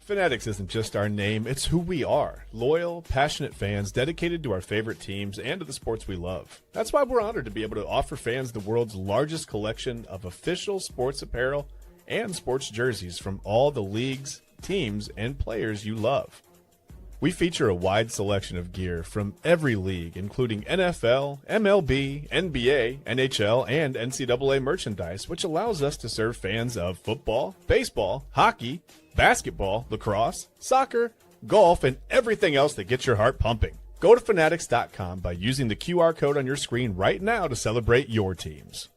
Fanatics isn't just our name, it's who we are. Loyal, passionate fans dedicated to our favorite teams and to the sports we love. That's why we're honored to be able to offer fans the world's largest collection of official sports apparel and sports jerseys from all the leagues, teams, and players you love. We feature a wide selection of gear from every league, including NFL, MLB, NBA, NHL, and NCAA merchandise, which allows us to serve fans of football, baseball, hockey, basketball, lacrosse, soccer, golf, and everything else that gets your heart pumping. Go to fanatics.com by using the QR code on your screen right now to celebrate your teams.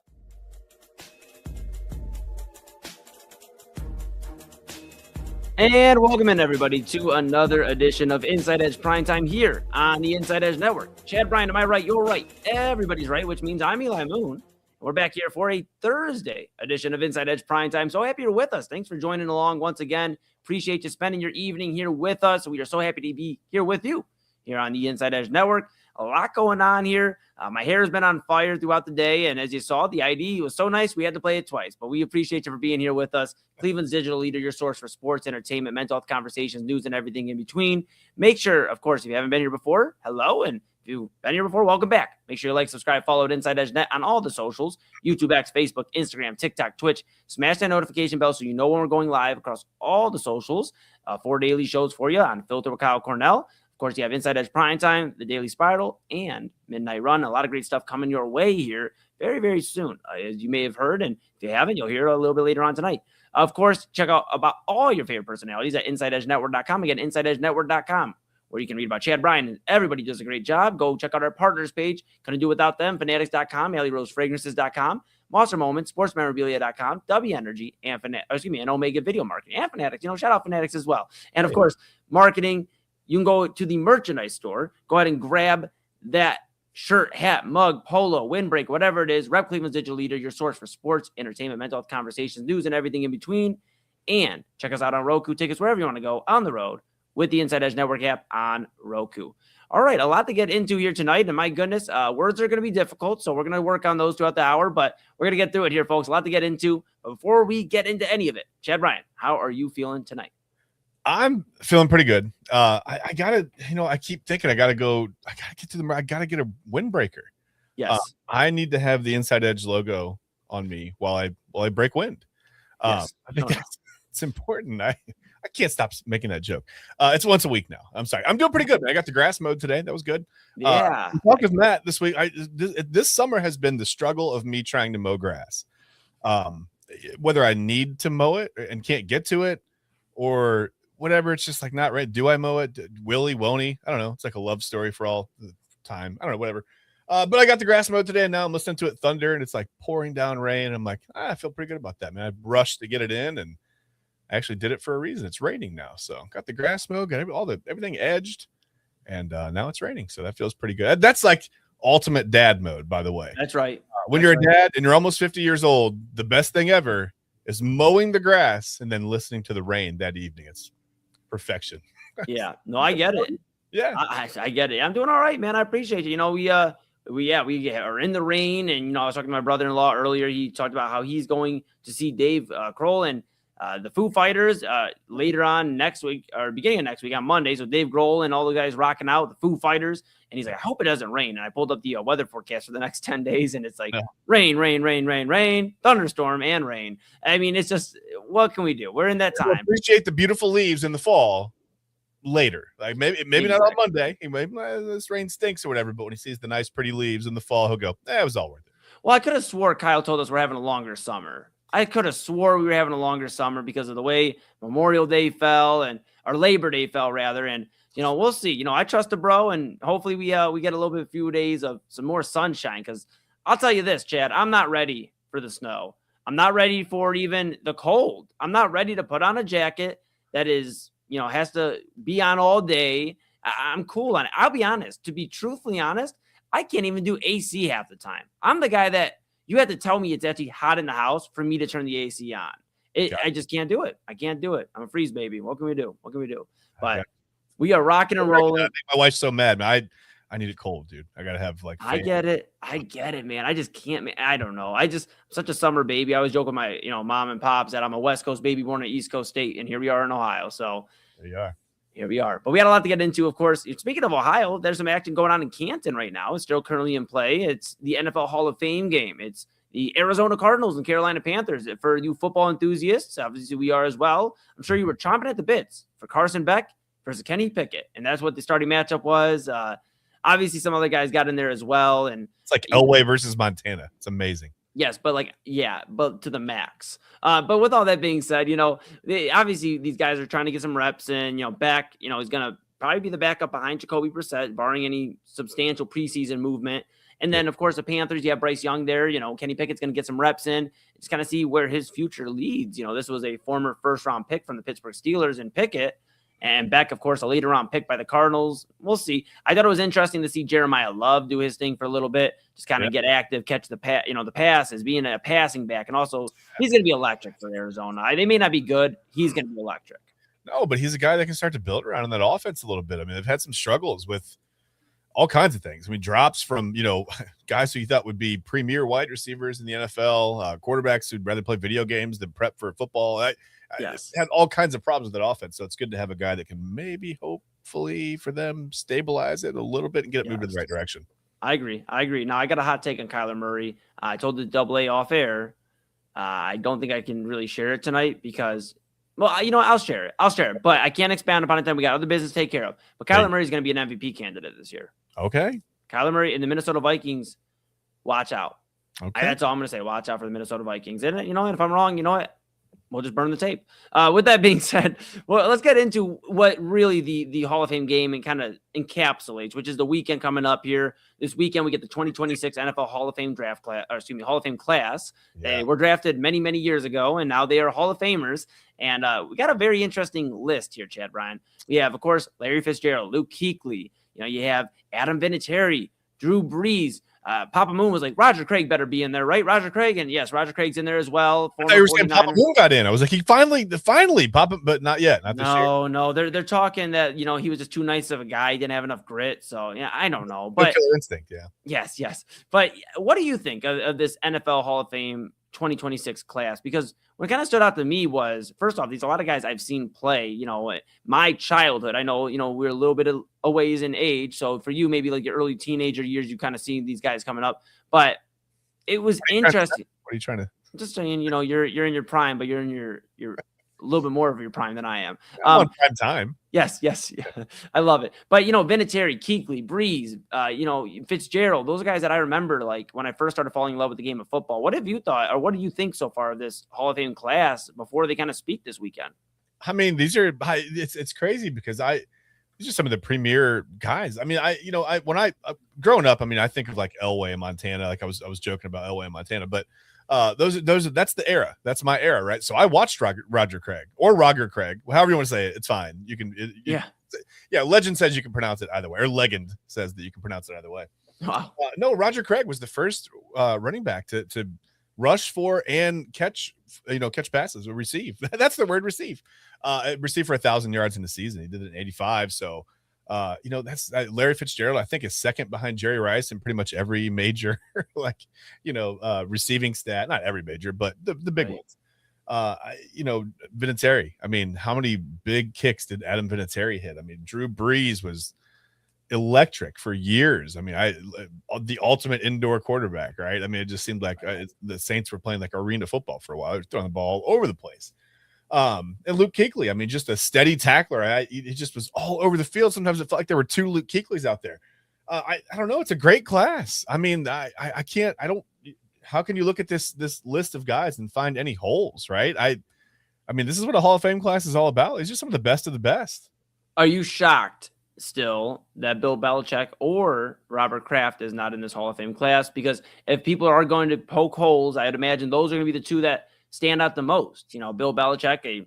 And welcome in, everybody, to another edition of Inside Edge Primetime here on the Inside Edge Network. Chad Bryan, to my right, you're right. Everybody's right, which means I'm Eli Moon. We're back here for a Thursday edition of Inside Edge Primetime. So happy you're with us. Thanks for joining along once again. Appreciate you spending your evening here with us. We are so happy to be here with you here on the Inside Edge Network. A lot going on here. My hair has been on fire throughout the day, and as you saw, the ID was so nice we had to play it twice. But we appreciate you for being here with us. Cleveland's digital leader, your source for sports, entertainment, mental health conversations, news, and everything in between. Make sure, of course, if you haven't been here before, hello, and if you've been here before, welcome back. Make sure you like, subscribe, follow at Inside Edge Net on all the socials, YouTube, X, Facebook, Instagram, TikTok, Twitch. Smash that notification bell so you know when we're going live across all the socials. 4 daily shows for you on Filter with Kyle Cornell. Of course, you have Inside Edge Primetime, The Daily Spiral, and Midnight Run. A lot of great stuff coming your way here very, very soon. As you may have heard, and if you haven't, you'll hear a little bit later on tonight. Of course, check out about all your favorite personalities at InsideEdgeNetwork.com. Again, InsideEdgeNetwork.com, where you can read about Chad Bryan, and everybody does a great job. Go check out our partners page. Couldn't do without them. Fanatics.com, AlleyRoseFragrances.com, Monster Moments, SportsMemorabilia.com, W Energy, and and Omega Video Marketing, and Fanatics. Shout out Fanatics as well. And of course, marketing. You can go to the merchandise store. Go ahead and grab that shirt, hat, mug, polo, windbreak, whatever it is. Rep Cleveland's digital leader, your source for sports, entertainment, mental health conversations, news, and everything in between. And check us out on Roku. Tickets wherever you want to go on the road with the Inside Edge Network app on Roku. All right, a lot to get into here tonight. And my goodness, words are going to be difficult. So we're going to work on those throughout the hour. But we're going to get through it here, folks. A lot to get into. But before we get into any of it, Chad Bryan, how are you feeling tonight? I'm feeling pretty good. I gotta, I keep thinking I gotta get a windbreaker. Yes. I need to have the Inside Edge logo on me while I break wind. Yes. I think it's important. I can't stop making that joke. It's once a week now. I'm sorry. I'm doing pretty good. I got the grass mowed today. That was good. Yeah. Talking of that this week, this summer has been the struggle of me trying to mow grass. Whether I need to mow it and can't get to it, or whatever, it's just like not right. Do I mow it? Will he? Won't he? I don't know. It's like a love story for all the time. I don't know, whatever. But I got the grass mowed today, and now I'm listening to it thunder, and it's like pouring down rain. And I'm like, I feel pretty good about that, man. I rushed to get it in, and I actually did it for a reason. It's raining now, so got the grass mowed, got everything edged, and now it's raining, so that feels pretty good. That's like ultimate dad mode, by the way. That's right. When you're a dad and you're almost 50 years old, the best thing ever is mowing the grass and then listening to the rain that evening. It's perfection. Yeah, no, I get it. Yeah, I get it. I'm doing all right, man. I appreciate you. We are in the rain, and I was talking to my brother-in-law earlier. He talked about how he's going to see Dave Grohl and the Foo Fighters later on next week, or beginning of next week on Monday. So Dave Grohl and all the guys rocking out the Foo Fighters, and he's like, I hope it doesn't rain. And I pulled up the weather forecast for the next 10 days, and it's like rain, thunderstorm, and rain. I mean, it's just, what can we do? We're in that time. Appreciate the beautiful leaves in the fall later. Like maybe exactly. Not on Monday. Maybe this rain stinks or whatever, but when he sees the nice, pretty leaves in the fall, he'll go, it was all worth it. Well, I could have swore Kyle told us we're having a longer summer. I could have swore we were having a longer summer because of the way Memorial Day fell, or Labor Day fell rather. And, we'll see. I trust the bro, and hopefully we get a little bit, few days of some more sunshine. Because I'll tell you this, Chad, I'm not ready for the snow. I'm not ready for even the cold. I'm not ready to put on a jacket that is, has to be on all day. I'm cool on it. I'll be honest. To be truthfully honest, I can't even do AC half the time. I'm the guy that you have to tell me it's actually hot in the house for me to turn the AC on. I just can't do it. I can't do it. I'm a freeze baby. What can we do? But we are rocking and rolling. My wife's so mad, man. I need it cold, dude. I gotta have like. I get it, man. I just can't. I don't know. I'm such a summer baby. I always joke with my mom and pops that I'm a West Coast baby born at East Coast State, and here we are in Ohio. So there you are. Here we are. But we had a lot to get into, of course. Speaking of Ohio, there's some action going on in Canton right now. It's still currently in play. It's the NFL Hall of Fame game. It's the Arizona Cardinals and Carolina Panthers. For you football enthusiasts, obviously we are as well. I'm sure you were chomping at the bits for Carson Beck versus Kenny Pickett. And that's what the starting matchup was. Obviously, some other guys got in there as well. And it's like Elway versus Montana. It's amazing. Yes, but to the max. But with all that being said, obviously these guys are trying to get some reps in. Beck, is going to probably be the backup behind Jacoby Brissett, barring any substantial preseason movement. And then, of course, the Panthers, you have Bryce Young there. Kenny Pickett's going to get some reps in. Just kind of see where his future leads. This was a former first-round pick from the Pittsburgh Steelers in Pickett. And Beck, of course, a later-round pick by the Cardinals. We'll see. I thought it was interesting to see Jeremiah Love do his thing for a little bit, just kind of get active, catch the the passes, being a passing back. And also, he's going to be electric for Arizona. They may not be good. He's going to be electric. No, but he's a guy that can start to build around in that offense a little bit. I mean, they've had some struggles with all kinds of things. I mean, drops from, guys who you thought would be premier wide receivers in the NFL, quarterbacks who'd rather play video games than prep for football. Yes. Had all kinds of problems with that offense. So it's good to have a guy that can maybe, hopefully for them, stabilize it a little bit and get it moved in the right direction. I agree. Now, I got a hot take on Kyler Murray. I told the AA off air. I don't think I can really share it tonight because, I'll share it. But I can't expand upon it then. We got other business to take care of. But Kyler Murray is going to be an MVP candidate this year. Okay. Kyler Murray and the Minnesota Vikings, watch out. Okay. That's all I'm going to say. Watch out for the Minnesota Vikings. And, and if I'm wrong, we'll just burn the tape. With that being said, well, let's get into what really the Hall of Fame game and kind of encapsulates, which is the weekend coming up here. This weekend, we get the 2026 NFL Hall of Fame Hall of Fame class. Yeah. They were drafted many, many years ago, and now they are Hall of Famers. And we got a very interesting list here, Chad Bryan. We have, of course, Larry Fitzgerald, Luke Kuechly. You have Adam Vinatieri, Drew Brees. Papa Moon was like, Roger Craig better be in there, right? Roger Craig, and yes, Roger Craig's in there as well. I thought you were saying Papa Moon got in. I was like, he finally Papa, but not yet. Not this year. No, they're talking that he was just too nice of a guy, he didn't have enough grit. So yeah, I don't know, but killer instinct, yeah. Yes. But what do you think of this NFL Hall of Fame 2026 class? Because what kind of stood out to me was, first off, these a lot of guys I've seen play. My childhood. I know we're a little bit a ways in age, so for you maybe like your early teenager years, you kind of seen these guys coming up. But it was interesting. What are you trying to? Just saying, you're in your prime, but you're in your a little bit more of your prime than I am. On prime time. Yes. Yeah. I love it. But, Vinatieri, Kuechly, Brees, Fitzgerald, those are guys that I remember, like, when I first started falling in love with the game of football. What have you thought, or what do you think so far of this Hall of Fame class before they kind of speak this weekend? I mean, it's crazy because these are some of the premier guys. I mean, when I growing up, I mean, I think of like Elway and Montana. Like I was joking about Elway and Montana, but that's the era. That's my era, right? So I watched Roger Craig or Roger Craig, however you want to say it. It's fine. You can, yeah. Legend says you can pronounce it either way, or Legend says that you can pronounce it either way. Wow. No, Roger Craig was the first running back to rush for and catch passes or receive. That's the word, receive. Receive for 1,000 yards in the season. He did it in 85. So. That's Larry Fitzgerald, I think, is second behind Jerry Rice in pretty much every major, receiving stat. Not every major, but the big ones. Vinatieri. I mean, how many big kicks did Adam Vinatieri hit? I mean, Drew Brees was electric for years. I mean, the ultimate indoor quarterback, right? I mean, it just seemed like the Saints were playing like arena football for a while. They were throwing the ball all over the place. And Luke Kuechly, I mean, just a steady tackler. He just was all over the field. Sometimes it felt like there were two Luke Kuechlys out there. I don't know. It's a great class. I mean, I can't. How can you look at this list of guys and find any holes, right? I mean, this is what a Hall of Fame class is all about. It's just some of the best of the best. Are you shocked still that Bill Belichick or Robert Kraft is not in this Hall of Fame class? Because if people are going to poke holes, I'd imagine those are going to be the two that stand out the most. Bill Belichick,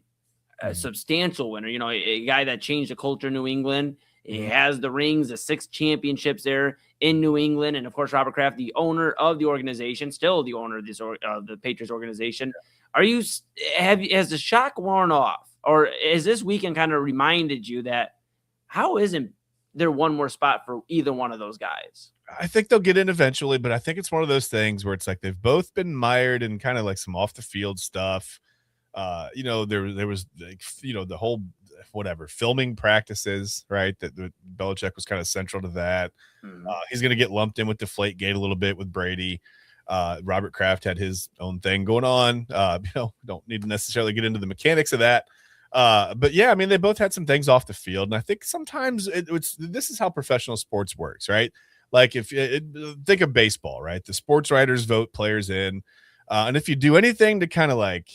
a substantial winner, a guy that changed the culture in New England. He has the rings, the 6 championships there in New England. And of course, Robert Kraft, the owner of the organization, still the owner of the Patriots organization. Has the shock worn off, or has this weekend kind of reminded you that how isn't there one more spot for either one of those guys? I think they'll get in eventually, but I think it's one of those things where it's like they've both been mired in kind of like some off the field stuff. There was like, the whole whatever filming practices, right? That Belichick was kind of central to that. Mm-hmm. He's going to get lumped in with Deflategate a little bit with Brady. Robert Kraft had his own thing going on. Don't need to necessarily get into the mechanics of that. But yeah, I mean, they both had some things off the field, and I think sometimes this is how professional sports works, right? Like think of baseball, right? The sports writers vote players in, and if you do anything to kind of like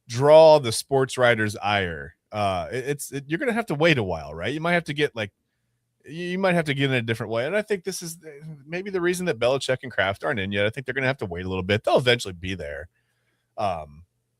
draw the sports writers' ire, you're gonna have to wait a while, right? You might have to get in a different way, and I think this is maybe the reason that Belichick and Kraft aren't in yet. I think they're gonna have to wait a little bit. They'll eventually be there.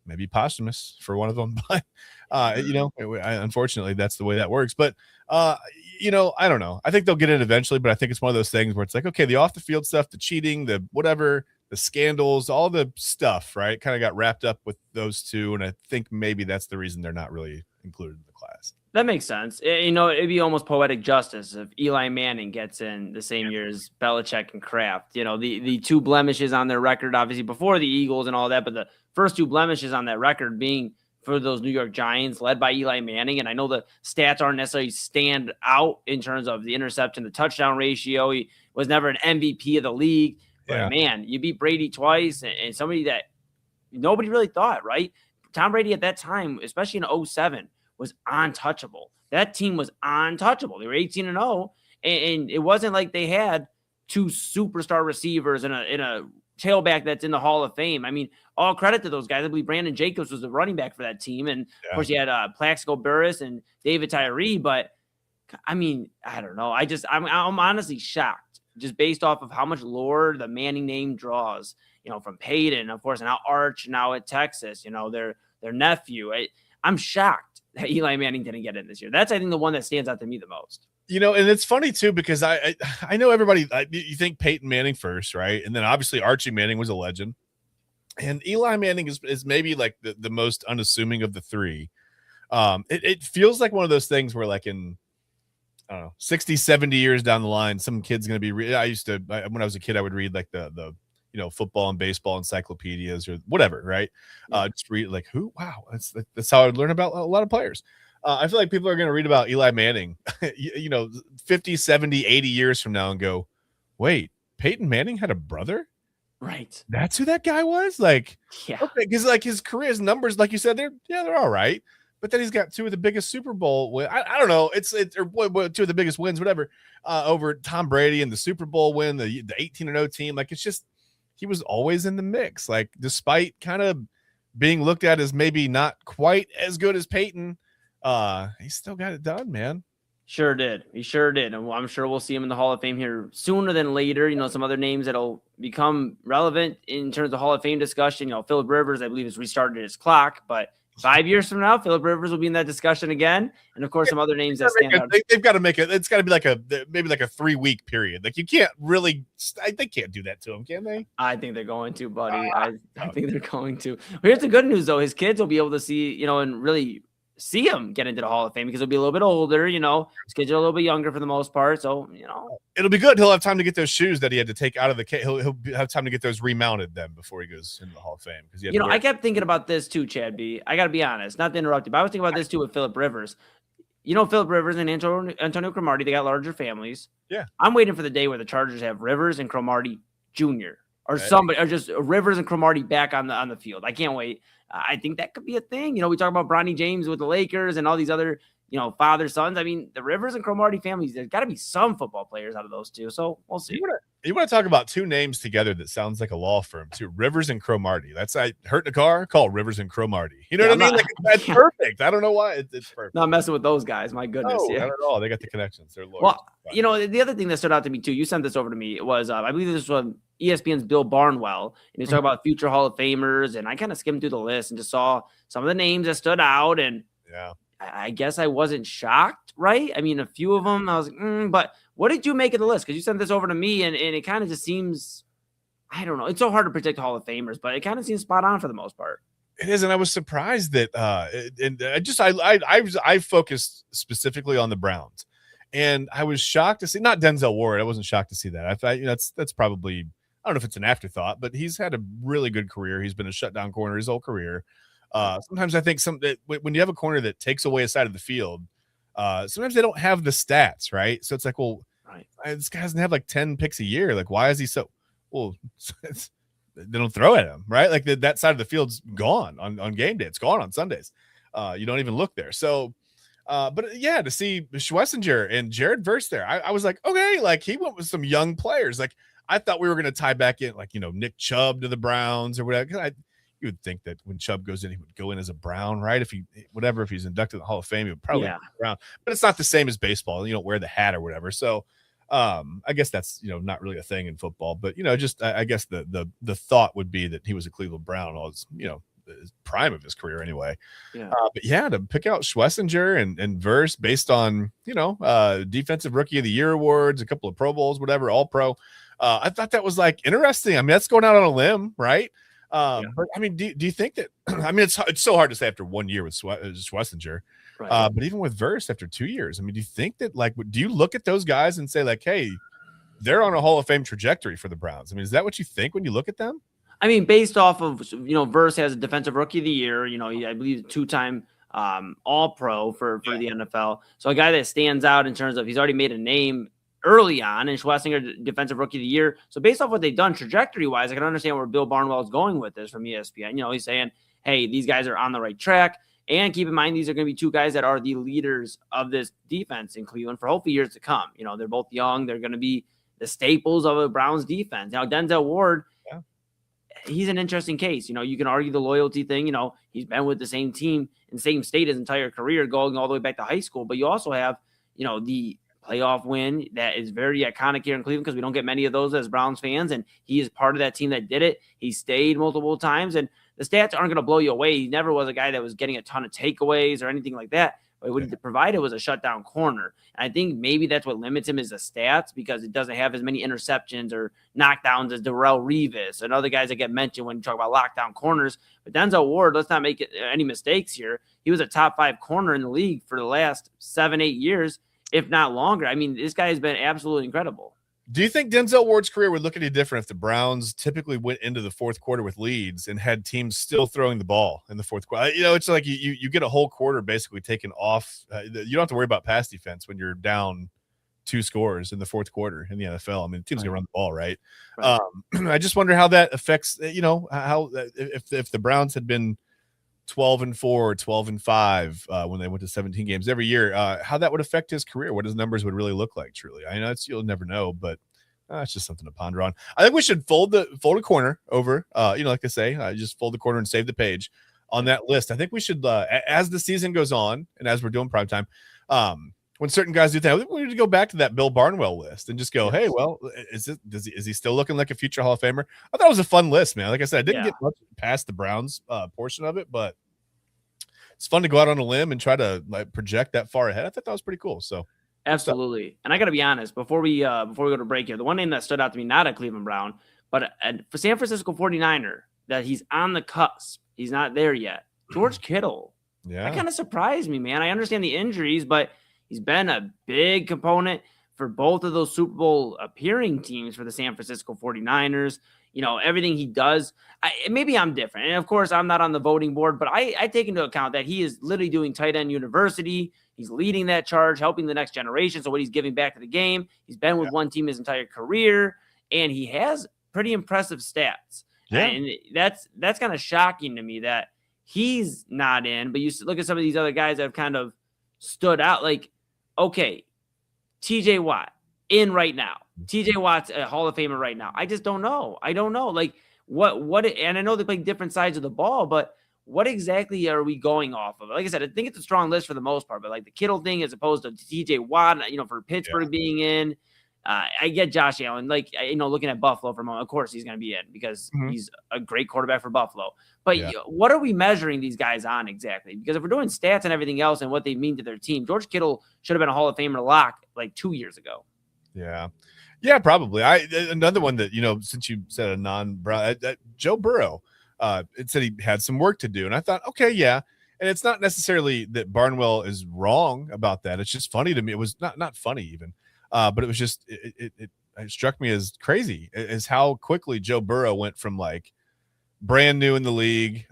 Maybe posthumous for one of them, but unfortunately that's the way that works. But I don't know. I think they'll get in eventually, but I think it's one of those things where it's like, okay, the off the field stuff, the cheating, the whatever, the scandals, all the stuff, right, kind of got wrapped up with those two, and I think maybe that's the reason they're not really included in the class. That makes sense. It'd be almost poetic justice if Eli Manning gets in the same year as Belichick and Kraft. The two blemishes on their record, obviously before the Eagles and all that, but the first two blemishes on that record being for those New York Giants led by Eli Manning. And I know the stats aren't necessarily stand out in terms of the interception, the touchdown ratio. He was never an MVP of the league. But man, you beat Brady twice and somebody that nobody really thought, right? Tom Brady at that time, especially in 2007, was untouchable. That team was untouchable. They were 18-0, and it wasn't like they had two superstar receivers and a tailback that's in the Hall of Fame. I mean, all credit to those guys. I believe Brandon Jacobs was the running back for that team, and of course you had Plaxico Burress and David Tyree. But I mean, I don't know. I'm honestly shocked, just based off of how much lore the Manning name draws. From Peyton, of course, and now Arch, now at Texas. Their nephew. I'm shocked that Eli Manning didn't get in this year. That's, I think, the one that stands out to me the most. And it's funny too, because I know everybody, you think Peyton Manning first, right? And then obviously Archie Manning was a legend. And Eli Manning is maybe like the most unassuming of the three. It feels like one of those things where like in, I don't know, 60, 70 years down the line, some kid's going to be, when I was a kid, I would read like the football and baseball encyclopedias or whatever, right? Just read like who? Wow, that's how I would learn about a lot of players. I feel like people are going to read about Eli Manning, 50, 70, 80 years from now and go, wait, Peyton Manning had a brother? Right. That's who that guy was? Like, yeah. Okay, because like his career's numbers, like you said, they're all right. But then he's got two of the biggest Super Bowl wins. I don't know. It's two of the biggest wins, whatever, over Tom Brady and the Super Bowl win, the 18-0 team. Like, it's just, he was always in the mix. Like, despite kind of being looked at as maybe not quite as good as Peyton, he still got it done, man. Sure did. He sure did. And I'm sure we'll see him in the Hall of Fame here sooner than later. Some other names that'll become relevant in terms of Hall of Fame discussion. Phillip Rivers, I believe, has restarted his clock, but 5 years from now, Phillip Rivers will be in that discussion again. And of course, some other names that stand out. They've got to make it. It's got to be maybe like a 3-week period. Like, you can't really, they can't do that to him, can they? I think they're going to, buddy. I think they're going to. But here's the good news, though. His kids will be able to see, and really see him get into the Hall of Fame because he'll be a little bit older. His kids are a little bit younger for the most part. So, it'll be good. He'll have time to get those shoes that he had to take out of the case. He'll have time to get those remounted then before he goes into the Hall of Fame. Because I kept thinking about this too, Chad B. I got to be honest, not to interrupt you, but I was thinking about this too with Phillip Rivers. Phillip Rivers and Antonio Cromartie, they got larger families. Yeah. I'm waiting for the day where the Chargers have Rivers and Cromartie Jr. or somebody, or just Rivers and Cromartie back on the field. I can't wait. I think that could be a thing. We talk about Bronny James with the Lakers and all these other, father sons. I mean, the Rivers and Cromartie families, there's got to be some football players out of those two. So we'll see. You want to talk about two names together that sounds like a law firm too? Rivers and Cromartie. That's hurt in a car. Call Rivers and Cromartie. You know what I mean? That's perfect. I don't know why it's perfect. Not messing with those guys. My goodness. No, not at all. They got the connections. They're lawyers. Well, the other thing that stood out to me too, you sent this over to me, was I believe this was ESPN's Bill Barnwell, and he's talking about future Hall of Famers, and I kind of skimmed through the list and just saw some of the names that stood out, and I guess I wasn't shocked, right? I mean, a few of them, I was like, but what did you make of the list? Because you sent this over to me, and it kind of just seems, I don't know, it's so hard to predict Hall of Famers, but it kind of seems spot on for the most part. It is, and I was surprised that, and I focused specifically on the Browns. And I was shocked to see not Denzel Ward. I wasn't shocked to see that. I thought that's probably I don't know if it's an afterthought, but he's had a really good career. He's been a shutdown corner his whole career. Sometimes I think when you have a corner that takes away a side of the field, sometimes they don't have the stats, right? So it's like, well, Right. this guy doesn't have like 10 picks a year. Like, why is he so well? They don't throw at him, right? Like that side of the field's gone on game day. It's gone on Sundays. You don't even look there. So, but yeah, to see Schlesinger and Jared Verse there, I was like, okay, like he went with some young players. Like I thought we were going to tie back in, like, Nick Chubb to the Browns or whatever. You would think that when Chubb goes in, he would go in as a Brown, right? If he's inducted in the Hall of Fame, he would probably be Brown. But it's not the same as baseball. You don't wear the hat or whatever. So I guess that's not really a thing in football. But just I guess the thought would be that he was a Cleveland Brown all his his prime of his career anyway. But yeah, to pick out Schlesinger and Verse based on defensive rookie of the year awards, a couple of Pro Bowls, whatever, all pro. I thought that was like interesting. I mean, that's going out on a limb, right? But I mean, do you think that? I mean, it's so hard to say after 1 year with Schlesinger, right. But even with Verse after 2 years, I mean, do you think that do you look at those guys and say like, hey, they're on a Hall of Fame trajectory for the Browns? I mean, is that what you think when you look at them? I mean, based off of Verse has a defensive rookie of the year. I believe 2-time All Pro for the NFL. So a guy that stands out in terms of he's already made a name early on, and Schlesinger defensive rookie of the year. So based off what they've done trajectory wise, I can understand where Bill Barnwell is going with this from ESPN. He's saying, hey, these guys are on the right track. And keep in mind, these are going to be two guys that are the leaders of this defense in Cleveland for hopefully years to come. They're both young. They're going to be the staples of a Browns defense. Now, Denzel Ward, he's an interesting case. You can argue the loyalty thing. He's been with the same team in the same state his entire career, going all the way back to high school. But you also have, the playoff win that is very iconic here in Cleveland because we don't get many of those as Browns fans. And he is part of that team that did it. He stayed multiple times. And the stats aren't going to blow you away. He never was a guy that was getting a ton of takeaways or anything like that. But what he provided was a shutdown corner. And I think maybe that's what limits him is the stats because it doesn't have as many interceptions or knockdowns as Darrelle Revis and other guys that get mentioned when you talk about lockdown corners. But Denzel Ward, let's not make any mistakes here. He was a top 5 corner in the league for the last 7-8 years, if not longer. I mean, this guy has been absolutely incredible. Do you think Denzel Ward's career would look any different if the Browns typically went into the fourth quarter with leads and had teams still throwing the ball in the fourth quarter? It's like you get a whole quarter basically taken off. You don't have to worry about pass defense when you're down 2 scores in the fourth quarter in the NFL. I mean, the team's gonna run the ball, right? I just wonder how that affects. How if the Browns had been 12-4 or 12-5 when they went to 17 games every year, how that would affect his career, what his numbers would really look like. Truly, I know you'll never know, but it's just something to ponder on. I think we should fold a corner over, like they say, just fold the corner and save the page on that list. I think we should, as the season goes on and as we're doing primetime, when certain guys do that, I think we need to go back to that Bill Barnwell list and just go, hey, well, is he still looking like a future Hall of Famer? I thought it was a fun list, man. Like I said, I didn't get much past the Browns portion of it, but it's fun to go out on a limb and try to project that far ahead. I thought that was pretty cool. So absolutely. And I got to be honest, before we go to break here, the one name that stood out to me, not a Cleveland Brown, but for San Francisco 49er, that he's on the cusp. He's not there yet. George Kittle. Yeah. That kind of surprised me, man. I understand the injuries, but he's been a big component for both of those Super Bowl appearing teams for the San Francisco 49ers. Everything he does, maybe I'm different. And of course, I'm not on the voting board, but I take into account that he is literally doing tight end university. He's leading that charge, helping the next generation. So what he's giving back to the game, he's been with one team his entire career, and he has pretty impressive stats. Yeah. And that's kind of shocking to me that he's not in, but you look at some of these other guys that have kind of stood out. Like, okay, TJ Watt in right now. TJ Watt's a Hall of Famer right now. I just don't know. I don't know. Like what, and I know they play different sides of the ball, but what exactly are we going off of? Like I said, I think it's a strong list for the most part, but like the Kittle thing as opposed to TJ Watt, for Pittsburgh being in, I get Josh Allen, looking at Buffalo for a moment. Of course he's going to be in because he's a great quarterback for Buffalo. But what are we measuring these guys on exactly? Because if we're doing stats and everything else and what they mean to their team, George Kittle should have been a Hall of Famer lock like 2 years ago. Yeah, probably. Another one that, since you said a non-Brown, Joe Burrow, it said he had some work to do. And I thought, okay, yeah. And it's not necessarily that Barnwell is wrong about that. It's just funny to me. It was not funny even, but it was just it struck me as crazy as how quickly Joe Burrow went from like brand new in the league,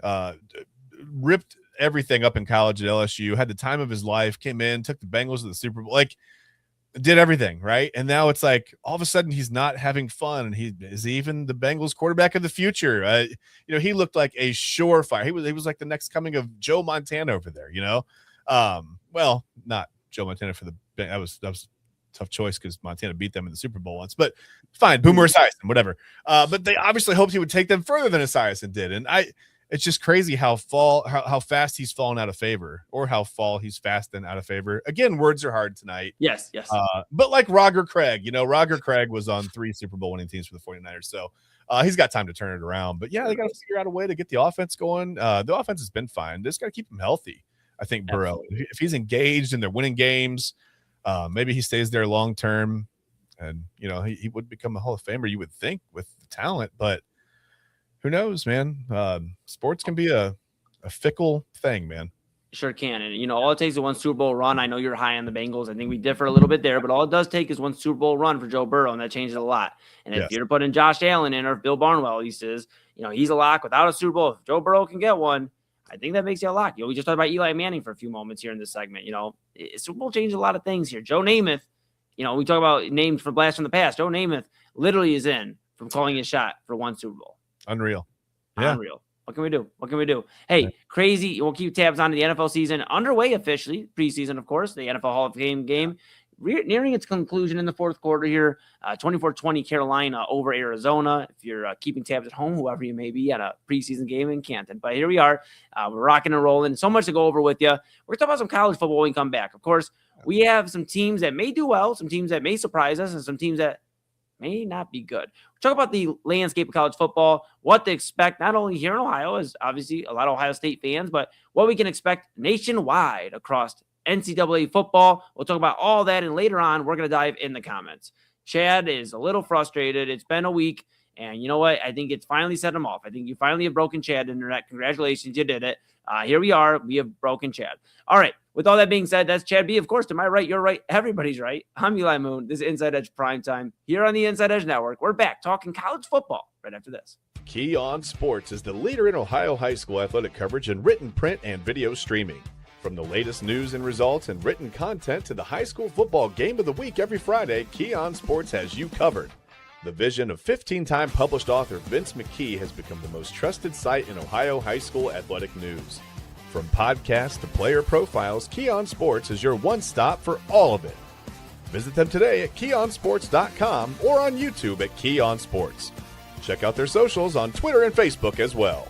ripped everything up in college at LSU, had the time of his life, came in, took the Bengals to the Super Bowl, like did everything right. And now it's like all of a sudden he's not having fun, and he is even the Bengals quarterback of the future. He looked like a surefire. He was like the next coming of Joe Montana over there. Well, not Joe Montana for the that was a tough choice because Montana beat them in the Super Bowl once, but fine, Boomer Esiason, whatever. But they obviously hoped he would take them further than Esiason did, and it's just crazy how fast he's fallen out of favor, or how he's fast and out of favor. Again, words are hard tonight. Yes. But like Roger Craig, Roger Craig was on 3 Super Bowl winning teams for the 49ers. So he's got time to turn it around. But yeah, they got to figure out a way to get the offense going. The offense has been fine. They just got to keep him healthy. I think Burrow, if he's engaged and they're winning games, maybe he stays there long term, and he would become a Hall of Famer, you would think, with the talent. But who knows, man? Sports can be a fickle thing, man. Sure can. And, all it takes is one Super Bowl run. I know you're high on the Bengals. I think we differ a little bit there, but all it does take is one Super Bowl run for Joe Burrow, and that changes a lot. And if you're putting Josh Allen in, or if Bill Barnwell, he says, he's a lock without a Super Bowl. If Joe Burrow can get one, I think that makes you a lock. We just talked about Eli Manning for a few moments here in this segment. Super Bowl changes a lot of things here. Joe Namath, we talk about names for blast from the past. Joe Namath literally is in from calling his shot for one Super Bowl. Unreal. Yeah. Unreal. What can we do? Hey, crazy. We'll keep tabs on the NFL season underway officially. Preseason, of course, the NFL Hall of Fame game nearing its conclusion in the fourth quarter here. 24-20 Carolina over Arizona. If you're keeping tabs at home, whoever you may be, at a preseason game in Canton. But here we are. We're rocking and rolling. So much to go over with you. We're going to talk about some college football when we come back. Of course, we have some teams that may do well, some teams that may surprise us, and some teams that may not be good. We'll talk about the landscape of college football, what to expect, not only here in Ohio, as obviously a lot of Ohio State fans, but what we can expect nationwide across NCAA football. We'll talk about all that, and later on, we're going to dive in the comments. Chad is a little frustrated. It's been a week, and you know what? I think it's finally set him off. I think you finally have broken Chad internet. Congratulations, you did it. Here we are. We have broken Chad. All right. With all that being said, that's Chad B. Of course, to my right, you're right. Everybody's right. I'm Eli Moon. This is Inside Edge Primetime here on the Inside Edge Network. We're back talking college football right after this. Key On Sports is the leader in Ohio high school athletic coverage in written, print, and video streaming. From the latest news and results and written content to the high school football game of the week every Friday, Key On Sports has you covered. The vision of 15-time published author Vince McKee has become the most trusted site in Ohio high school athletic news. From podcasts to player profiles, Key On Sports is your one-stop for all of it. Visit them today at keyonsports.com or on YouTube at Key On Sports. Check out their socials on Twitter and Facebook as well.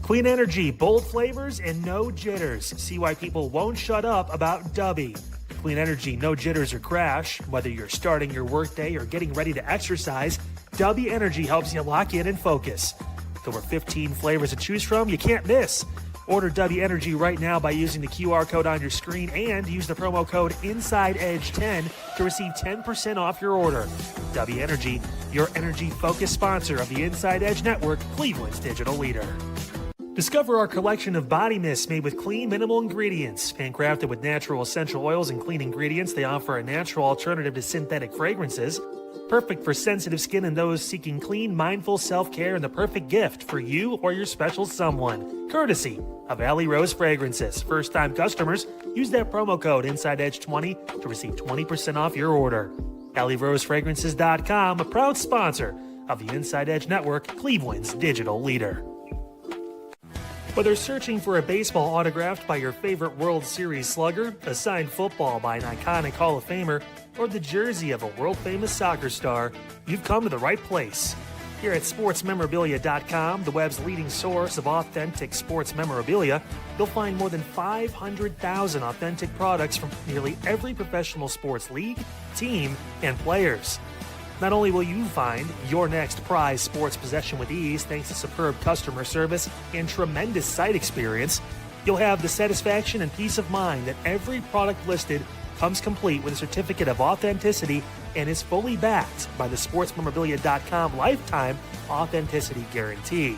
Clean energy, bold flavors, and no jitters. See why people won't shut up about Dubby. Clean energy, no jitters or crash. Whether you're starting your workday or getting ready to exercise, Dubby Energy helps you lock in and focus. With over 15 flavors to choose from, you can't miss. Order Dubby Energy right now by using the QR code on your screen and use the promo code InsideEdge10 to receive 10% off your order. Dubby Energy, your energy-focused sponsor of the Inside Edge Network, Cleveland's digital leader. Discover our collection of body mists made with clean, minimal ingredients. Handcrafted with natural essential oils and clean ingredients, they offer a natural alternative to synthetic fragrances. Perfect for sensitive skin and those seeking clean, mindful self-care, and the perfect gift for you or your special someone. Courtesy of Alley Rose Fragrances. First-time customers, use that promo code InsideEdge20 to receive 20% off your order. AlleyRoseFragrances.com, a proud sponsor of the Inside Edge Network, Cleveland's digital leader. Whether searching for a baseball autographed by your favorite World Series slugger, a signed football by an iconic Hall of Famer, or the jersey of a world-famous soccer star, you've come to the right place. Here at SportsMemorabilia.com, the web's leading source of authentic sports memorabilia, you'll find more than 500,000 authentic products from nearly every professional sports league, team, and players. Not only will you find your next prized sports possession with ease thanks to superb customer service and tremendous site experience, you'll have the satisfaction and peace of mind that every product listed comes complete with a certificate of authenticity and is fully backed by the SportsMemorabilia.com lifetime authenticity guarantee.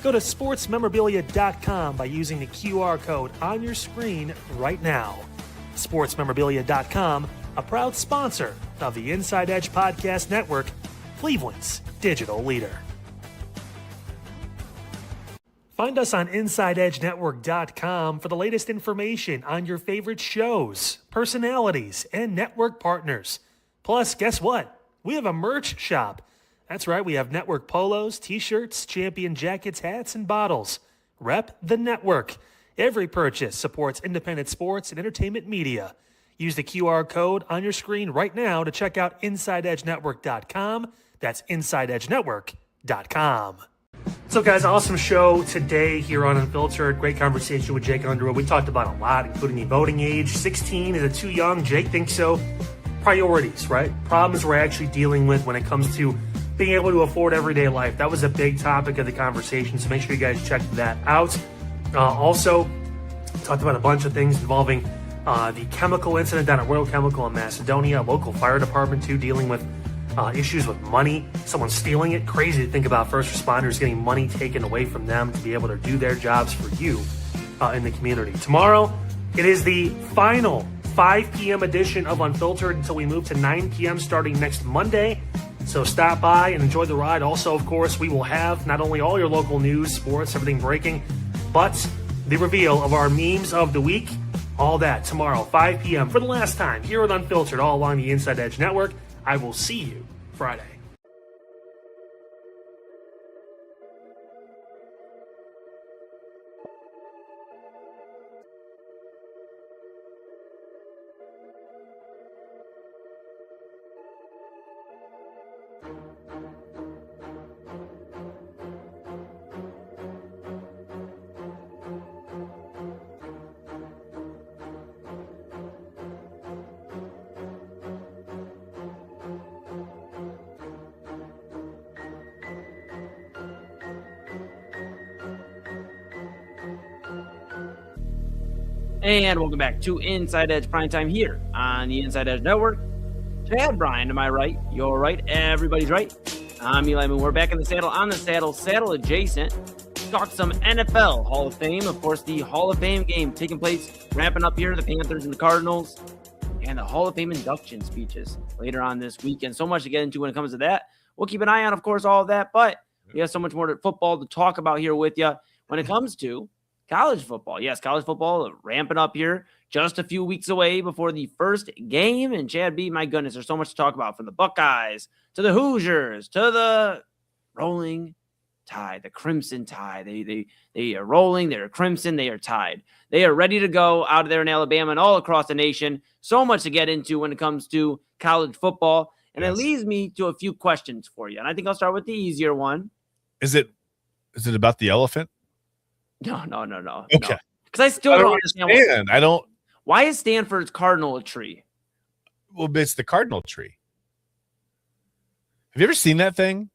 Go to sportsmemorabilia.com by using the QR code on your screen right now. Sportsmemorabilia.com, a proud sponsor of the Inside Edge Podcast Network, Cleveland's digital leader. Find us on InsideEdgeNetwork.com for the latest information on your favorite shows, personalities, and network partners. Plus, guess what? We have a merch shop. That's right, we have network polos, t-shirts, champion jackets, hats, and bottles. Rep the network. Every purchase supports independent sports and entertainment media. Use the QR code on your screen right now to check out InsideEdgeNetwork.com. That's InsideEdgeNetwork.com. So guys, awesome show today here on Unfiltered. Great conversation with Jake Underwood. We talked about a lot, including the voting age. 16, is it too young? Jake thinks so. Priorities, right? Problems we're actually dealing with when it comes to being able to afford everyday life. That was a big topic of the conversation, so make sure you guys check that out. Also, talked about a bunch of things involving the chemical incident down at Royal Chemical in Macedonia, local fire department too, dealing with issues with money, someone stealing it. Crazy to think about first responders getting money taken away from them to be able to do their jobs for you in the community. Tomorrow, it is the final 5 p.m. edition of Unfiltered until we move to 9 p.m. starting next Monday. So stop by and enjoy the ride. Also, of course, we will have not only all your local news, sports, everything breaking, but the reveal of our memes of the week. All that tomorrow, 5 p.m. for the last time here on Unfiltered, all along the Inside Edge Network. I will see you Friday. And welcome back to Inside Edge Primetime here on the Inside Edge Network. Chad Bryan, to my right, you're right, everybody's right. I'm Eli Moon. We're back in the saddle, on the saddle, saddle adjacent. Talk some NFL Hall of Fame. Of course, the Hall of Fame game taking place, ramping up here, the Panthers and the Cardinals, and the Hall of Fame induction speeches later on this weekend. So much to get into when it comes to that. We'll keep an eye on, of course, all of that, but we have so much more football to talk about here with you when it comes to college football. Yes, college football ramping up here. Just a few weeks away before the first game. And Chad B, my goodness, there's so much to talk about, from the Buckeyes to the Hoosiers to the Rolling Tide, the Crimson Tide. They are rolling. They are crimson. They are tied. They are ready to go out of there in Alabama and all across the nation. So much to get into when it comes to college football. And It leads me to a few questions for you. And I think I'll start with the easier one. Is it about the elephant? No. Okay. Because I still don't understand. Why is Stanford's cardinal a tree? Well, it's the cardinal tree. Have you ever seen that thing?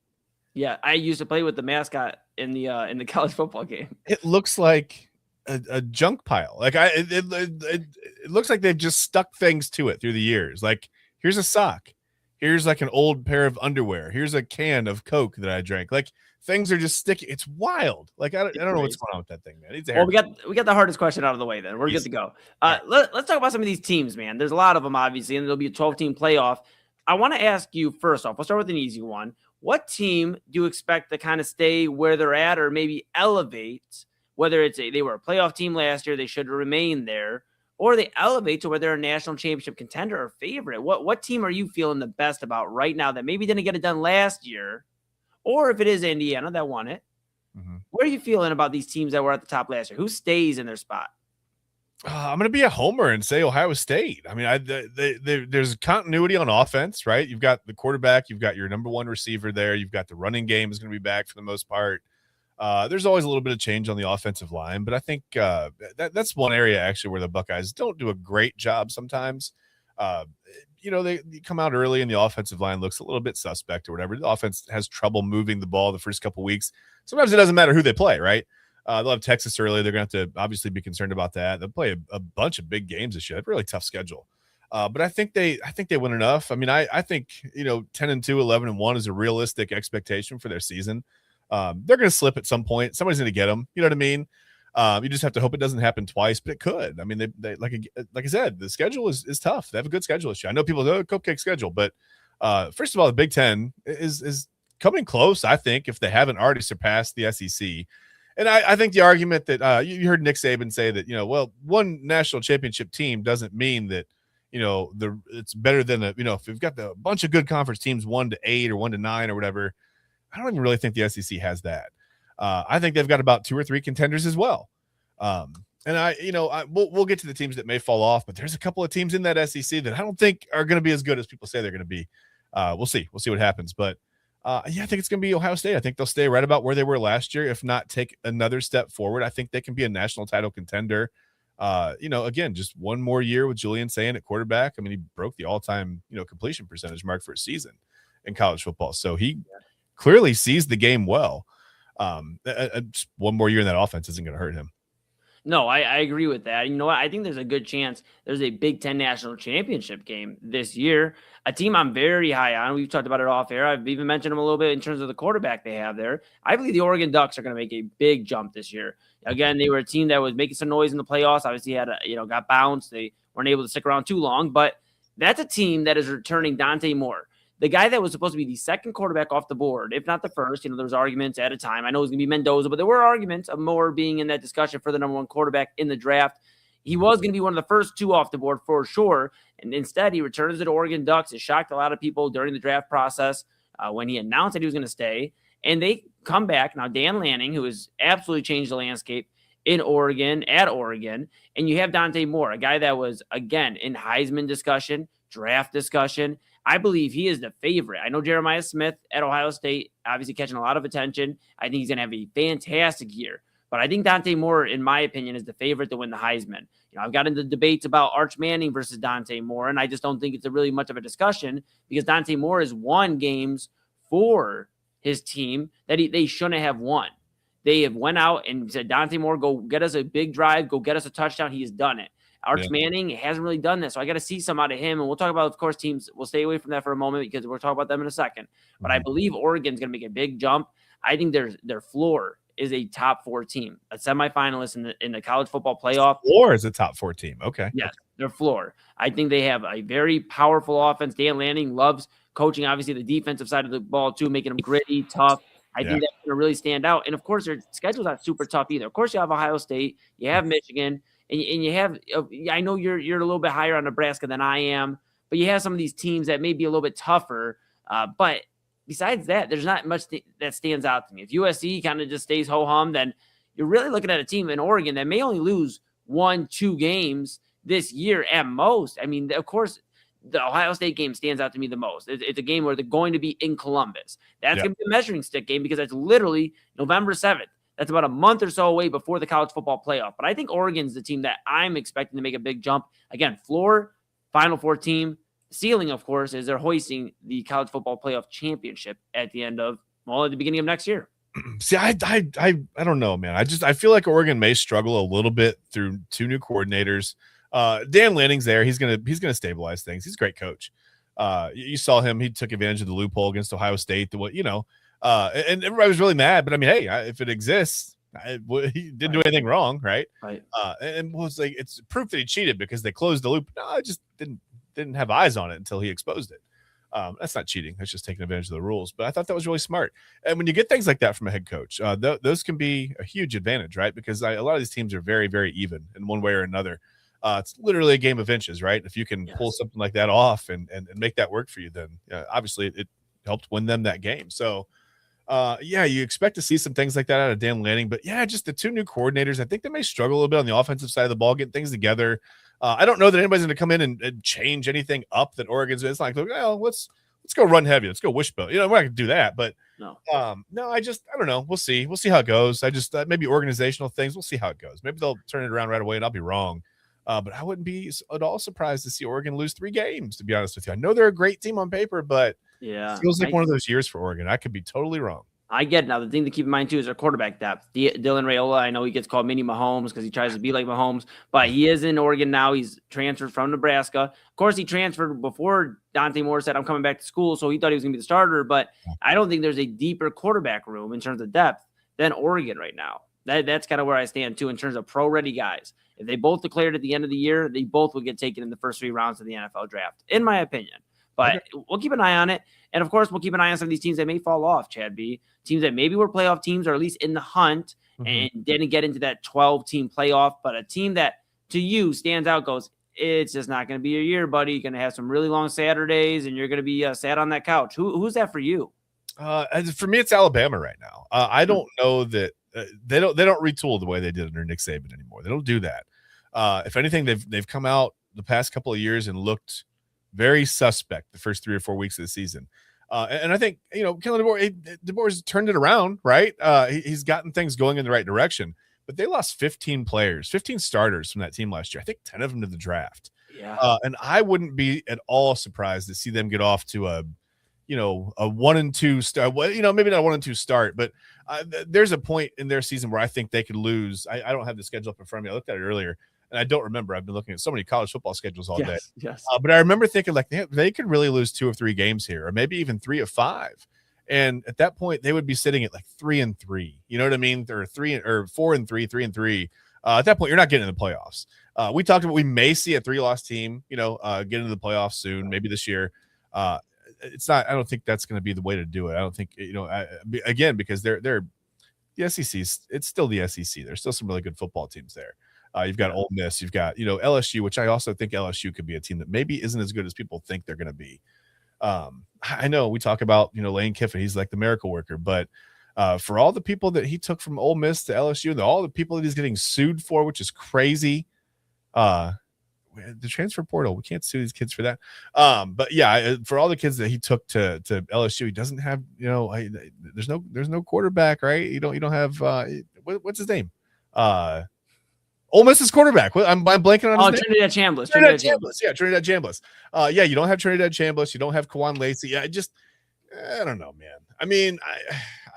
Yeah, I used to play with the mascot in the college football game. It looks like a junk pile. Like it looks like they've just stuck things to it through the years. Like, here's a sock. Here's like an old pair of underwear. Here's a can of Coke that I drank. Like, things are just sticky. It's wild. Like, I don't know what's going on with that thing, man. Well, we got the hardest question out of the way. Then we're good to go. Let's talk about some of these teams, man. There's a lot of them, obviously, and there'll be a 12-team playoff. I want to ask you first off. We'll start with an easy one. What team do you expect to kind of stay where they're at, or maybe elevate? Whether it's they were a playoff team last year, they should remain there, or they elevate to where they're a national championship contender or favorite. What team are you feeling the best about right now that maybe didn't get it done last year? Or if it is Indiana that won it, Where are you feeling about these teams that were at the top last year? Who stays in their spot? I'm going to be a homer and say Ohio State. I mean, there's continuity on offense, right? You've got the quarterback, you've got your number one receiver there, you've got the running game is going to be back for the most part. There's always a little bit of change on the offensive line, but I think that's one area actually where the Buckeyes don't do a great job sometimes. They come out early and the offensive line looks a little bit suspect or whatever. The offense has trouble moving the ball the first couple weeks. Sometimes it doesn't matter who they play, right? They'll have Texas early. They're going to have to obviously be concerned about that. They'll play a bunch of big games this year. They have a really tough schedule. But I think they win enough. I mean, I think 10-2, 11-1 is a realistic expectation for their season. They're going to slip at some point. Somebody's going to get them. You know what I mean? You just have to hope it doesn't happen twice, but it could. I mean, they like I said, the schedule is tough. They have a good schedule this year. I know people go cupcake schedule, but first of all, the Big Ten is coming close. I think if they haven't already surpassed the SEC. And I think the argument that you heard Nick Saban say that, well, one national championship team doesn't mean that, it's better than if we've got the bunch of good conference teams 1-8 or 1-9 or whatever. I don't even really think the SEC has that. I think they've got about 2 or 3 contenders as well. And we'll get to the teams that may fall off, but there's a couple of teams in that SEC that I don't think are going to be as good as people say they're going to be. We'll see what happens, but I think it's going to be Ohio State. I think they'll stay right about where they were last year, if not take another step forward. I think they can be a national title contender. Again, just one more year with Julian Sayin at quarterback. I mean, he broke the all-time, completion percentage mark for a season in college football. So he clearly sees the game well. Just one more year in that offense isn't going to hurt him. No, I agree with that. You know what? I think there's a good chance there's a Big Ten national championship game this year. A team I'm very high on. We've talked about it off air. I've even mentioned them a little bit in terms of the quarterback they have there. I believe the Oregon Ducks are going to make a big jump this year. Again, they were a team that was making some noise in the playoffs. Obviously, got bounced. They weren't able to stick around too long. But that's a team that is returning Dante Moore, the guy that was supposed to be the second quarterback off the board, if not the first. There was arguments at a time. I know it was going to be Mendoza, but there were arguments of Moore being in that discussion for the number 1 quarterback in the draft. He was going to be one of the first 2 off the board for sure. And instead, he returns to the Oregon Ducks. It shocked a lot of people during the draft process when he announced that he was going to stay. And they come back. Now, Dan Lanning, who has absolutely changed the landscape in Oregon, at Oregon. And you have Dante Moore, a guy that was, again, in Heisman discussion, draft discussion. I believe he is the favorite. I know Jeremiah Smith at Ohio State, obviously catching a lot of attention. I think he's going to have a fantastic year. But I think Dante Moore, in my opinion, is the favorite to win the Heisman. I've got into debates about Arch Manning versus Dante Moore, and I just don't think it's really much of a discussion because Dante Moore has won games for his team that they shouldn't have won. They have went out and said, Dante Moore, go get us a big drive, go get us a touchdown. He has done it. Arch Manning hasn't really done this, so I got to see some out of him. And we'll talk about, of course, teams. We'll stay away from that for a moment because we'll talk about them in a second. But I believe Oregon's going to make a big jump. I think their floor is a top 4 team, a semifinalist in the college football playoff. Floor is a top 4 team. Okay. Yes, their floor. I think they have a very powerful offense. Dan Lanning loves coaching, obviously, the defensive side of the ball, too, making them gritty, tough. I think that's going to really stand out. And, of course, their schedule's not super tough either. Of course, you have Ohio State. You have Michigan. And you have – I know you're a little bit higher on Nebraska than I am, but you have some of these teams that may be a little bit tougher. But besides that, there's not much that stands out to me. If USC kind of just stays ho-hum, then you're really looking at a team in Oregon that may only lose 1-2 games this year at most. I mean, of course – the Ohio State game stands out to me the most. It's a game where they're going to be in Columbus. That's going to be a measuring stick game because that's literally November 7th. That's about a month or so away before the college football playoff. But I think Oregon's the team that I'm expecting to make a big jump. Again, floor, Final Four team. Ceiling, of course, is they're hoisting the college football playoff championship at the beginning of next year. See, I don't know, man. I feel like Oregon may struggle a little bit through 2 new coordinators. Dan Lanning's there. He's gonna stabilize things. He's a great coach. You saw him. He took advantage of the loophole against Ohio State. And everybody was really mad. But I mean, hey, if it exists, he didn't do anything wrong, right? Right. And was like, it's proof that he cheated because they closed the loop. No, I just didn't have eyes on it until he exposed it. That's not cheating. That's just taking advantage of the rules. But I thought that was really smart. And when you get things like that from a head coach, those can be a huge advantage, right? Because a lot of these teams are very, very even in one way or another. It's literally a game of inches, right? If you can pull something like that off and make that work for you, then obviously it helped win them that game. So, you expect to see some things like that out of Dan Lanning. But, just the 2 new coordinators, I think they may struggle a little bit on the offensive side of the ball, getting things together. I don't know that anybody's going to come in and change anything up that Oregon's doing. It's like, let's go run heavy. Let's go wishbone. We're not going to do that. But, no, I don't know. We'll see. We'll see how it goes. Maybe organizational things. We'll see how it goes. Maybe they'll turn it around right away and I'll be wrong. But I wouldn't be at all surprised to see Oregon lose 3 games, to be honest with you. I know they're a great team on paper, but it feels like one of those years for Oregon. I could be totally wrong. I get it. Now, the thing to keep in mind, too, is their quarterback depth. Dylan Raiola, I know he gets called mini Mahomes because he tries to be like Mahomes, but he is in Oregon now. He's transferred from Nebraska. Of course, he transferred before Dante Moore said, I'm coming back to school, so he thought he was going to be the starter, but I don't think there's a deeper quarterback room in terms of depth than Oregon right now. That's kind of where I stand, too, in terms of pro-ready guys. If they both declared at the end of the year, they both would get taken in the first 3 rounds of the NFL draft, in my opinion. But we'll keep an eye on it. And, of course, we'll keep an eye on some of these teams that may fall off, Chad B. Teams that maybe were playoff teams or at least in the hunt and didn't get into that 12-team playoff. But a team that, to you, stands out, goes, it's just not going to be your year, buddy. You're going to have some really long Saturdays, and you're going to be sat on that couch. Who's that for you? For me, it's Alabama right now. I don't know that they don't retool the way they did under Nick Saban anymore. They don't do that. If anything, they've come out the past couple of years and looked very suspect the first 3 or 4 weeks of the season. And I think, Kellen DeBoer's turned it around, right? He's gotten things going in the right direction, but they lost 15 starters from that team last year. I think 10 of them to the draft. Yeah. And I wouldn't be at all surprised to see them get off to a 1-2 start. Well, maybe not a 1-2 start, but there's a point in their season where I think they could lose. I don't have the schedule up in front of me. I looked at it earlier. And I don't remember. I've been looking at so many college football schedules all day. Yes. But I remember thinking like they could really lose 2 of 3 games here, or maybe even 3 of 5. And at that point, they would be sitting at like 3-3. You know what I mean? Or 4-3, 3-3. At that point, you're not getting in the playoffs. We talked about we may see a 3-loss team, get into the playoffs soon, maybe this year. It's not. I don't think that's going to be the way to do it. I don't think again because they're the SEC. It's still the SEC. There's still some really good football teams there. You've got Ole Miss, you've got, LSU, which I also think LSU could be a team that maybe isn't as good as people think they're going to be. I know we talk about, Lane Kiffin, he's like the miracle worker, but for all the people that he took from Ole Miss to LSU, and all the people that he's getting sued for, which is crazy. The transfer portal, we can't sue these kids for that. But yeah, for all the kids that he took to LSU, he doesn't have, there's no quarterback, right? You don't have, what's his name? Ole Miss's quarterback. I'm blanking on his name. Trinidad Chambliss. Yeah, Trinidad Chambliss. Yeah, you don't have Trinidad Chambliss. You don't have Kwan Lacey. Yeah, I don't know, man. I mean,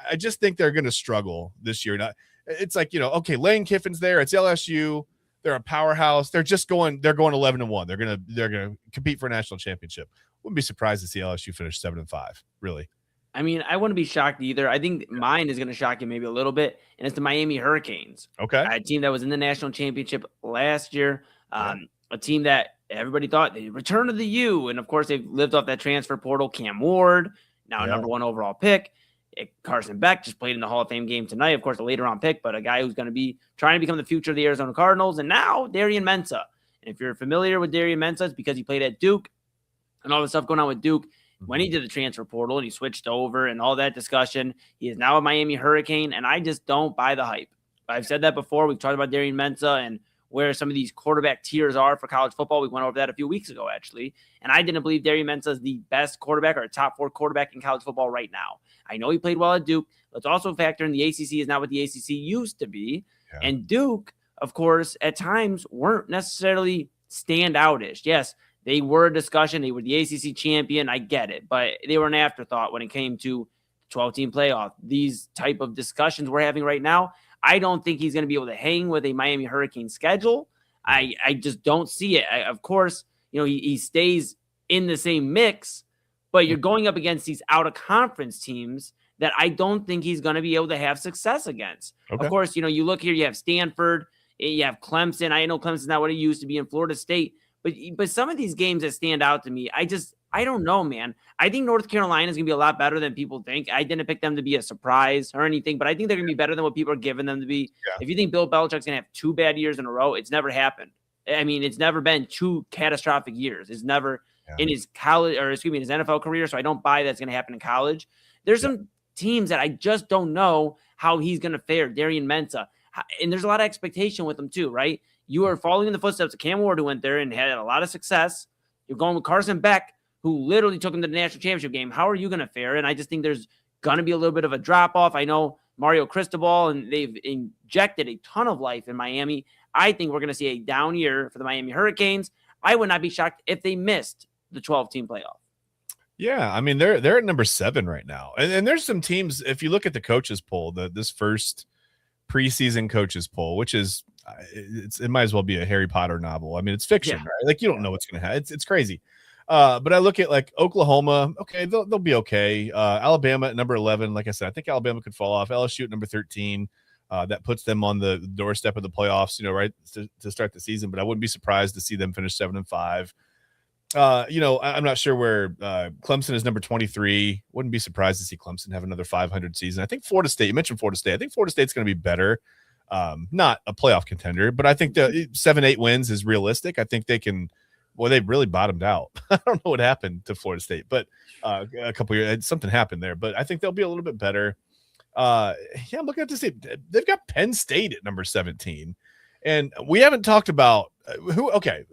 I just think they're going to struggle this year. It's like, okay, Lane Kiffin's there. It's LSU. They're a powerhouse. They're going 11-1. They're going to compete for a national championship. Wouldn't be surprised to see LSU finish 7-5. Really. I mean, I wouldn't be shocked either. I think mine is going to shock you maybe a little bit, and it's the Miami Hurricanes. Okay. A team that was in the national championship last year, a team that everybody thought they returned to the U, and of course they've lived off that transfer portal. Cam Ward, now number 1 overall pick. Carson Beck just played in the Hall of Fame game tonight. Of course, a later-round pick, but a guy who's going to be trying to become the future of the Arizona Cardinals. And now Darian Mensah. And if you're familiar with Darian Mensah, it's because he played at Duke and all the stuff going on with Duke. When he did the transfer portal and he switched over and all that discussion, he is now a Miami Hurricane, and I just don't buy the hype. I've said that before. We've talked about Darian Mensah and where some of these quarterback tiers are for college football. We went over that a few weeks ago, actually, and I didn't believe Darian Mensah is the best quarterback or a top 4 quarterback in college football right now. I know he played well at Duke. Let's also factor in the ACC is not what the ACC used to be, and Duke, of course, at times weren't necessarily standoutish. Yes, they were a discussion. They were the ACC champion. I get it. But they were an afterthought when it came to 12-team playoff. These type of discussions we're having right now, I don't think he's going to be able to hang with a Miami Hurricane schedule. I just don't see it. Of course, he stays in the same mix, but you're going up against these out-of-conference teams that I don't think he's going to be able to have success against. Okay. Of course, you look here, you have Stanford, you have Clemson. I know Clemson's not what it used to be in Florida State, but some of these games that stand out to me, I don't know, man. I think North Carolina is going to be a lot better than people think. I didn't pick them to be a surprise or anything, but I think they're going to be better than what people are giving them to be. Yeah. If you think Bill Belichick's going to have 2 bad years in a row, it's never happened. I mean, it's never been 2 catastrophic years. It's never in his college or his NFL career. So I don't buy that's going to happen in college. There's some teams that I just don't know how he's going to fare. Darian Mensah. And there's a lot of expectation with him too, right? You are following in the footsteps of Cam Ward, who went there and had a lot of success. You're going with Carson Beck, who literally took him to the national championship game. How are you going to fare? And I just think there's going to be a little bit of a drop-off. I know Mario Cristobal, and they've injected a ton of life in Miami. I think we're going to see a down year for the Miami Hurricanes. I would not be shocked if they missed the 12-team playoff. Yeah, I mean they're at number 7 right now, and there's some teams. If you look at the coaches poll, this first preseason coaches poll, which is it might as well be a Harry Potter novel. I mean, it's fiction, Yeah. right? Like you don't know what's going to happen. It's crazy. But I look at like Oklahoma. Okay, they'll be okay. Alabama at number 11. Like I said, I think Alabama could fall off. LSU at number 13. That puts them on the doorstep of the playoffs. Right to start the season. But I wouldn't be surprised to see them finish 7-5. I'm not sure where Clemson is number 23. Wouldn't be surprised to see Clemson have another 500 season. I think Florida State, you mentioned Florida State. I think Florida State's going to be better. Not a playoff contender, but I think the 7-8 wins is realistic. I think they can. Well, they've really bottomed out. I don't know what happened to Florida State, but a couple years, something happened there. But I think they'll be a little bit better. I'm looking at this. They've got Penn State at number 17, and we haven't talked about who. Okay,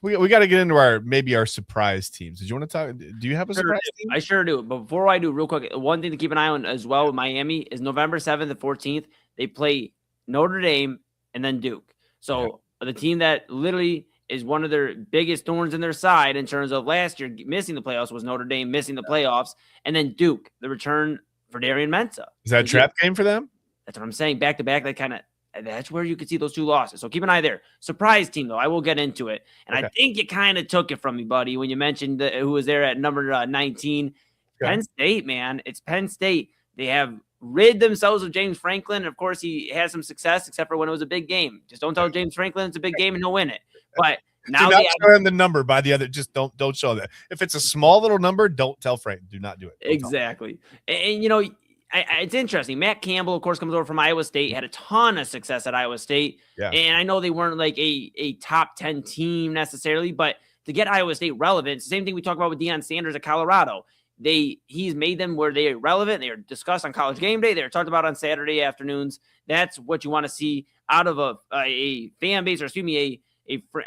we got to get into our surprise teams. Did you want to talk? Do you have a surprise team? I sure do. But before I do, real quick, one thing to keep an eye on as well with Miami is November 7th and 14th. They play Notre Dame and then Duke. So the team that literally is one of their biggest thorns in their side in terms of last year missing the playoffs was Notre Dame missing the playoffs, and then Duke, the return for Darian Mensah. Is that a trap game for them? That's what I'm saying. Back to back, that's where you could see those two losses. So keep an eye there. Surprise team, though. I will get into it. And I think you kind of took it from me, buddy, when you mentioned who was there at number 19. Okay. Penn State, man. It's Penn State. They have rid themselves of James Franklin. Of course, he has some success, except for when it was a big game. Just don't tell James Franklin it's a big game and he'll win it. But now do not show him the number by the other. Just don't show that. If it's a small little number, don't tell Frank. Do not do it. Exactly. And it's interesting. Matt Campbell, of course, comes over from Iowa State, had a ton of success at Iowa State. Yeah. And I know they weren't like a top 10 team necessarily, but to get Iowa State relevant, same thing we talk about with Deion Sanders at Colorado. He's made them where they are relevant. They are discussed on College Game Day. They're talked about on Saturday afternoons. That's what you want to see out of a fan base, or excuse me,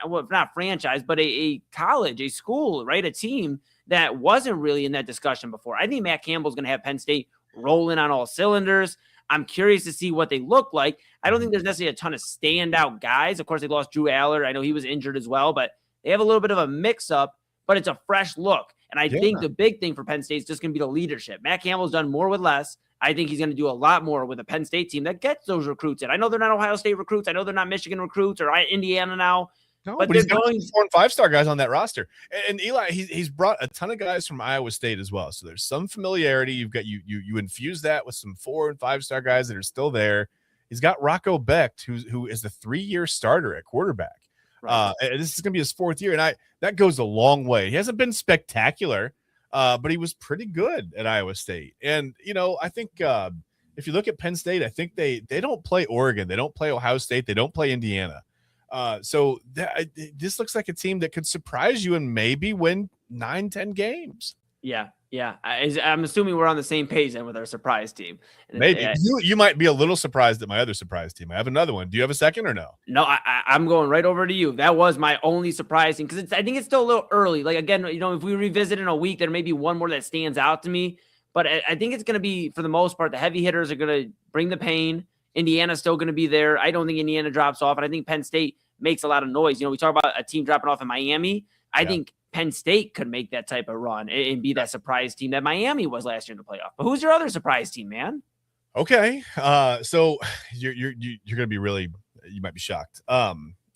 not franchise, but a college, a school, right? A team that wasn't really in that discussion before. I think Matt Campbell's going to have Penn State rolling on all cylinders. I'm curious to see what they look like. I don't think there's necessarily a ton of standout guys. Of course, they lost Drew Aller. I know he was injured as well, but they have a little bit of a mix-up, but it's a fresh look. And I think the big thing for Penn State is just going to be the leadership. Matt Campbell's done more with less. I think he's going to do a lot more with a Penn State team that gets those recruits in. I know they're not Ohio State recruits. I know they're not Michigan recruits or Indiana now. No, but he's got 4 and 5-star guys on that roster. And Eli, he's brought a ton of guys from Iowa State as well. So there's some familiarity. You've got you infuse that with some 4 and 5-star guys that are still there. He's got Rocco Becht, who is the 3-year starter at quarterback. Right. This is going to be his 4th year, and that goes a long way. He hasn't been spectacular, but he was pretty good at Iowa State. And I think if you look at Penn State, I think they don't play Oregon, they don't play Ohio State, they don't play Indiana. So this looks like a team that could surprise you and maybe win 9-10 games. Yeah. I'm assuming we're on the same page then with our surprise team. Maybe you might be a little surprised at my other surprise team. I have another one. Do you have a second or no? No, I'm going right over to you. That was my only surprise team because I think it's still a little early. Like again, if we revisit in a week, there may be one more that stands out to me. But I think it's going to be, for the most part, the heavy hitters are going to bring the pain. Indiana's still going to be there. I don't think Indiana drops off, and I think Penn State makes a lot of noise. We talk about a team dropping off in Miami. I think Penn State could make that type of run and be that surprise team that Miami was last year in the playoff. But who's your other surprise team, man? Okay. So you're going to be really, you might be shocked.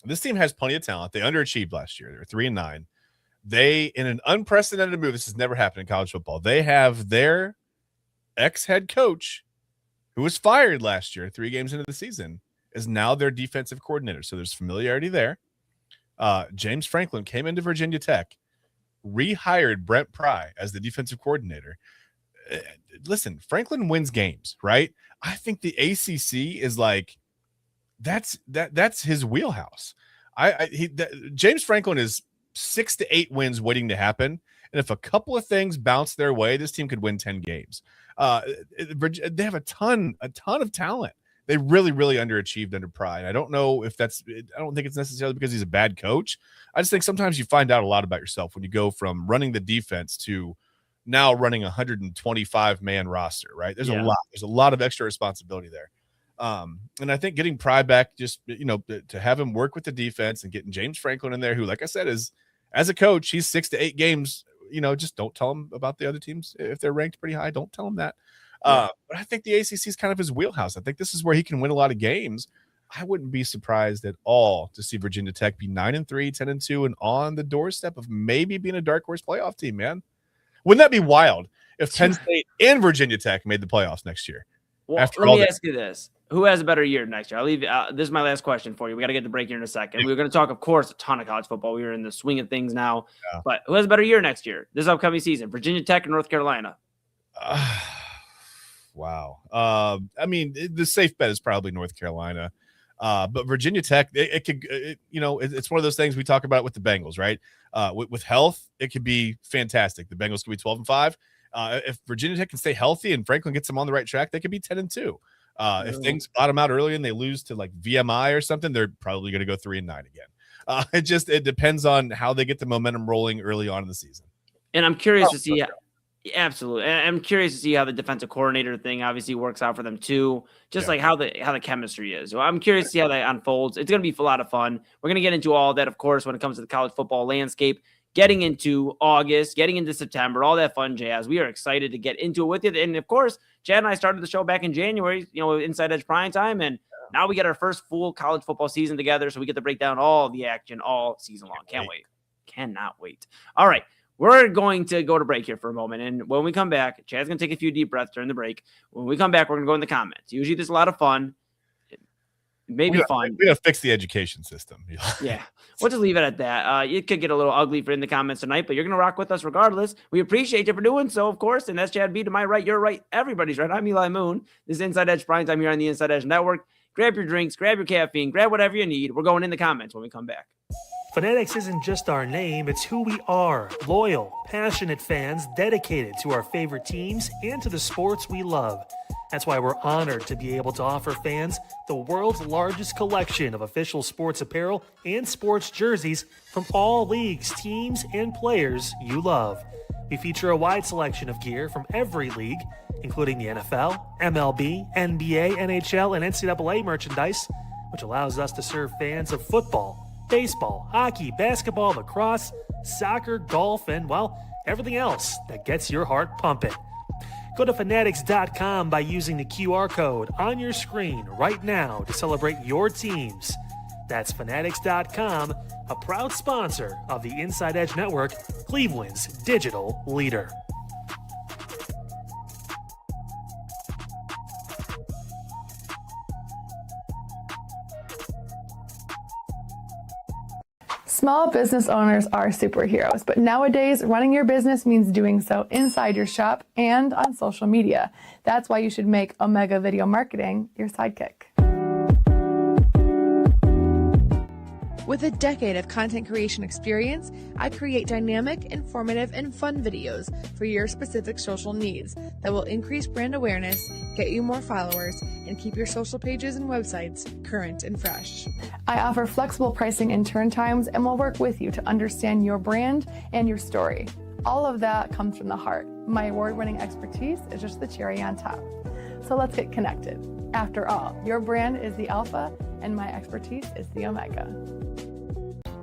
This team has plenty of talent. They underachieved last year. They were 3-9. They, in an unprecedented move, this has never happened in college football. They have their ex-head coach, who was fired last year, 3 games into the season, is now their defensive coordinator. So there's familiarity there. James Franklin came into Virginia Tech, rehired Brent Pry as the defensive coordinator. Listen, Franklin wins games, right? I think the ACC is like, that's his wheelhouse. James Franklin is 6 to 8 wins waiting to happen. And if a couple of things bounce their way, this team could win 10 games. They have a ton of talent. They really, really underachieved under Pry. I don't know if I don't think it's necessarily because he's a bad coach. I just think sometimes you find out a lot about yourself when you go from running the defense to now running a 125-man roster, right? There's a lot of extra responsibility there. And I think getting Pry back, just, to have him work with the defense and getting James Franklin in there, who, like I said, is, as a coach, he's 6 to 8 games just don't tell him about the other teams if they're ranked pretty high. Don't tell him that. But I think the ACC is kind of his wheelhouse. I think this is where he can win a lot of games. I wouldn't be surprised at all to see Virginia Tech be 9-3, 10-2, and on the doorstep of maybe being a dark horse playoff team, man. Wouldn't that be wild if Penn State and Virginia Tech made the playoffs next year? Well, let me ask you this. Who has a better year next year? I'll leave. This is my last question for you. We got to get to break here in a second. We're going to talk, of course, a ton of college football. We are in the swing of things now. Yeah. But who has a better year next year, this upcoming season? Virginia Tech or North Carolina? Wow. I mean, the safe bet is probably North Carolina. But Virginia Tech, it's one of those things we talk about with the Bengals, right? With health, it could be fantastic. The Bengals could be 12-5. If Virginia Tech can stay healthy and Franklin gets them on the right track, they could be 10-2. If things bottom out early and they lose to like VMI or something, they're probably going to go 3-9 again. It depends on how they get the momentum rolling early on in the season. And I'm curious to see. Absolutely. I'm curious to see how the defensive coordinator thing obviously works out for them too. Like how the chemistry is. So I'm curious to see how that unfolds. It's going to be a lot of fun. We're going to get into all that, of course, when it comes to the college football landscape, getting into August, getting into September, all that fun jazz. We are excited to get into it with you. And of course, Chad and I started the show back in January, Inside Edge Primetime. And now we get our first full college football season together. So we get to break down all the action all season long. Can't wait. Cannot wait. All right. We're going to go to break here for a moment. And when we come back, Chad's going to take a few deep breaths during the break. When we come back, we're going to go in the comments. Usually there's a lot of fun. Maybe fun. We got to fix the education system. Yeah. We'll just leave it at that. It could get a little ugly in the comments tonight, but you're going to rock with us regardless. We appreciate you for doing so, of course. And that's Chad B to my right. You're right. Everybody's right. I'm Eli Moon. This is Inside Edge Primetime here on the Inside Edge Network. Grab your drinks, grab your caffeine, grab whatever you need. We're going in the comments when we come back. Fanatics isn't just our name, it's who we are. Loyal, passionate fans dedicated to our favorite teams and to the sports we love. That's why we're honored to be able to offer fans the world's largest collection of official sports apparel and sports jerseys from all leagues, teams, and players you love. We feature a wide selection of gear from every league, including the NFL, MLB, NBA, NHL, and NCAA merchandise, which allows us to serve fans of football, baseball, hockey, basketball, lacrosse, soccer, golf, and, everything else that gets your heart pumping. Go to fanatics.com by using the QR code on your screen right now to celebrate your teams. That's fanatics.com, a proud sponsor of the Inside Edge Network, Cleveland's digital leader. Small business owners are superheroes, but nowadays running your business means doing so inside your shop and on social media. That's why you should make Omega Video Marketing your sidekick. With a decade of content creation experience, I create dynamic, informative, and fun videos for your specific social needs that will increase brand awareness, get you more followers, and keep your social pages and websites current and fresh. I offer flexible pricing and turn times and will work with you to understand your brand and your story. All of that comes from the heart. My award-winning expertise is just the cherry on top. So let's get connected. After all, your brand is the alpha and my expertise is the omega.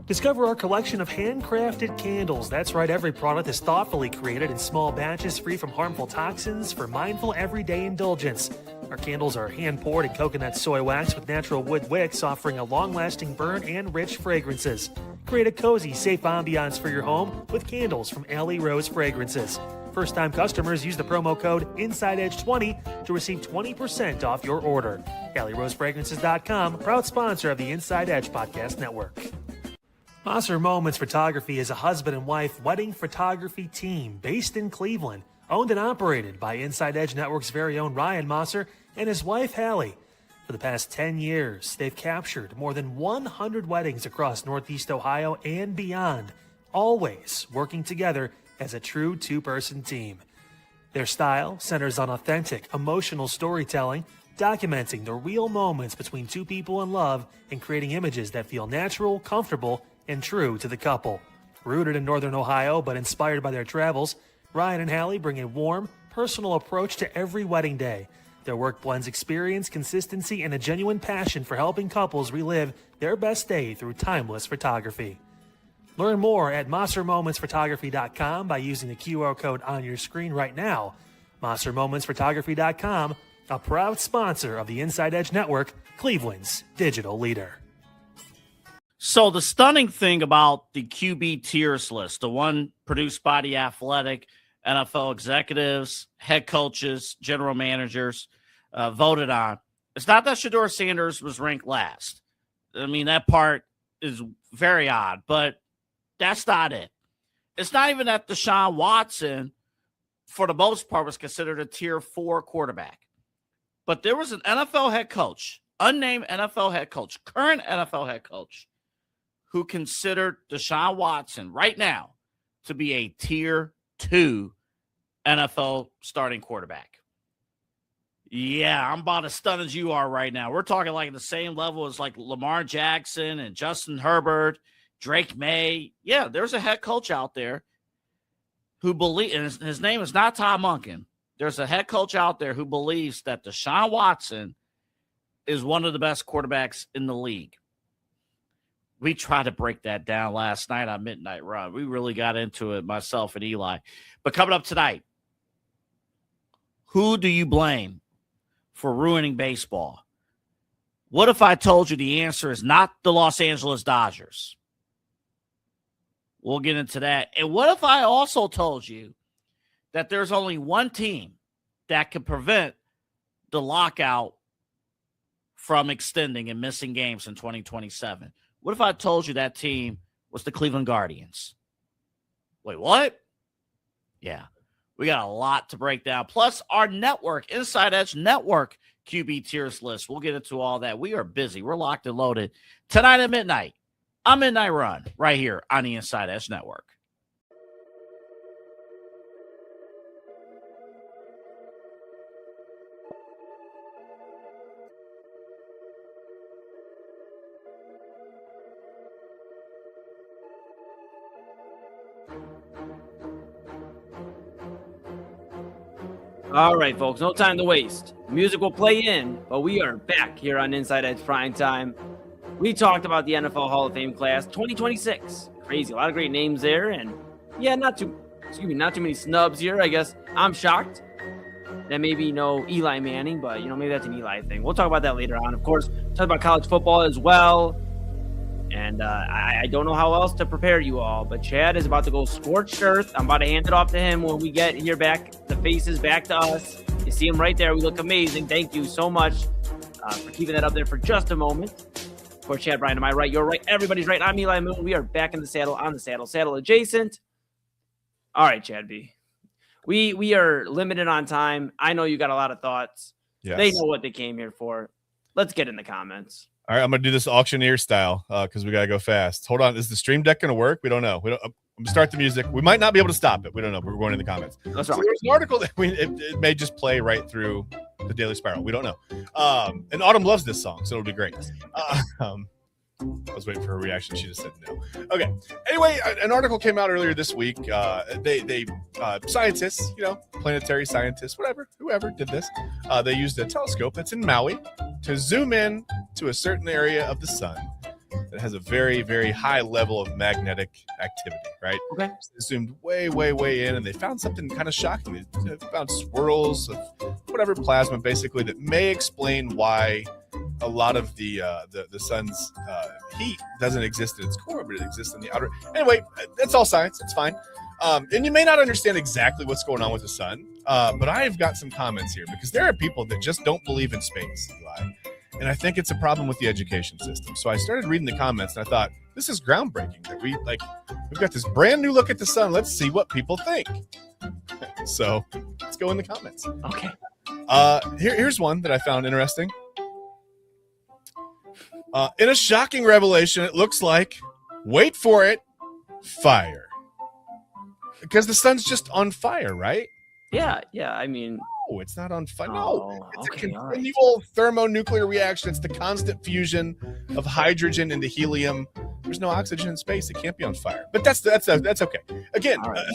Discover our collection of handcrafted candles. That's right, every product is thoughtfully created in small batches free from harmful toxins for mindful everyday indulgence. Our candles are hand-poured in coconut soy wax with natural wood wicks, offering a long-lasting burn and rich fragrances. Create a cozy, safe ambiance for your home with candles from Alley Rose Fragrances. First-time customers use the promo code InsideEdge20 to receive 20% off your order. AlleyRoseFragrances.com, proud sponsor of the Inside Edge Podcast Network. Mosser Moments Photography is a husband and wife wedding photography team based in Cleveland, owned and operated by Inside Edge Network's very own Ryan Mosser and his wife Hallie. For the past 10 years, they've captured more than 100 weddings across Northeast Ohio and beyond, always working together as a true two-person team. Their style centers on authentic, emotional storytelling, documenting the real moments between two people in love and creating images that feel natural, comfortable, and true to the couple. Rooted in Northern Ohio but inspired by their travels, Ryan and Hallie bring a warm, personal approach to every wedding day. Their work blends experience, consistency, and a genuine passion for helping couples relive their best day through timeless photography. Learn more at monstermomentsphotography.com by using the QR code on your screen right now. monstermomentsphotography.com, a proud sponsor of the Inside Edge Network, Cleveland's digital leader. So the stunning thing about the QB tiers list, the one produced by The Athletic, NFL executives, head coaches, general managers voted on, it's not that Shedeur Sanders was ranked last. I mean, that part is very odd, but that's not it. It's not even that Deshaun Watson, for the most part, was considered a tier 4 quarterback. But there was an NFL head coach, unnamed NFL head coach, current NFL head coach, who considered Deshaun Watson right now to be a tier 2 NFL starting quarterback. Yeah, I'm about as stunned as you are right now. We're talking like the same level as like Lamar Jackson and Justin Herbert, Drake May. Yeah, there's a head coach out there who believes, and his name is not Todd Monken. There's a head coach out there who believes that Deshaun Watson is one of the best quarterbacks in the league. We tried to break that down last night on Midnight Run. We really got into it, myself and Eli. But coming up tonight, who do you blame for ruining baseball? What if I told you the answer is not the Los Angeles Dodgers? We'll get into that. And what if I also told you that there's only one team that can prevent the lockout from extending and missing games in 2027? What if I told you that team was the Cleveland Guardians? Wait, what? Yeah, we got a lot to break down. Plus, our network, Inside Edge Network QB tiers list. We'll get into all that. We are busy. We're locked and loaded. Tonight at midnight, a Midnight Run right here on the Inside Edge Network. All right, folks, no time to waste. Music will play in, but we are back here on Inside Edge Primetime. We talked about the NFL Hall of Fame class 2026. Crazy, a lot of great names there, and yeah, not too many snubs here. I guess I'm shocked that maybe no Eli Manning, but maybe that's an Eli thing. We'll talk about that later on. Of course, talk about college football as well. And I don't know how else to prepare you all, but Chad is about to go scorched earth. I'm about to hand it off to him when we get here back. The faces back to us. You see him right there. We look amazing. Thank you so much for keeping that up there for just a moment. Of course, Chad Bryan, am I right? You're right. Everybody's right. I'm Eli Moon. We are back in the saddle, on the saddle adjacent. All right, Chad B. We are limited on time. I know you got a lot of thoughts. Yes. They know what they came here for. Let's get in the comments. All right, I'm going to do this auctioneer style because we got to go fast. Hold on. Is the stream deck going to work? We don't know. I'm going to start the music. We might not be able to stop it. We don't know, but we're going in the comments. That's right. So there's an article that it may just play right through the Daily Spiral. We don't know. And Autumn loves this song, so it'll be great. I was waiting for her reaction. She just said no. Okay. Anyway, an article came out earlier this week. They scientists, planetary scientists, whoever did this, they used a telescope that's in Maui to zoom in to a certain area of the sun that has a very, very high level of magnetic activity, right? Okay. So they zoomed way, way, way in, and they found something kind of shocking. They found swirls of whatever plasma, basically, that may explain why a lot of the sun's heat doesn't exist at its core, but it exists in the outer. Anyway, that's all science. It's fine. And you may not understand exactly what's going on with the sun, but I've got some comments here because there are people that just don't believe in space, Eli. And I think it's a problem with the education system. So I started reading the comments and I thought, this is groundbreaking that we've got this brand new look at the sun. Let's see what people think. So let's go in the comments. Okay. Here's one that I found interesting. In a shocking revelation, it looks like, wait for it, fire. Because the sun's just on fire, right? Yeah. I mean, no, it's not on fire. Oh, no, it's okay, a continual thermonuclear reaction. It's the constant fusion of hydrogen into helium. There's no oxygen in space. It can't be on fire. But that's okay. Again, right.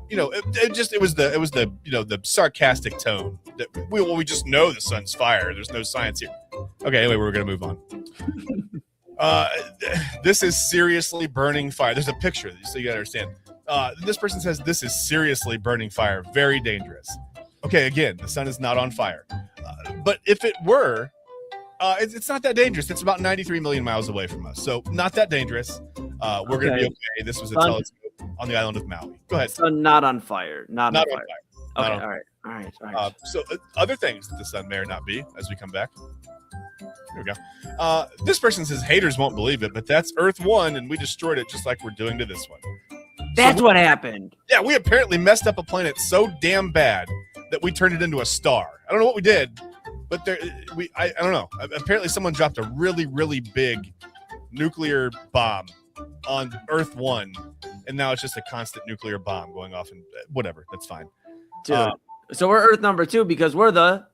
It was the sarcastic tone that we just know the sun's fire. There's no science here. Okay, anyway, we're gonna move on. This is seriously burning fire. There's a picture, so you gotta understand. This person says this is seriously burning fire. Very dangerous. Okay, again, the sun is not on fire. But if it were, it's not that dangerous. It's about 93 million miles away from us. So not that dangerous. We're going to be okay. This was a telescope on the island of Maui. Go ahead. Sun not on fire. Not on fire. Okay, on all right. So other things that the sun may or not be as we come back. Here we go. This person says haters won't believe it, but that's Earth 1, and we destroyed it just like we're doing to this one. That's what happened. Yeah, we apparently messed up a planet so damn bad that we turned it into a star. I don't know what we did, but I don't know. Apparently someone dropped a really, really big nuclear bomb on Earth 1, and now it's just a constant nuclear bomb going off, and whatever. That's fine. Dude, so we're Earth number 2 because we're the...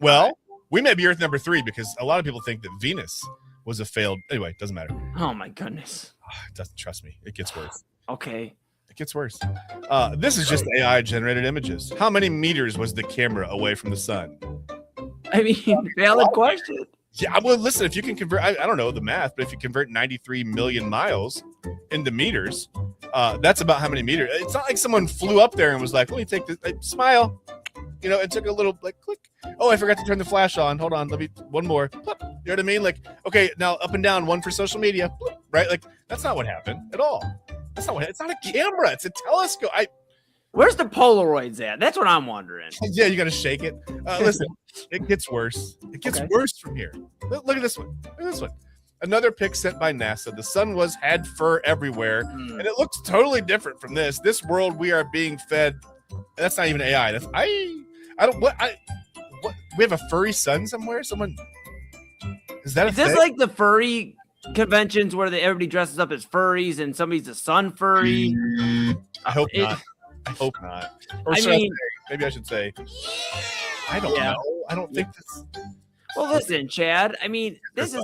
Well, we may be Earth number 3 because a lot of people think that Venus was a failed... Anyway, it doesn't matter. Oh, my goodness. It doesn't, trust me. It gets worse. Okay. It gets worse. This is just AI-generated images. How many meters was the camera away from the sun? I mean, valid question. Yeah, well, listen, if you can convert, I don't know the math, but if you convert 93 million miles into meters, that's about how many meters. It's not like someone flew up there and was like, let me take this, smile. You know, it took a little, like, click. Oh, I forgot to turn the flash on. Hold on, let me, one more. You know what I mean? Like, okay, now up and down, one for social media, right? Like, that's not what happened at all. That's not what, it's not a camera, it's a telescope. Where's the Polaroids at? That's what I'm wondering. Yeah, you got to shake it. Listen, it gets worse. It gets worse from here. Look at this one. Look at this one. Another pic sent by NASA. The sun had fur everywhere, and it looks totally different from this. This world we are being fed. That's not even AI. That's I don't what we have a furry sun somewhere. Someone is that? Is this like the furry conventions where everybody dresses up as furries and somebody's a sun furry? I hope not. I hope not. Or maybe I should say, I don't know. I don't think this. Well, listen, Chad. I mean, this is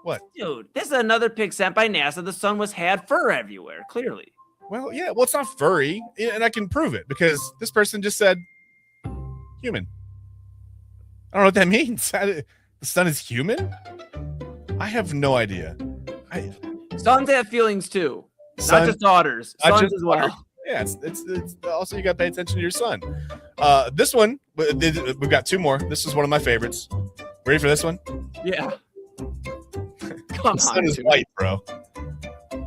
what, dude. This is another pic sent by NASA. The sun had fur everywhere. Clearly. Well, yeah. Well, it's not furry, and I can prove it because this person just said human. I don't know what that means. The sun is human. I have no idea. Suns have feelings too, not just daughters. Suns as well. Yeah, it's also you got to pay attention to your son. This one, we've got 2 more. This is one of my favorites. Ready for this one? Yeah. The sun is white, bro.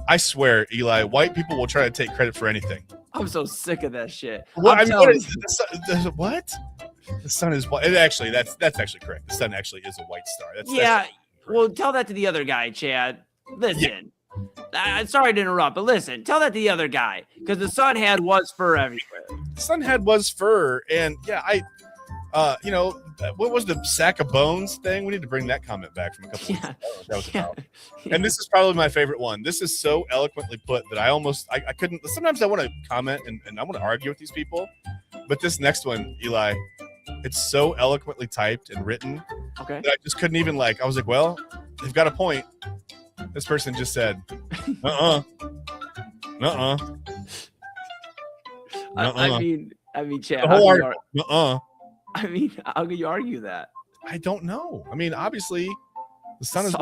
I swear, Eli, white people will try to take credit for anything. I'm so sick of that shit. What? What? The sun is white. Actually, that's actually correct. The sun actually is a white star. Well, tell that to the other guy, Chad. Listen. I'm sorry to interrupt, but listen, tell that to the other guy because the sun was fur everywhere. The sun was fur, and you know, what was the sack of bones thing? We need to bring that comment back from a couple weeks ago. That was about. And this is probably my favorite one. This is so eloquently put that I couldn't. Sometimes I want to comment and I want to argue with these people, but this next one, Eli, it's so eloquently typed and written that I just couldn't even I was like, well, they've got a point. This person just said, I mean, Chad. The whole article. I mean, how can you argue that? I don't know. I mean, obviously, the sun is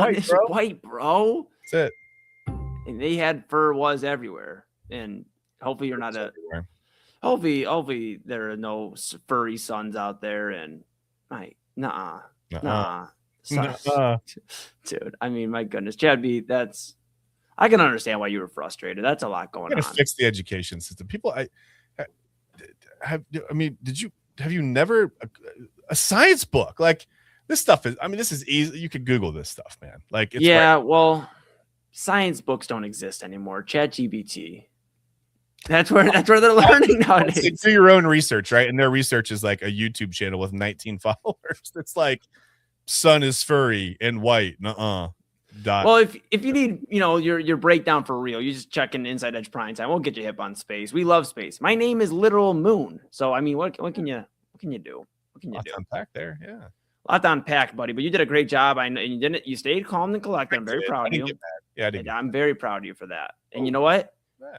white, bro. That's it. And they had fur was everywhere. And hopefully you're not everywhere. Hopefully there are no furry suns out there. And nah. Dude, I mean, my goodness, Chad B, I can understand why you were frustrated. That's a lot going on. Fix the education system. People, have you never a science book like this stuff is? I mean, this is easy. You could Google this stuff, man. Like, it's well, science books don't exist anymore. ChatGPT. That's where they're learning nowadays. Do your own research, right? And their research is like a YouTube channel with 19 followers. It's like sun is furry and white. Well, if you need, your breakdown for real, you just check in Inside Edge Primetime. We'll get you hip on space. We love space. My name is literal moon. So I mean, what can you do? What can you do? Unpack there, yeah. A lot to unpack, buddy. But you did a great job. I know you didn't. You stayed calm and collected. I'm very proud of you. Yeah, I'm very proud of you for that. And you know what?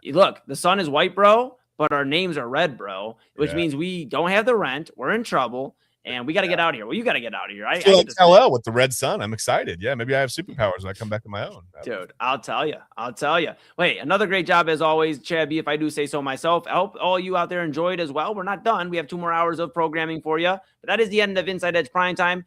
Look, the sun is white, bro, but our names are red, bro, which means we don't have the rent. We're in trouble. and we got to get out of here. Well, you got to get out of here. I feel get like this LL with the red sun. I'm excited. Yeah, maybe I have superpowers when I come back to my own. Dude, I'll tell you. Wait, another great job as always, Chad B, if I do say so myself. I hope all you out there enjoyed as well. We're not done. We have 2 more hours of programming for you. But that is the end of Inside Edge Primetime.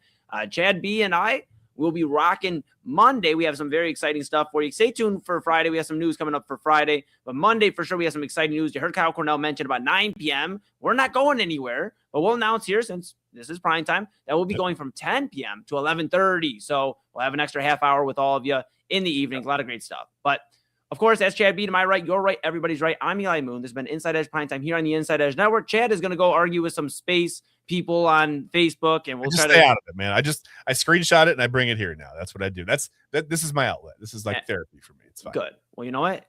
Chad B and I will be rocking Monday. We have some very exciting stuff for you. Stay tuned for Friday. We have some news coming up for Friday. But Monday, for sure, we have some exciting news. You heard Kyle Cornell mention about 9 p.m. We're not going anywhere, but we'll announce here, since this is prime time, that we'll be going from 10 p.m. to 11:30. So we'll have an extra half hour with all of you in the evening. A lot of great stuff. But of course, that's Chad B to my right. You're right. Everybody's right. I'm Eli Moon. This has been Inside Edge Primetime here on the Inside Edge Network. Chad is going to go argue with some space people on Facebook, and we'll just try stay to out of it, man. I screenshot it and I bring it here now. That's what I do. This is my outlet. This is like therapy for me. It's fine. Good. Well, you know what?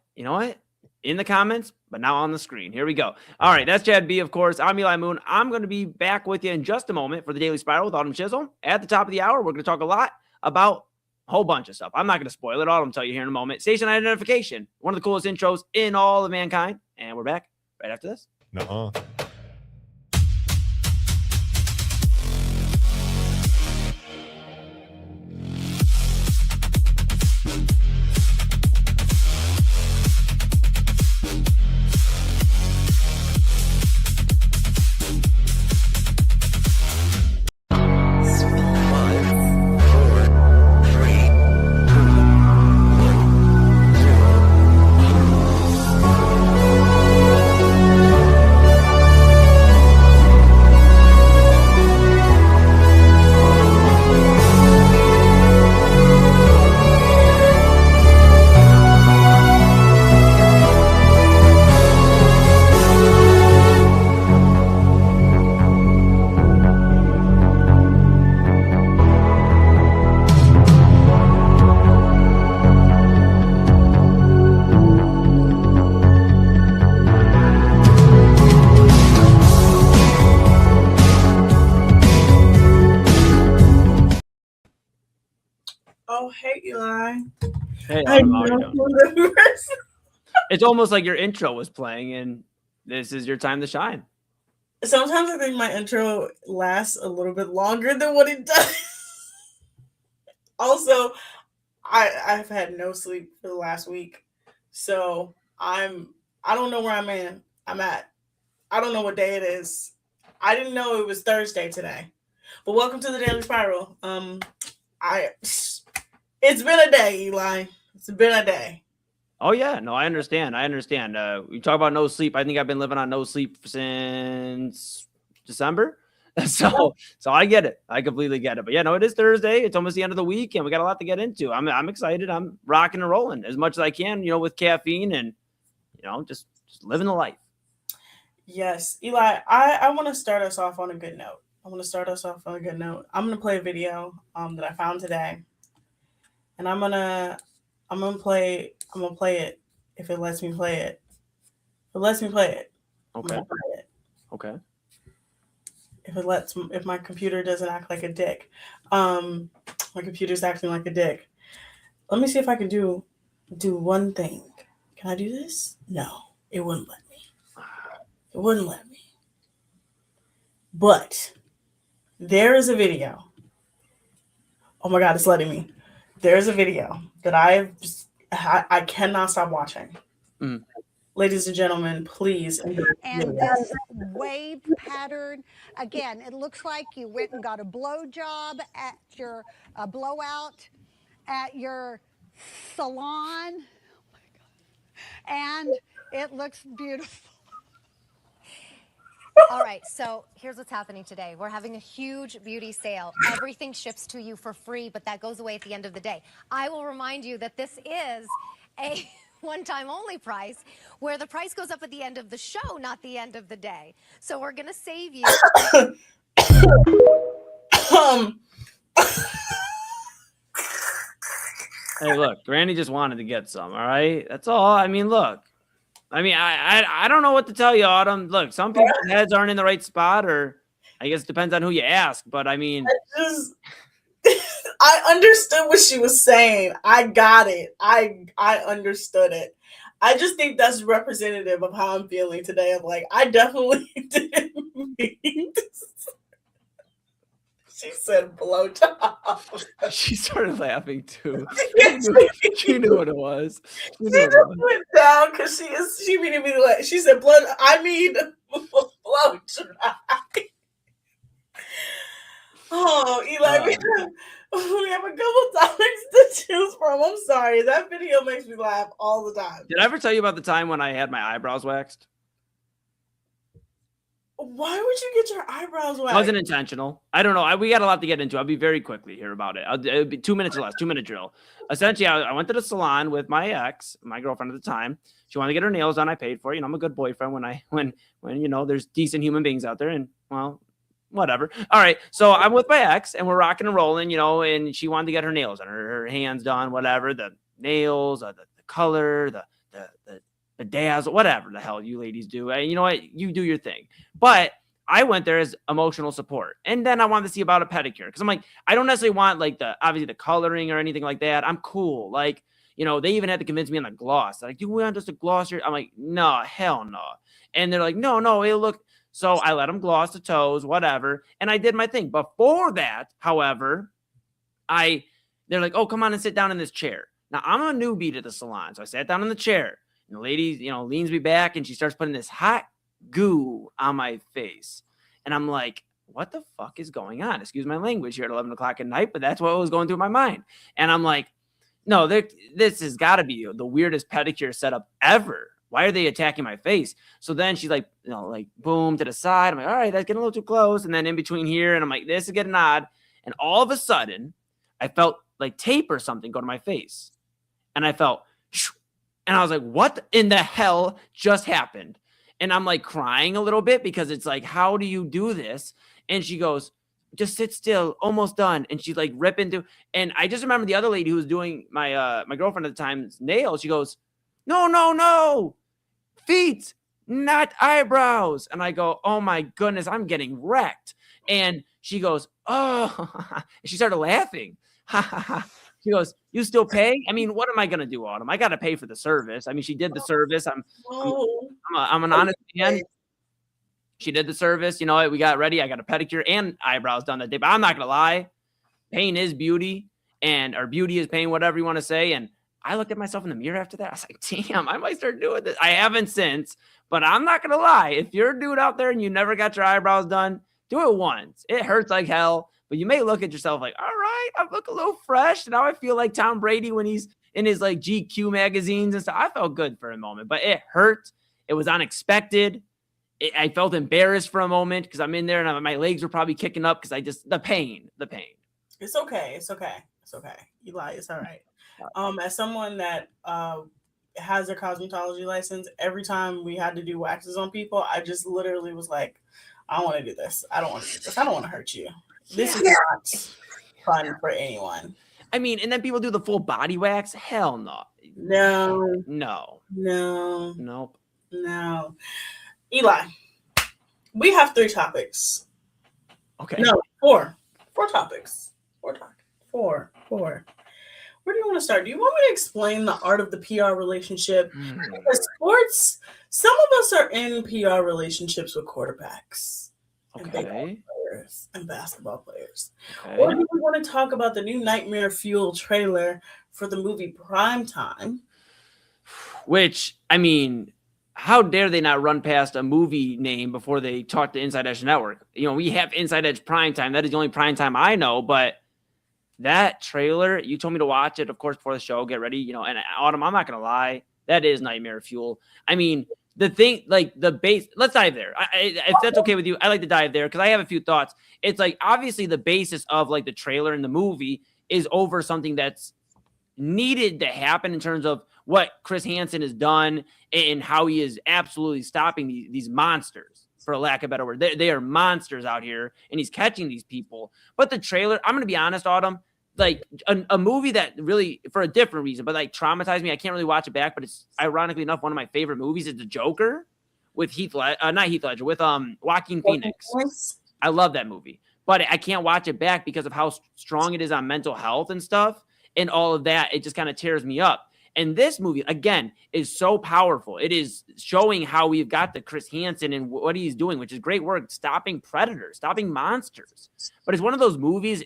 In the comments, but now on the screen. Here we go. All right, that's Chad B, of course. I'm Eli Moon. I'm going to be back with you in just a moment for the Daily Spiral with Autumn Chisholm. At the top of the hour, we're going to talk a lot about a whole bunch of stuff. I'm not going to spoil it all. I'll tell you here in a moment. Station identification, one of the coolest intros in all of mankind. And we're back right after this. Nuh-uh. Oh, hey, Eli. Hey, Autumn, how are you doing? It's almost like your intro was playing, and this is your time to shine. Sometimes I think my intro lasts a little bit longer than what it does. Also, I've had no sleep for the last week, so I don't know where I'm at. I don't know what day it is. I didn't know it was Thursday today. But welcome to the Daily Spiral. It's been a day, Eli. It's been a day. Oh yeah, no, I understand. We talk about no sleep. I think I've been living on no sleep since December. So I get it. I completely get it. But yeah, no, it is Thursday. It's almost the end of the week, and we got a lot to get into. I'm excited. I'm rocking and rolling as much as I can, with caffeine and just living the life. Yes, Eli, I want to start us off on a good note. I'm going to play a video that I found today. And I'm gonna play it if it lets me play it. If it lets me play it. Okay. I'm gonna play it. Okay. If my computer doesn't act like a dick. My computer's acting like a dick. Let me see if I can do one thing. Can I do this? No, it wouldn't let me. But there is a video. Oh my God, it's letting me. There's a video that I cannot stop watching. Mm. Ladies and gentlemen, please. And this wave pattern, again, it looks like you went and got a blow job at your blowout at your salon. Oh my God. And it looks beautiful. All right, so here's what's happening today. We're having a huge beauty sale. Everything ships to you for free, but that goes away at the end of the day. I will remind you that this is a one-time only price where the price goes up at the end of the show, not the end of the day. So we're going to save you. Hey, look, Granny just wanted to get some, all right? That's all. I mean, look. I don't know what to tell you, Autumn. Look, some people's heads aren't in the right spot, or I guess it depends on who you ask. But I mean, I understood what she was saying. I got it. I understood it. I just think that's representative of how I'm feeling today. I'm like, I definitely didn't mean this. She said blowjob. She started laughing too. Yes, She knew what it was. She She knew just what it was. went down because she immediately like she said blood. I mean blowjob. Oh, Eli, we have a couple topics to choose from. I'm sorry. That video makes me laugh all the time. Did I ever tell you about the time when I had my eyebrows waxed? Why would you get your eyebrows waxed? It wasn't intentional. I don't know. We got a lot to get into. I'll be very quickly here about it. It'll be 2 minutes or less, 2-minute drill. Essentially, I went to the salon with my ex, my girlfriend at the time. She wanted to get her nails done. I paid for it. I'm a good boyfriend when there's decent human beings out there, and well, whatever. All right. So I'm with my ex and we're rocking and rolling, and she wanted to get her nails done, her hands done, whatever, the nails, the color, the dazzle, whatever the hell you ladies do. And you know what? You do your thing. But I went there as emotional support. And then I wanted to see about a pedicure. Cause I'm like, I don't necessarily want like obviously the coloring or anything like that. I'm cool. Like, they even had to convince me on the gloss. They're like, do we want just a gloss here? I'm like, no, hell no. And they're like, no, it'll look. So I let them gloss the toes, whatever. And I did my thing. Before that, however, they're like, oh, come on and sit down in this chair. Now I'm a newbie to the salon. So I sat down in the chair and the lady, leans me back and she starts putting this hot goo on my face. And I'm like, what the fuck is going on? Excuse my language here at 11 o'clock at night, but that's what was going through my mind. And I'm like, no, this has got to be the weirdest pedicure setup ever. Why are they attacking my face? So then she's like, boom to the side. I'm like, all right, that's getting a little too close. And then in between here, and I'm like, this is getting odd. And all of a sudden, I felt like tape or something go to my face. And I felt, and I was like, what in the hell just happened? And I'm like crying a little bit because it's like, how do you do this? And she goes, just sit still, almost done. And she's like ripping through. And I just remember the other lady who was doing my girlfriend at the time's nails. She goes, no. Feet, not eyebrows. And I go, oh my goodness, I'm getting wrecked. And she goes, oh, and she started laughing. She goes, you still pay? I mean, what am I going to do, Autumn? I got to pay for the service. I mean, she did the service. I'm an honest man. She did the service. You know what? We got ready. I got a pedicure and eyebrows done that day. But I'm not going to lie. Pain is beauty, or beauty is pain, whatever you want to say. And I looked at myself in the mirror after that. I was like, damn, I might start doing this. I haven't since, but I'm not going to lie. If you're a dude out there and you never got your eyebrows done, do it once. It hurts like hell, but you may look at yourself like, all right, I look a little fresh. Now I feel like Tom Brady when he's in his like GQ magazines and stuff. I felt good for a moment, but it hurt. It was unexpected. I felt embarrassed for a moment because I'm in there and my legs were probably kicking up because the pain. It's okay. Eli, it's all right. As someone that has a cosmetology license, every time we had to do waxes on people, I just literally was like, I don't want to do this. I don't want to do this. I don't want to hurt you. This is not fun for anyone. I mean, and then people do the full body wax. Hell no. No. Nope. No. Eli, we have 3 topics. Okay. No, 4. 4 topics. 4. Where do you want to start? Do you want me to explain the art of the PR relationship? Because sports, some of us are in PR relationships with quarterbacks and baseball players and basketball players. Okay. Or do we want to talk about the new Nightmare Fuel trailer for the movie Primetime? Which, I mean, how dare they not run past a movie name before they talk to Inside Edge Network? We have Inside Edge Primetime. That is the only Primetime I know, but that trailer, you told me to watch it, of course, before the show, get ready, and Autumn, I'm not going to lie, that is Nightmare Fuel. I mean, the thing, like the base, let's dive there. If that's okay with you, I like to dive there because I have a few thoughts. It's like, obviously the basis of like the trailer and the movie is over something that's needed to happen in terms of what Chris Hansen has done and how he is absolutely stopping these monsters, for lack of a better word. They are monsters out here, and he's catching these people. But the trailer, I'm going to be honest, Autumn, like a movie that really, for a different reason, but like traumatized me. I can't really watch it back, but it's ironically enough one of my favorite movies is The Joker with with Joaquin Phoenix. I love that movie, but I can't watch it back because of how strong it is on mental health and stuff and all of that. It just kind of tears me up. And this movie, again, is so powerful. It is showing how we've got the Chris Hansen and what he's doing, which is great work, stopping predators, stopping monsters. But it's one of those movies,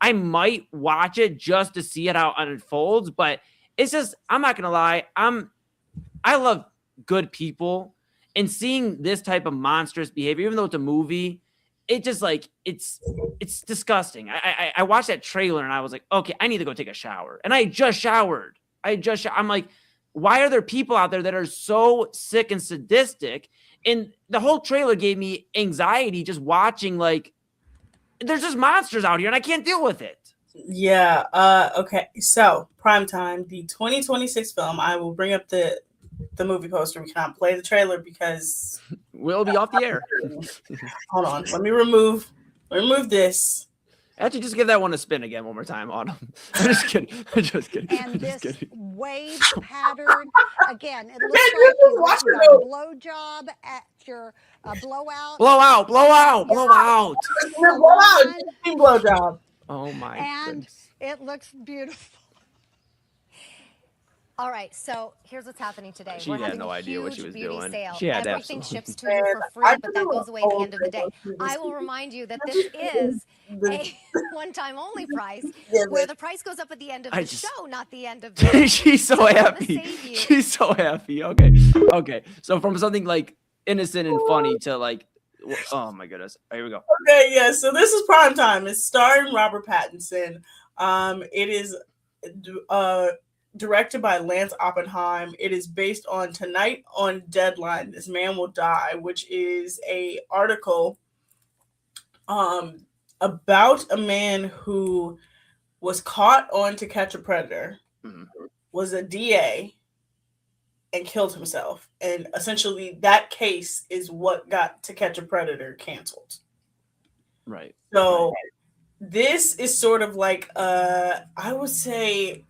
I might watch it just to see it how it unfolds, but it's just, I'm not going to lie. I love good people, and seeing this type of monstrous behavior, even though it's a movie, it just it's disgusting. I watched that trailer and I was like, okay, I need to go take a shower. And I just showered. I'm like, why are there people out there that are so sick and sadistic? And the whole trailer gave me anxiety just watching, there's just monsters out here and I can't deal with it. Yeah. Okay. So Primetime, the 2026 film, I will bring up the movie poster. We cannot play the trailer because we'll be off the air. Hold on. Let me remove this. Actually, just give that one a spin again one more time, Autumn. I'm just kidding. And this wave pattern, again, it looks like you got a blowjob at your blowout. Blowout. Blowjob. Oh my And goodness. it looks beautiful. All right, so here's what's happening today. She We're had having no a idea what she huge was beauty doing. sale. She had Everything absolutely- ships to you for free, but that goes away at the end of the day. I will remind you that this is a one-time only price, where the price goes up at the end of the show, not the end of the day. She's so happy. She's so happy. Okay. So from something innocent and funny to oh my goodness. Here we go. Okay, yeah. So this is Primetime. It's starring Robert Pattinson. It is directed by Lance Oppenheim. It is based on Tonight on Deadline, This Man Will Die, which is a article about a man who was caught on To Catch a Predator, was a DA, and killed himself. And essentially that case is what got To Catch a Predator canceled. Right. So this is sort of I would say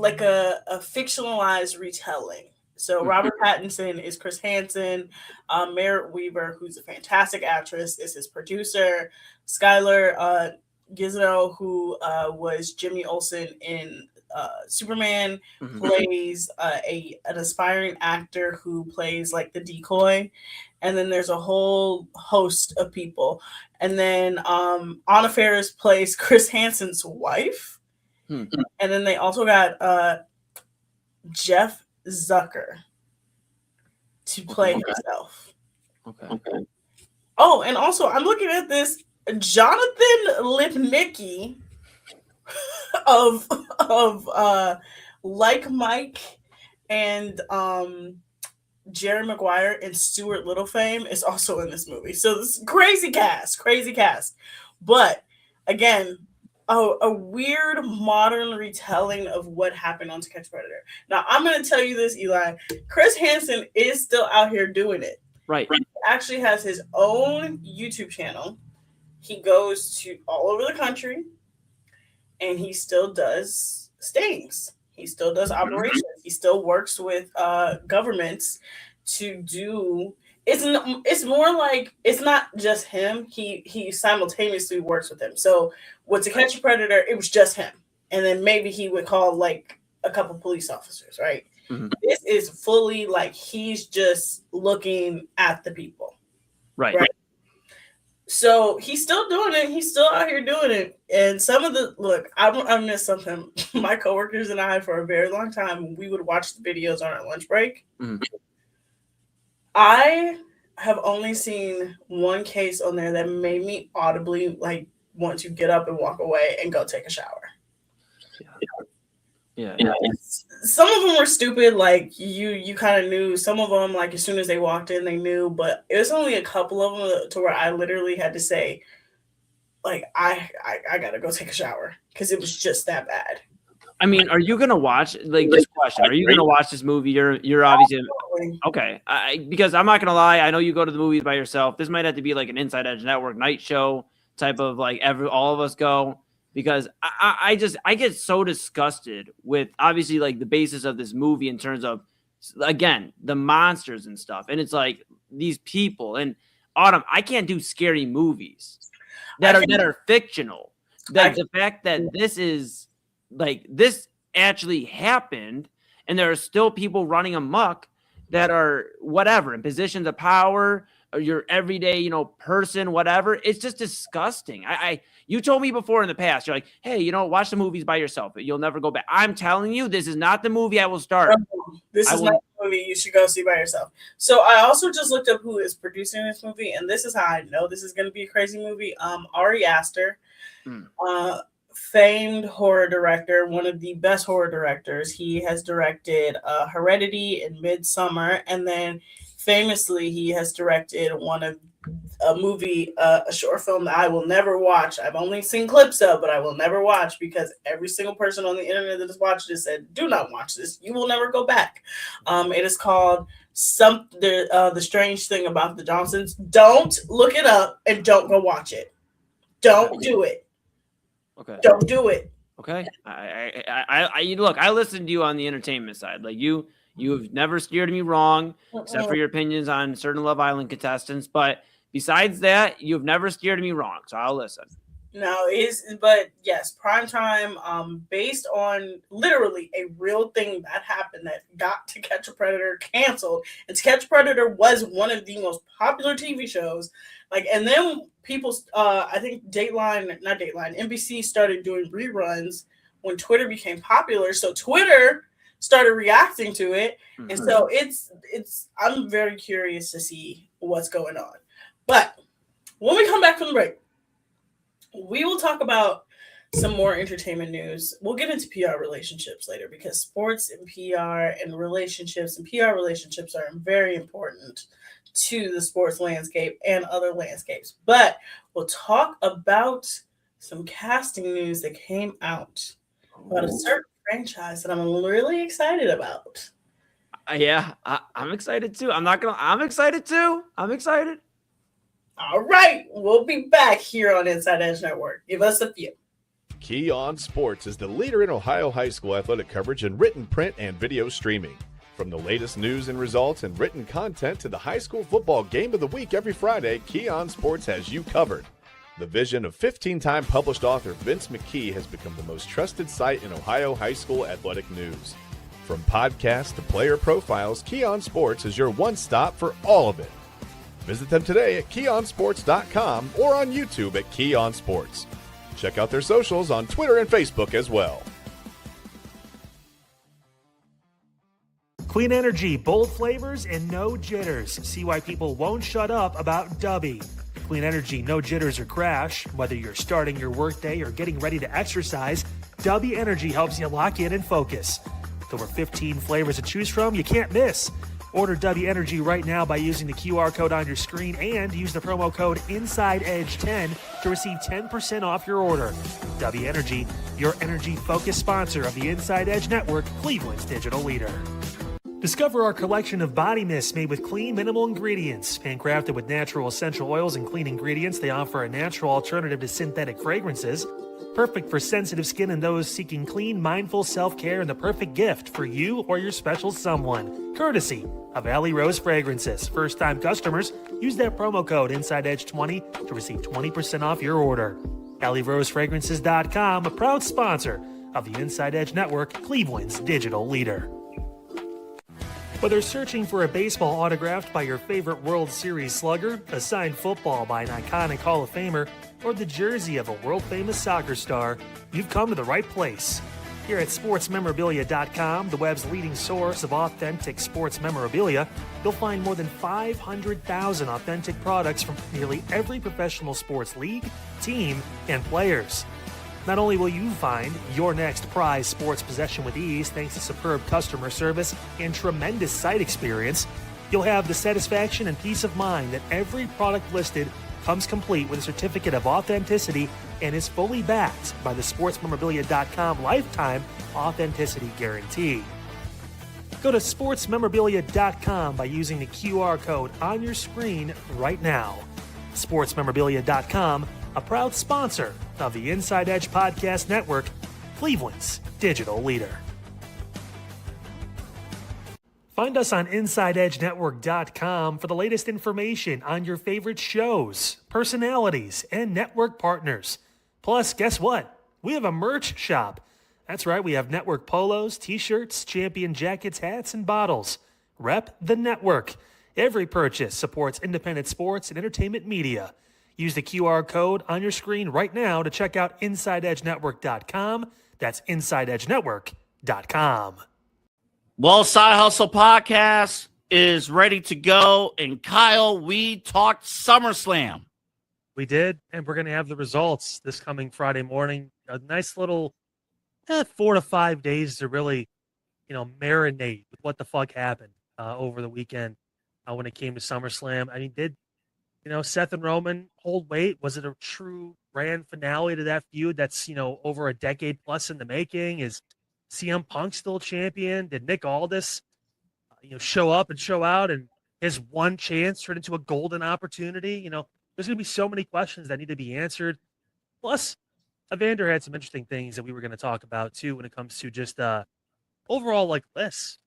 a fictionalized retelling. So Robert Pattinson is Chris Hansen. Merritt Weaver, who's a fantastic actress, is his producer. Skylar Gizmo, who was Jimmy Olsen in Superman, plays an aspiring actor who plays the decoy. And then there's a whole host of people. And then Anna Faris plays Chris Hansen's wife. And then they also got Jeff Zucker to play himself. Okay. Oh, and also I'm looking at this Jonathan Lipnicki of Like Mike and Jerry Maguire and Stuart Little fame is also in this movie. So this crazy cast. But again, a weird modern retelling of what happened on To Catch a Predator. Now, I'm going to tell you this, Eli. Chris Hansen is still out here doing it. Right. He actually has his own YouTube channel. He goes to all over the country, and he still does stings. He still does operations. He still works with governments to do. It's more like it's not just him. He simultaneously works with them. So with To Catch a Predator, it was just him, and then maybe he would call a couple police officers, right? This is fully he's just looking at the people, right? So he's still doing it. He's still out here doing it. And some of I missed something. My coworkers and I, for a very long time, we would watch the videos on our lunch break. I have only seen one case on there that made me audibly want to get up and walk away and go take a shower. Yeah. Some of them were stupid. You kind of knew. Some of them, as soon as they walked in, they knew. But it was only a couple of them to where I literally had to say, I gotta go take a shower because it was just that bad. I mean, are you gonna watch this question? Are you gonna watch this movie? You're obviously okay. Because I'm not gonna lie, I know you go to the movies by yourself. This might have to be an Inside Edge Network night show type of all of us go, because I get so disgusted with obviously the basis of this movie in terms of again the monsters and stuff, and it's these people and Autumn. I can't do scary movies that are fictional. The fact that this is this actually happened, and there are still people running amok that are whatever in positions of power, or your everyday, person, whatever. It's just disgusting. You told me before in the past, you're like, hey, watch the movies by yourself. You'll never go back. I'm telling you, this is not the movie I will start. This is not the movie you should go see by yourself. So I also just looked up who is producing this movie, and this is how I know this is going to be a crazy movie. Ari Aster, famed horror director, one of the best horror directors. He has directed Heredity and Midsummer, and then famously he has directed a short film that I will never watch. I've only seen clips of, but I will never watch because every single person on the internet that has watched it said, do not watch this. You will never go back. It is called The Strange Thing About the Johnsons. Don't look it up and don't go watch it. Don't do it. Okay. Don't do it. Okay. I look, I listened to you on the entertainment side. Like you've never steered me wrong, except for your opinions on certain Love Island contestants. But besides that, you've never steered me wrong. So I'll listen. But yes, Primetime, based on literally a real thing that happened that got To Catch a Predator canceled. And To Catch a Predator was one of the most popular TV shows. And then people, I think NBC started doing reruns when Twitter became popular. So Twitter started reacting to it. Mm-hmm. And so I'm very curious to see what's going on. But when we come back from the break, we will talk about some more entertainment news. We'll get into PR relationships later because sports and PR and relationships and PR relationships are very important to the sports landscape and other landscapes. But we'll talk about some casting news that came out about a certain franchise that I'm really excited about. Yeah, I'm excited too. I'm excited too. I'm excited. All right, we'll be back here on Inside Edge Network. Give us a few. Key On Sports is the leader in Ohio high school athletic coverage in written, print, and video streaming. From the latest news and results and written content to the high school football game of the week every Friday, Key On Sports has you covered. The vision of 15-time published author Vince McKee has become the most trusted site in Ohio high school athletic news. From podcasts to player profiles, Key On Sports is your one-stop for all of it. Visit them today at keyonsports.com or on YouTube at Key On Sports. Check out their socials on Twitter and Facebook as well. Clean energy, bold flavors, and no jitters. See why people won't shut up about Dubby. Clean energy, no jitters or crash. Whether you're starting your workday or getting ready to exercise, Dubby Energy helps you lock in and focus. With over 15 flavors to choose from, you can't miss. Order Dubby Energy right now by using the QR code on your screen and use the promo code InsideEdge10 to receive 10% off your order. Dubby Energy, your energy-focused sponsor of the Inside Edge Network, Cleveland's digital leader. Discover our collection of body mists made with clean, minimal ingredients. Handcrafted with natural essential oils and clean ingredients, they offer a natural alternative to synthetic fragrances. Perfect for sensitive skin and those seeking clean, mindful self-care, and the perfect gift for you or your special someone. Courtesy of Alley Rose Fragrances. First-time customers, use that promo code InsideEdge20 to receive 20% off your order. AlleyRoseFragrances.com, a proud sponsor of the Inside Edge Network, Cleveland's digital leader. Whether searching for a baseball autographed by your favorite World Series slugger, a signed football by an iconic Hall of Famer, or the jersey of a world-famous soccer star, you've come to the right place. Here at sportsmemorabilia.com, the web's leading source of authentic sports memorabilia, you'll find more than 500,000 authentic products from nearly every professional sports league, team, and players. Not only will you find your next prized sports possession with ease thanks to superb customer service and tremendous site experience, you'll have the satisfaction and peace of mind that every product listed comes complete with a certificate of authenticity and is fully backed by the sportsmemorabilia.com lifetime authenticity guarantee. Go to sportsmemorabilia.com by using the QR code on your screen right now. Sportsmemorabilia.com, a proud sponsor of the Inside Edge Podcast Network, Cleveland's digital leader. Find us on InsideEdgeNetwork.com for the latest information on your favorite shows, personalities, and network partners. Plus, guess what? We have a merch shop. That's right, we have network polos, t-shirts, champion jackets, hats, and bottles. Rep the network. Every purchase supports independent sports and entertainment media. Use the QR code on your screen right now to check out InsideEdgeNetwork.com. That's InsideEdgeNetwork.com. Well, Side Hustle Podcast is ready to go. And Kyle, we talked SummerSlam. We did, and we're going to have the results this coming Friday morning. A nice little 4 to 5 days to really, marinate with what the fuck happened over the weekend when it came to SummerSlam. I mean, did Seth and Roman hold weight? Was it a true grand finale to that feud that's, over a decade plus in the making? Is CM Punk still champion? Did Nick Aldis, show up and show out and his one chance turned into a golden opportunity? There's going to be so many questions that need to be answered. Plus, Evander had some interesting things that we were going to talk about, too, when it comes to just overall, lists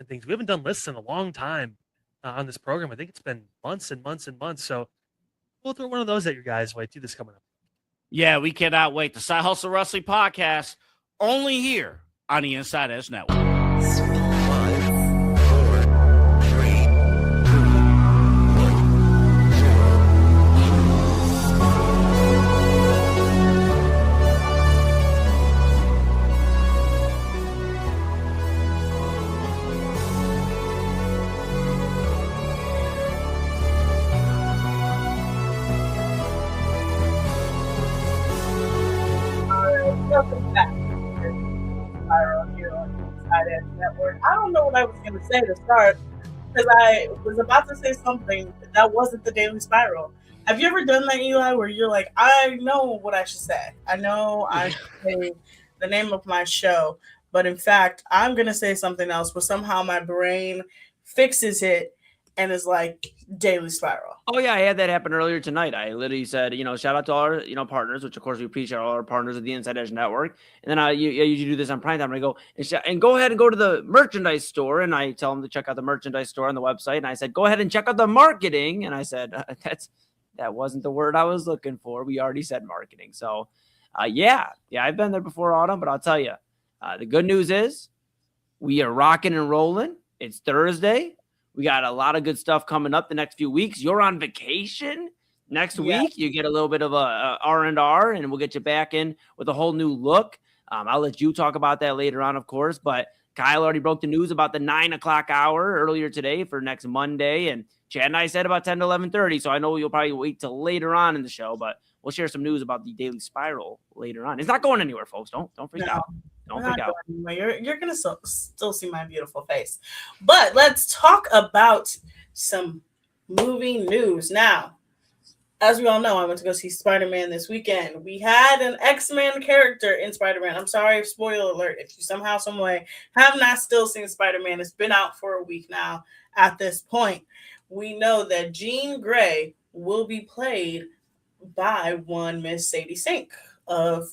and things. We haven't done lists in a long time on this program. I think it's been months and months and months. So we'll throw one of those at your guys' way, too, this coming up. Yeah, we cannot wait. The Side Hustle Wrestling Podcast, only here on the Inside Edge Network. Welcome back to Spiral here on InsideEdge Network. I don't know what I was going to say to start because I was about to say something that wasn't the Daily Spiral. Have you ever done that, Eli, where you're like, I know what I should say. I know I should say the name of my show, but in fact, I'm going to say something else, but somehow my brain fixes it and is like Daily Spiral. Oh yeah, I had that happen earlier tonight. I literally said, shout out to all our, partners, which of course we appreciate all our partners of the Inside Edge Network. And then I usually do this on Primetime. And I go and go ahead and go to the merchandise store, and I tell them to check out the merchandise store on the website. And I said, go ahead and check out the marketing. And I said, that wasn't the word I was looking for. We already said marketing. So, yeah, I've been there before, Autumn. But I'll tell you, the good news is we are rocking and rolling. It's Thursday. We got a lot of good stuff coming up the next few weeks. You're on vacation next week. You get a little bit of a R&R, and we'll get you back in with a whole new look. I'll let you talk about that later on, of course. But Kyle already broke the news about the 9 o'clock hour earlier today for next Monday. And Chad and I said about 10 to 11:30. So I know you'll probably wait till later on in the show, but we'll share some news about the Daily Spiral later on. It's not going anywhere, folks. Don't freak out. Don't freak out. You're going to still see my beautiful face. But let's talk about some movie news. Now, as we all know, I went to go see Spider-Man this weekend. We had an X-Men character in Spider-Man. I'm sorry, spoiler alert. If you somehow, some way have not still seen Spider-Man, it's been out for a week now at this point. We know that Jean Grey will be played by one Miss Sadie Sink of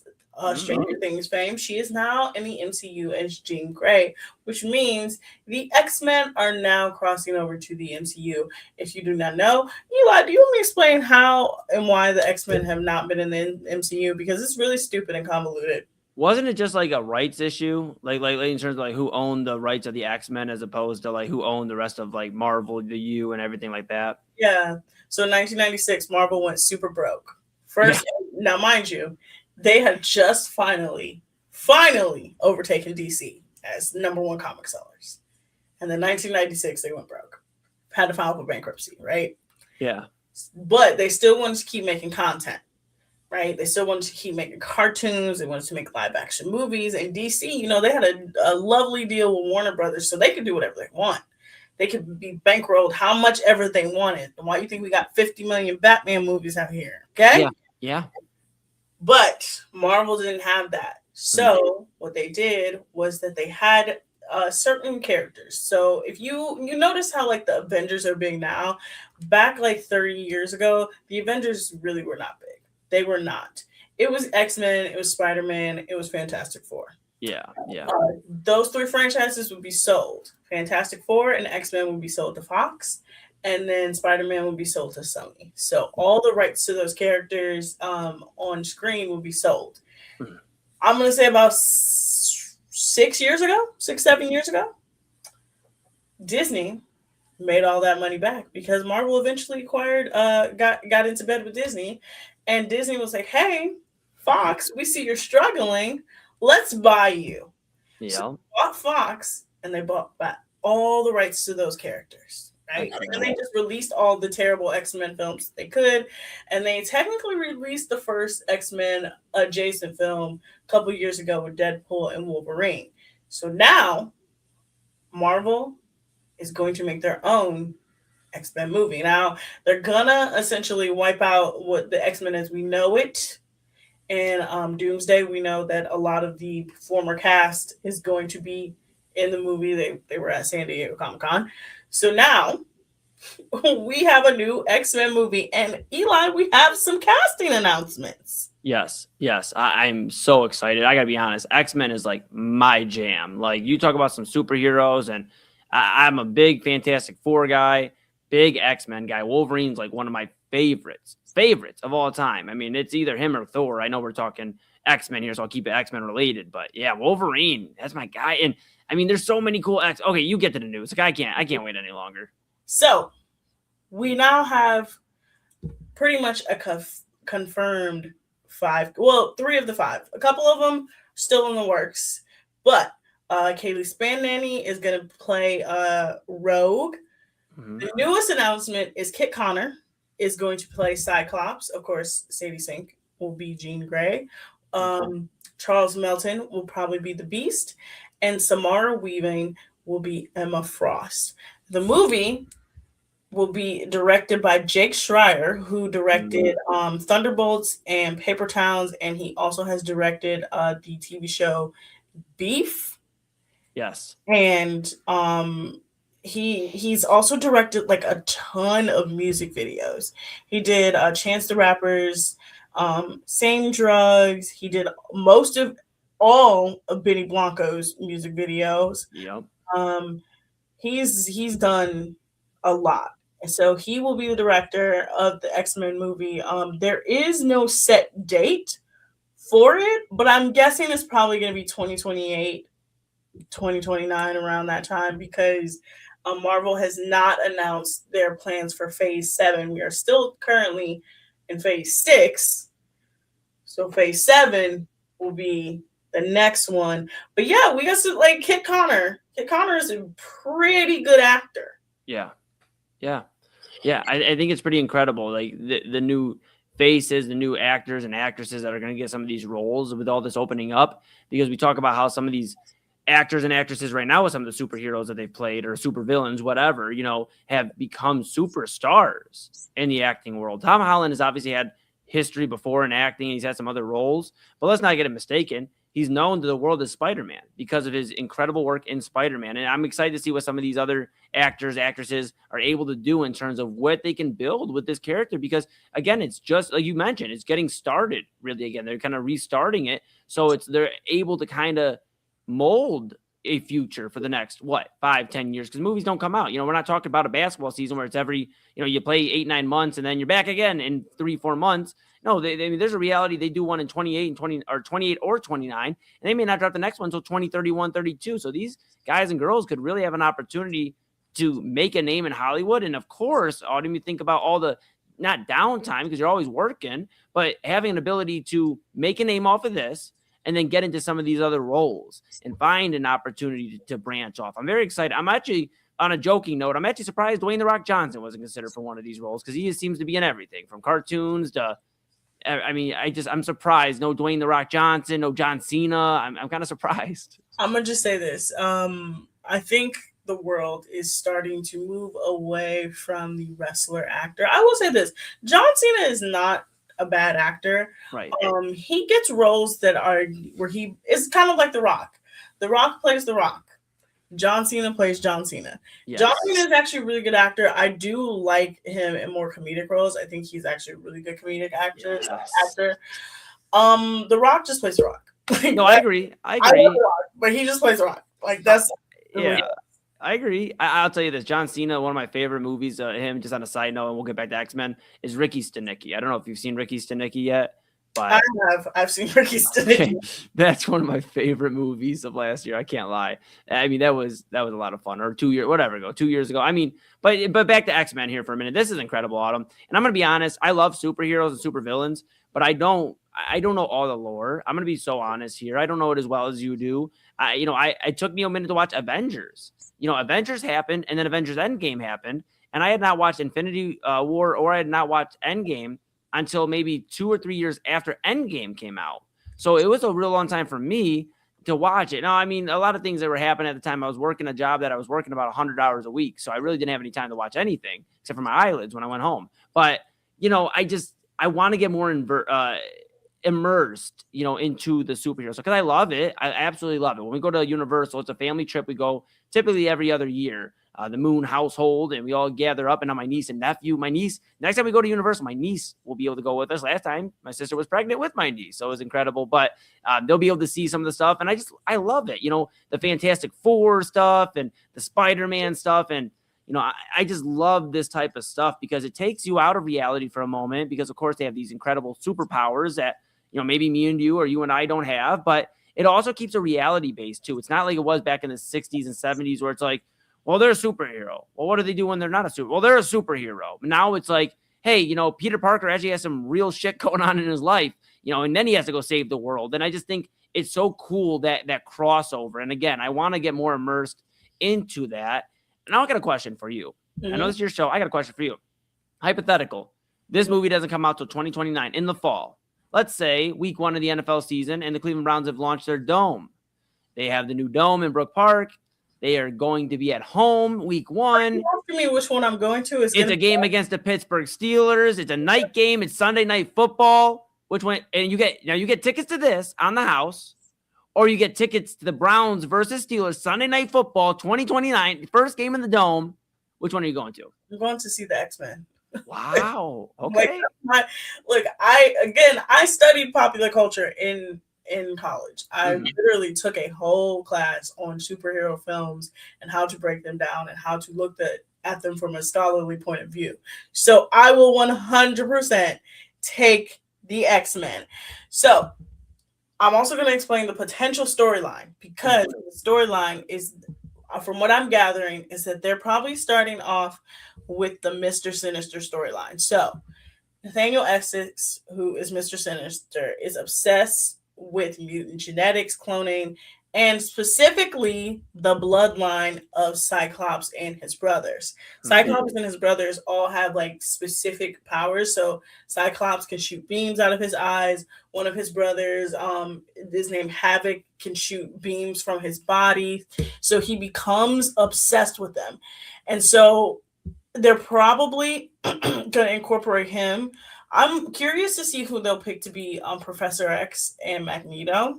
Stranger Things fame. She is now in the MCU as Jean Grey, which means the X-Men are now crossing over to the MCU. If you do not know, Eli, do you want me to explain how and why the X-Men have not been in the MCU? Because it's really stupid and convoluted. Wasn't it just like a rights issue? Like in terms of like who owned the rights of the X-Men as opposed to like who owned the rest of like Marvel, the U, and everything like that? Yeah. So in 1996, Marvel went super broke. First, now mind you, they had just finally overtaken DC as number one comic sellers. And then 1996, they went broke. Had to file for bankruptcy, right? Yeah. But they still wanted to keep making content, right? They still wanted to keep making cartoons. They wanted to make live action movies. And DC, they had a lovely deal with Warner Brothers, so they could do whatever they want. They could be bankrolled how much ever they wanted. Why do you think we got 50 million Batman movies out here? Okay? Yeah. But Marvel didn't have that. So what they did was that they had certain characters. So if you notice how like the Avengers are big now, back like 30 years ago, the Avengers really were not big. They were not. It was X-Men, it was Spider-Man, it was Fantastic Four. Yeah. Those three franchises would be sold. Fantastic Four and X-Men would be sold to Fox, and then Spider-Man would be sold to Sony. So all the rights to those characters on screen would be sold. I'm going to say about 6, 7 years ago, Disney made all that money back because Marvel eventually got into bed with Disney, and Disney was like, "Hey, Fox, we see you're struggling. Let's buy you." Yeah. So they bought Fox, and they bought back all the rights to those characters, right? And they just released all the terrible X-Men films they could, and they technically released the first X-Men adjacent film a couple years ago with Deadpool and Wolverine. So now Marvel is going to make their own X-Men movie. Now, they're gonna essentially wipe out what the X-Men as we know it. And Doomsday, we know that a lot of the former cast is going to be in the movie. They were at San Diego Comic-Con. So now we have a new X-Men movie. And Eli, we have some casting announcements. Yes. I'm so excited. I gotta be honest. X-Men is like my jam. Like, you talk about some superheroes, and I'm a big Fantastic Four guy, big X-Men guy. Wolverine's like one of my favorites of all time. I mean, it's either him or Thor. I know we're talking X-Men here, so I'll keep it X-Men related. But yeah, Wolverine, that's my guy. And I mean, there's so many cool Okay, you get to the news. Like, I can't wait any longer. So we now have pretty much a confirmed 5. Well, 3 of the 5. A couple of them still in the works, but Kaylee Spannany is going to play Rogue. Mm-hmm. The newest announcement is Kit Connor is going to play Cyclops. Of course, Sadie Sink will be Jean Grey. Charles Melton will probably be the Beast, and Samara Weaving will be Emma Frost. The movie will be directed by Jake Schreier, who directed Thunderbolts and Paper Towns, and he also has directed the TV show Beef. Yes. And he's also directed like a ton of music videos. He did Chance the Rapper's Same Drugs. He did most of all of Benny Blanco's music videos. Yep. He's done a lot. And so he will be the director of the X-Men movie. There is no set date for it, but I'm guessing it's probably going to be 2028, 2029, around that time, because Marvel has not announced their plans for Phase 7. We are still currently in Phase 6. So Phase 7 will be the next one. But yeah, we got to like Kit Connor. Kit Connor is a pretty good actor. Yeah. I think it's pretty incredible. Like the new faces, the new actors and actresses that are going to get some of these roles with all this opening up, because we talk about how some of these actors and actresses right now with some of the superheroes that they've played or supervillains, whatever, have become superstars in the acting world. Tom Holland has obviously had history before in acting, and he's had some other roles, but let's not get it mistaken. He's known to the world as Spider-Man because of his incredible work in Spider-Man. And I'm excited to see what some of these other actors, actresses are able to do in terms of what they can build with this character. Because again, it's just like you mentioned, it's getting started really again. They're kind of restarting it. So they're able to kind of mold a future for the next 5-10 years, because movies don't come out. We're not talking about a basketball season where it's every you play 8-9 months and then you're back again in 3-4 months. No, there's a reality. They do one in 28 and 20 or 28 or 29, and they may not drop the next one until 2031, 32. So these guys and girls could really have an opportunity to make a name in Hollywood. And of course, you think about all the not downtime, because you're always working, but having an ability to make a name off of this and then get into some of these other roles and find an opportunity to branch off. I'm very excited. I'm actually, on a joking note, I'm actually surprised Dwayne "The Rock" Johnson wasn't considered for one of these roles, because he seems to be in everything from cartoons to, I'm surprised. No Dwayne "The Rock" Johnson, no John Cena. I'm kind of surprised. I'm going to just say this. I think the world is starting to move away from the wrestler actor. I will say this. John Cena is not a bad actor. Right. He gets roles that are where he is kind of like The Rock. The Rock plays The Rock. John Cena plays John Cena. Yes. John Cena is actually a really good actor. I do like him in more comedic roles. I think he's actually a really good comedic actor. Yes. The Rock just plays The Rock. No, I agree. I love The Rock, but he just plays The Rock. Like, that's I agree. I'll tell you this. John Cena, one of my favorite movies, him, just on a side note, and we'll get back to X-Men, is Ricky Stenicki. I don't know if you've seen Ricky Stenicki yet. But I've seen Ricky's Sticky. that's one of my favorite movies of last year. I can't lie. I mean, that was a lot of fun. Or 2 years, whatever ago, 2 years ago. I mean, but back to X-Men here for a minute. This is incredible, Autumn. And I'm gonna be honest. I love superheroes and supervillains, but I don't know all the lore. I'm gonna be so honest here. I don't know it as well as you do. It took me a minute to watch Avengers. Avengers happened, and then Avengers Endgame happened, and I had not watched Infinity War or I had not watched Endgame until maybe 2 or 3 years after Endgame came out. So it was a real long time for me to watch it. Now, I mean, a lot of things that were happening at the time. I was working a job that I was working about 100 hours a week. So I really didn't have any time to watch anything except for my eyelids when I went home. But, I want to get more immersed, into the superheroes because I love it. I absolutely love it. When we go to Universal, it's a family trip. We go typically every other year. The Moon household, and we all gather up. And now my niece and nephew, next time we go to Universal, my niece will be able to go with us. Last time, my sister was pregnant with my niece, so it was incredible. But they'll be able to see some of the stuff, and I love it. The Fantastic Four stuff and the Spider-Man stuff, and I just love this type of stuff because it takes you out of reality for a moment. Because of course they have these incredible superpowers that maybe me and you or you and I don't have, but it also keeps a reality base too. It's not like it was back in the 60s and 70s where it's like, well, they're a superhero. Well, what do they do when they're not a superhero? Well, they're a superhero. Now it's like, hey, Peter Parker actually has some real shit going on in his life, and then he has to go save the world. And I just think it's so cool that crossover. And again, I want to get more immersed into that. And I got a question for you. Mm-hmm. I know this is your show. I got a question for you. Hypothetical. This movie doesn't come out till 2029 in the fall. Let's say week 1 of the NFL season and the Cleveland Browns have launched their dome. They have the new dome in Brook Park. They are going to be at home week 1. Are you asking me which one I'm going to? It's a game against the Pittsburgh Steelers. It's a night game. It's Sunday Night Football. Which one? And you get tickets to this on the house, or you get tickets to the Browns versus Steelers Sunday Night Football 2029, first game in the dome. Which one are you going to? I'm going to see the X-Men. Wow. Okay. I studied popular culture in college. I literally took a whole class on superhero films and how to break them down and how to look at them from a scholarly point of view. So I will 100% take the X-Men. So I'm also going to explain the potential storyline because the storyline is, from what I'm gathering, is that they're probably starting off with the Mr. Sinister storyline. So Nathaniel Essex, who is Mr. Sinister, is obsessed with mutant genetics, cloning, and specifically the bloodline of Cyclops and his brothers. Cyclops and his brothers all have like specific powers. So Cyclops can shoot beams out of his eyes. One of his brothers, his name Havoc, can shoot beams from his body. So he becomes obsessed with them. And so they're probably going to incorporate him. I'm curious to see who they'll pick to be Professor X and Magneto.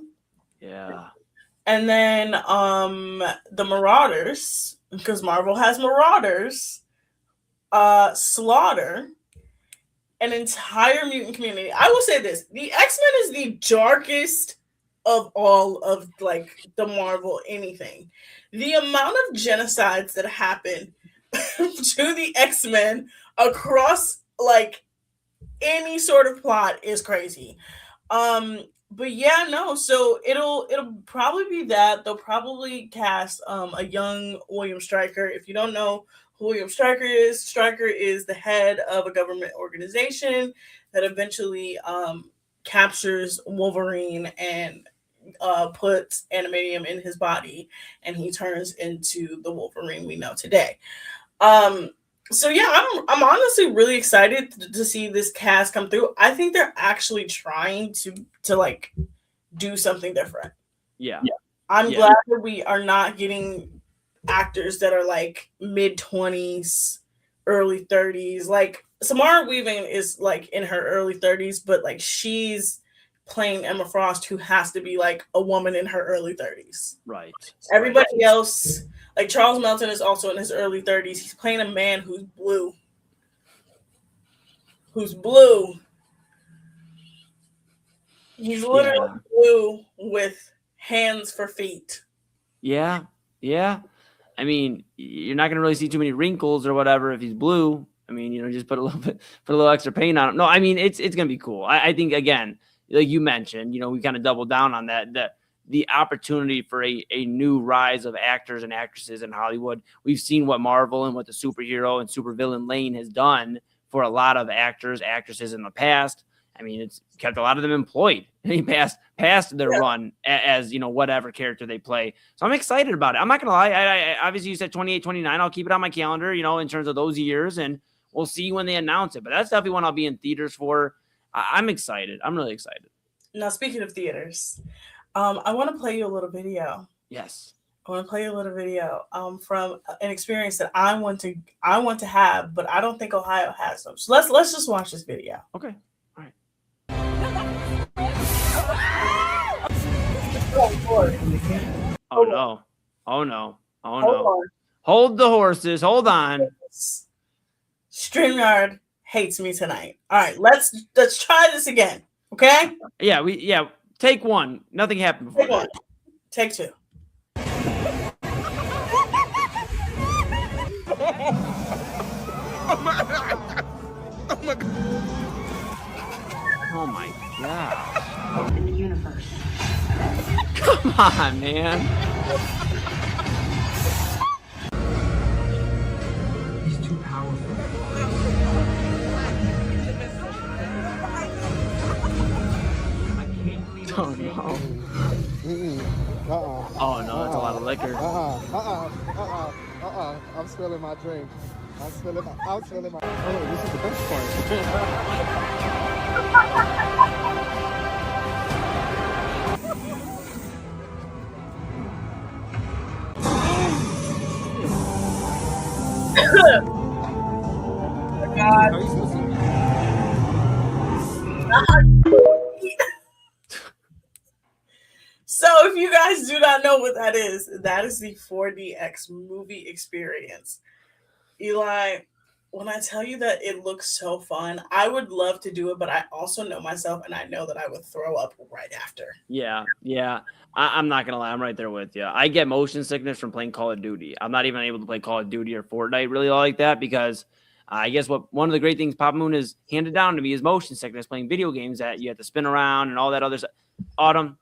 Yeah. And then the Marauders, because Marvel has Marauders, slaughter an entire mutant community. I will say this: the X-Men is the darkest of all of like the Marvel anything. The amount of genocides that happen to the X-Men across like any sort of plot is crazy. But yeah, no, so it'll probably be that. They'll probably cast a young William Stryker. If you don't know who William Stryker is the head of a government organization that eventually captures Wolverine and puts adamantium in his body, and he turns into the Wolverine we know today. So yeah, I'm honestly really excited to see this cast come through. I think they're actually trying to like do something different. Yeah. I'm glad that we are not getting actors that are like mid-20s, early 30s. Like Samara Weaving is like in her early 30s, but like she's playing Emma Frost, who has to be like a woman in her early 30s. Right. Everybody else, like Charles Melton is also in his early 30s. He's playing a man who's blue. He's literally blue with hands for feet. Yeah. I mean, you're not going to really see too many wrinkles or whatever if he's blue. I mean, just put a little extra paint on him. No, I mean, it's going to be cool. I think, again, like you mentioned, we kind of doubled down on that, the opportunity for a new rise of actors and actresses in Hollywood. We've seen what Marvel and what the superhero and supervillain lane has done for a lot of actors, actresses in the past. I mean, it's kept a lot of them employed. They past their run as, whatever character they play. So I'm excited about it. I'm not going to lie. I obviously, you said 28, 29. I'll keep it on my calendar, in terms of those years, and we'll see when they announce it. But that's definitely one I'll be in theaters for. I'm excited. I'm really excited. Now, speaking of theaters, I want to play you a little video. Yes. I want to play you a little video from an experience that I want to have, but I don't think Ohio has them. So let's just watch this video. Okay. All right. Oh no. Oh no. Oh no. Hold the horses. Hold on. StreamYard hates me tonight. All right, let's try this again. Okay? Yeah, take one. Nothing happened before. Take one. Take two. Oh my gosh. In the universe. Come on, man. He's too powerful. Oh no. Oh no, that's a lot of liquor. I'm spilling my drink. I'm spilling my. Oh, this is the best part. Oh my God. So if you guys do not know what that is the 4DX movie experience. Eli, when I tell you that it looks so fun, I would love to do it, but I also know myself and I know that I would throw up right after. Yeah. I'm not gonna lie, I'm right there with you. I get motion sickness from playing Call of Duty. I'm not even able to play Call of Duty or Fortnite really like that because I guess one of the great things Papa Moon has handed down to me is motion sickness playing video games that you have to spin around and all that other stuff. Autumn,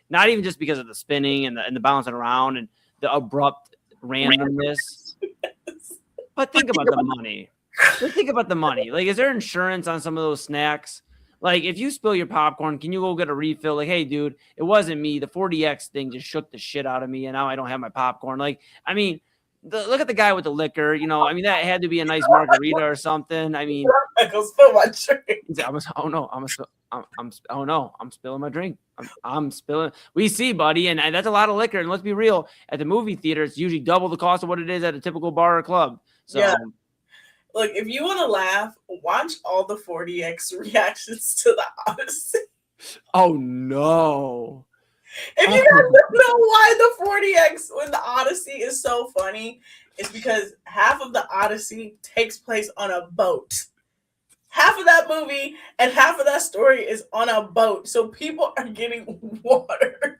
not even just because of the spinning and the bouncing around and the abrupt randomness, but think about the money. Just think about the money. Like, is there insurance on some of those snacks? Like, if you spill your popcorn, can you go get a refill? Like, hey, dude, it wasn't me. The 4DX thing just shook the shit out of me, and now I don't have my popcorn. Like, I mean, look at the guy with the liquor. I mean, that had to be a nice margarita or something. I mean, I go spill my drink. I'm spilling my drink. I'm spilling. We see, buddy, and that's a lot of liquor. And let's be real, at the movie theater, it's usually double the cost of what it is at a typical bar or club. So. Yeah. Look, if you want to laugh, watch all the 4DX reactions to the Odyssey. Oh, no. If you guys don't know why the 4DX when the Odyssey is so funny, it's because half of the Odyssey takes place on a boat. Half of that movie and half of that story is on a boat. So people are getting water.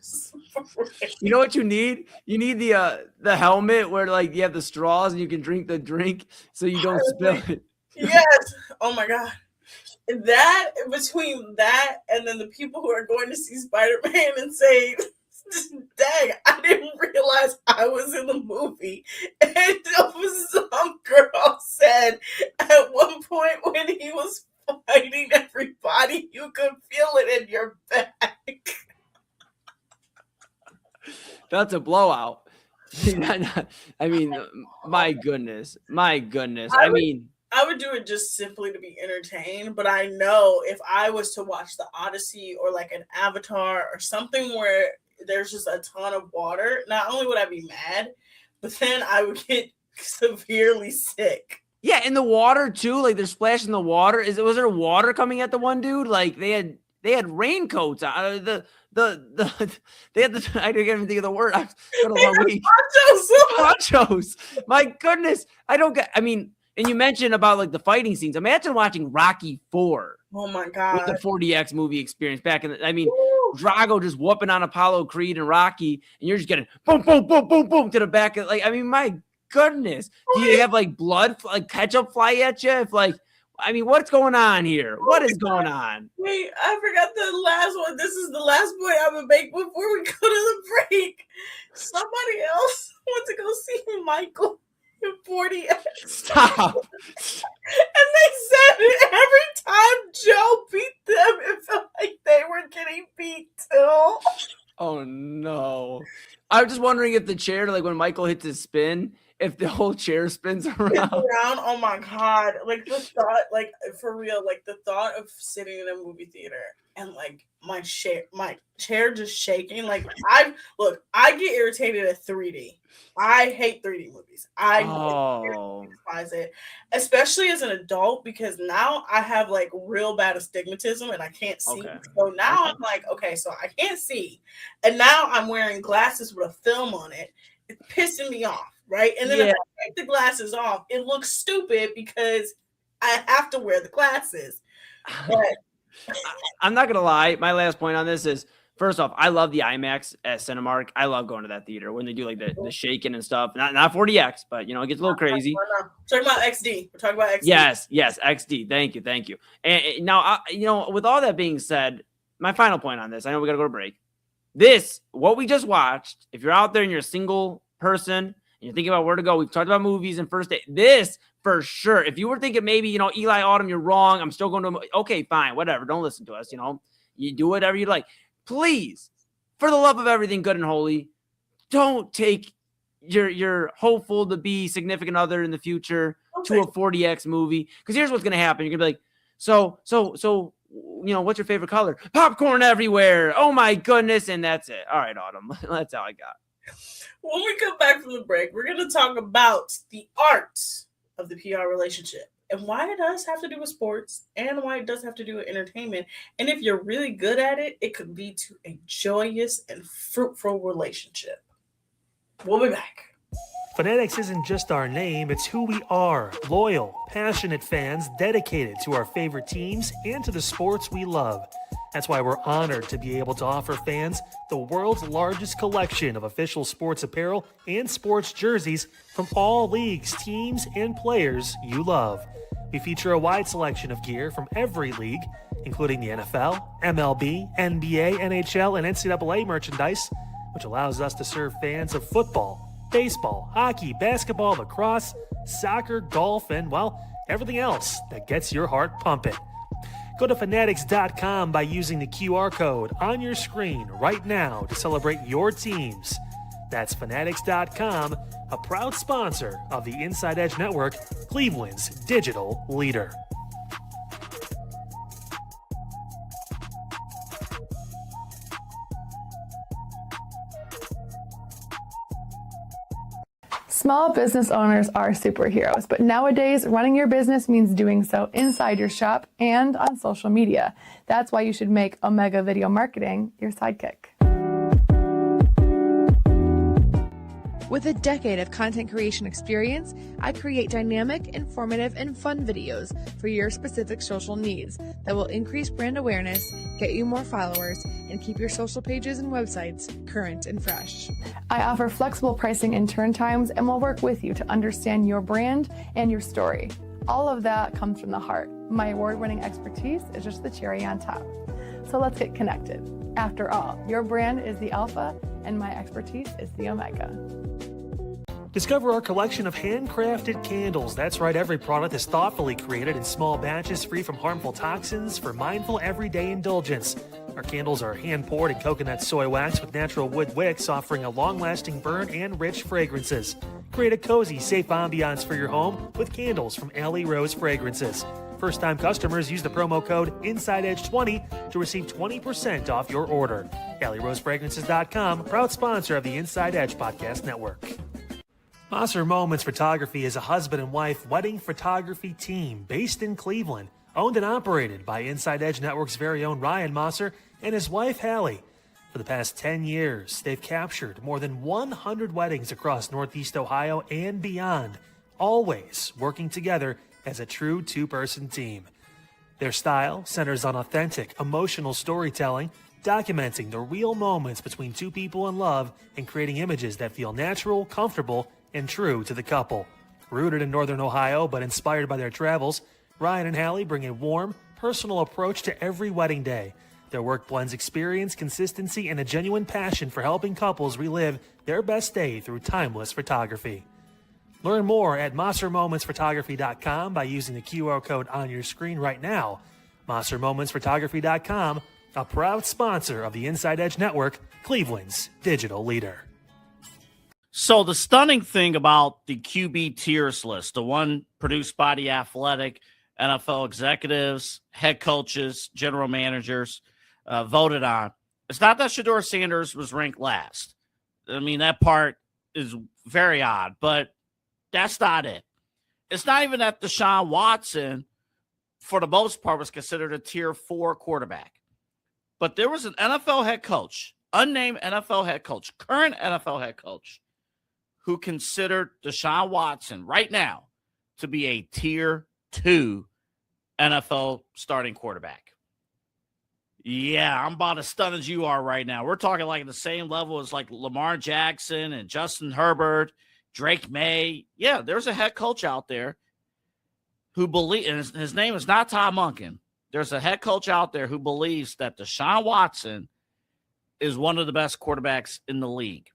You know what you need? You need the helmet where like you have the straws and you can drink the drink so you don't spill it. Yes. Oh my God. That between that and then the people who are going to see Spider-Man and say, dang, I didn't realize I was in the movie. And some girl said at one point when he was fighting everybody, you could feel it in your back. That's a blowout. I mean, my goodness. I would do it just simply to be entertained, but I know if I was to watch the Odyssey or like an Avatar or something where there's just a ton of water, not only would I be mad, but then I would get severely sick. Yeah, in the water too. Like they're splashing the water. Was there water coming at the one dude? Like they had raincoats. They had the I didn't even think of the word. Ponchos. My goodness, I mean. And you mentioned about like the fighting scenes. Imagine watching Rocky 4. Oh my God. With the 4DX movie experience back in Drago just whooping on Apollo Creed and Rocky, and you're just getting boom, boom, boom, boom, boom to the back. My goodness. Do you have like blood, like ketchup fly at you? If like I mean, what's going on here? What is going on? Wait, I forgot the last one. This is the last point I'm gonna make before we go to the break. Somebody else went to go see Michael in 40X. Stop. And they said every time Joe beat them, it felt like they were getting beat too. Oh no. I was just wondering if the chair, like when Michael hits his spin, if the whole chair spins around. Oh my God. Like the thought, like for real, like the thought of sitting in a movie theater and like my chair just shaking. Like I get irritated at 3D. I hate 3D movies. I despise it, especially as an adult, because now I have like real bad astigmatism and I can't see. Okay. So now I'm like, okay, so I can't see, and now I'm wearing glasses with a film on it. It's pissing me off, right? And then if I take the glasses off, it looks stupid because I have to wear the glasses. But I'm not gonna lie. My last point on this is, first off, I love the IMAX at Cinemark. I love going to that theater when they do like the shaking and stuff. Not 40X, but you know, it gets a little crazy. We're talking about XD. We're talking about XD. Yes, XD. Thank you. And now, you know, with all that being said, my final point on this, I know we got to go to break. What we just watched, if you're out there and you're a single person and you're thinking about where to go, we've talked about movies and first date. This, for sure, if you were thinking maybe, you know, Eli Autumn, you're wrong, I'm still going to, okay, fine, whatever. Don't listen to us, you know. You do whatever you like. Please, for the love of everything good and holy, don't take your hopeful to be significant other in the future to a 40X movie. Because here's what's going to happen. You're going to be like, so, you know, what's your favorite color? Popcorn everywhere. Oh, my goodness. And that's it. All right, Autumn. That's all I got. When we come back from the break, we're going to talk about the art of the PR relationship and why it does have to do with sports and why it does have to do with entertainment. And if you're really good at it, it could lead to a joyous and fruitful relationship. We'll be back. Fanatics isn't just our name, it's who we are. Loyal, passionate fans dedicated to our favorite teams and to the sports we love. That's why we're honored to be able to offer fans the world's largest collection of official sports apparel and sports jerseys from all leagues, teams, and players you love. We feature a wide selection of gear from every league, including the NFL, MLB, NBA, NHL, and NCAA merchandise, which allows us to serve fans of football, baseball, hockey, basketball, lacrosse, soccer, golf, and, well, everything else that gets your heart pumping. Go to fanatics.com by using the QR code on your screen right now to celebrate your teams. That's fanatics.com, a proud sponsor of the Inside Edge Network, Cleveland's digital leader. Small business owners are superheroes, but nowadays running your business means doing so inside your shop and on social media. That's why you should make Omega Video Marketing your sidekick. With a decade of content creation experience, I create dynamic, informative, and fun videos for your specific social needs that will increase brand awareness, get you more followers, and keep your social pages and websites current and fresh. I offer flexible pricing and turn times and will work with you to understand your brand and your story. All of that comes from the heart. My award-winning expertise is just the cherry on top. So let's get connected. After all, your brand is the alpha and my expertise is the omega. Discover our collection of handcrafted candles. That's right, every product is thoughtfully created in small batches free from harmful toxins for mindful everyday indulgence. Our candles are hand-poured in coconut soy wax with natural wood wicks, offering a long-lasting burn and rich fragrances. Create a cozy, safe ambiance for your home with candles from Alley Rose Fragrances. First-time customers use the promo code InsideEdge20 to receive 20% off your order. AlleyRoseFragrances.com, proud sponsor of the Inside Edge Podcast Network. Mosser Moments Photography is a husband and wife wedding photography team based in Cleveland, owned and operated by Inside Edge Network's very own Ryan Mosser and his wife Hallie. For the past 10 years, they've captured more than 100 weddings across Northeast Ohio and beyond, always working together as a true two-person team. Their style centers on authentic, emotional storytelling, documenting the real moments between two people in love and creating images that feel natural, comfortable, and true to the couple. Rooted in Northern Ohio but inspired by their travels, Ryan and Hallie bring a warm, personal approach to every wedding day. Their work blends experience, consistency, and a genuine passion for helping couples relive their best day through timeless photography. Learn more at monstermomentsphotography.com by using the QR code on your screen right now. monstermomentsphotography.com, a proud sponsor of the Inside Edge Network, Cleveland's digital leader. So the stunning thing about the QB tiers list, the one produced by the Athletic, NFL executives, head coaches, general managers voted on, it's not that Shedeur Sanders was ranked last. I mean, that part is very odd, but that's not it. It's not even that Deshaun Watson, for the most part, was considered a tier 4 quarterback. But there was an NFL head coach, unnamed NFL head coach, current NFL head coach, who considered Deshaun Watson right now to be a tier 2 NFL starting quarterback. Yeah, I'm about as stunned as you are right now. We're talking like the same level as like Lamar Jackson and Justin Herbert, Drake May. Yeah, there's a head coach out there who believes, and his name is not Todd Monken. There's a head coach out there who believes that Deshaun Watson is one of the best quarterbacks in the league.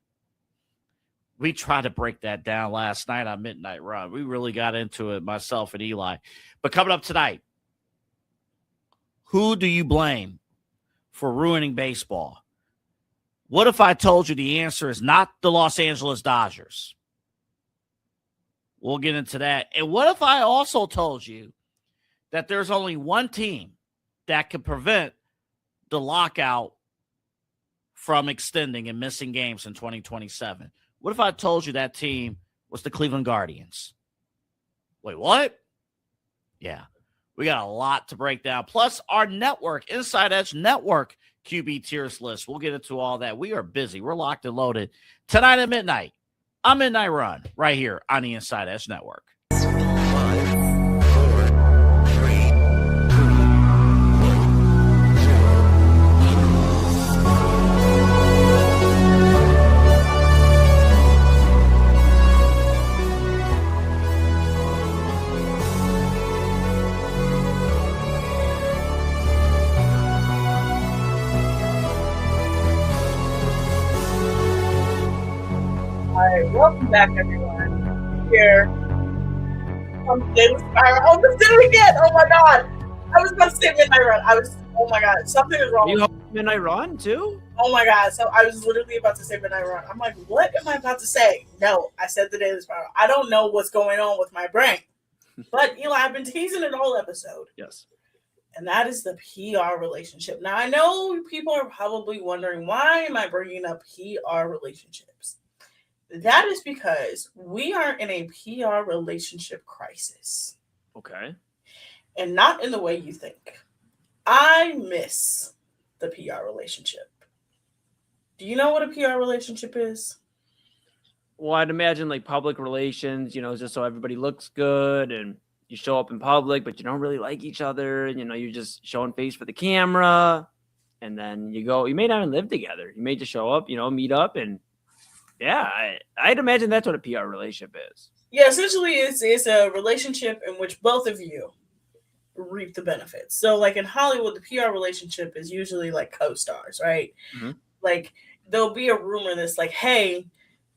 We tried to break that down last night on Midnight Run. We really got into it, myself and Eli. But coming up tonight, who do you blame for ruining baseball? What if I told you the answer is not the Los Angeles Dodgers? We'll get into that. And what if I also told you that there's only one team that can prevent the lockout from extending and missing games in 2027? What if I told you that team was the Cleveland Guardians? Wait, what? Yeah, we got a lot to break down. Plus, our network, Inside Edge Network QB tiers list. We'll get into all that. We are busy. We're locked and loaded. Tonight at midnight, on Midnight Run, right here on the Inside Edge Network. 5, 4, 3, 2, 1. Welcome back, everyone. Here on Daily Spiral. Oh, let's do it again. Oh my God. I was about to say Midnight Run. Oh my God. Something is wrong. You hope Midnight Run too? Oh my God. So I was literally about to say Midnight Run. I'm like, what am I about to say? No, I said the Daily Spiral. I don't know what's going on with my brain. But, Eli, I've been teasing it all episode. Yes. And that is the PR relationship. Now, I know people are probably wondering, why am I bringing up PR relationships? That is because we are in a PR relationship crisis. Okay. And not in the way you think. I miss the PR relationship. Do you know what a PR relationship is? Well, I'd imagine like public relations, just so everybody looks good and you show up in public, but you don't really like each other. And, you're just showing face for the camera. And then you may not even live together. You may just show up, meet up. And yeah, I'd imagine that's what a PR relationship is. Yeah, essentially it's a relationship in which both of you reap the benefits. So like in Hollywood, the PR relationship is usually like co-stars, right? Mm-hmm. Like there'll be a rumor that's like, hey,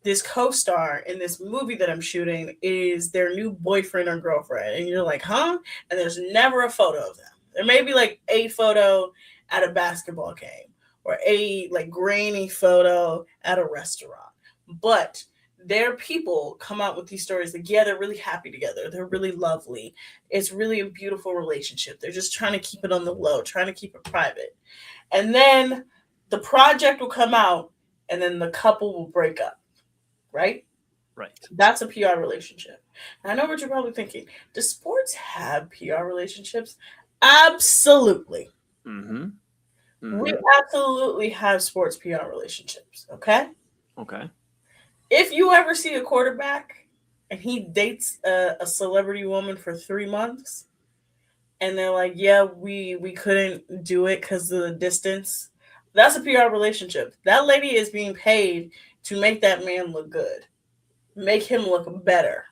this co-star in this movie that I'm shooting is their new boyfriend or girlfriend. And you're like, huh? And there's never a photo of them. There may be like a photo at a basketball game or a like grainy photo at a restaurant. But their people come out with these stories like, yeah, they're really happy together. They're really lovely. It's really a beautiful relationship. They're just trying to keep it on the low, trying to keep it private. And then the project will come out and then the couple will break up. Right? Right. That's a PR relationship. And I know what you're probably thinking. Do sports have PR relationships? Absolutely. Mm-hmm. Mm-hmm. We absolutely have sports PR relationships. Okay? Okay. If you ever see a quarterback and he dates a celebrity woman for 3 months and they're like, yeah, we couldn't do it because of the distance, that's a PR relationship. That lady is being paid to make that man look good, make him look better,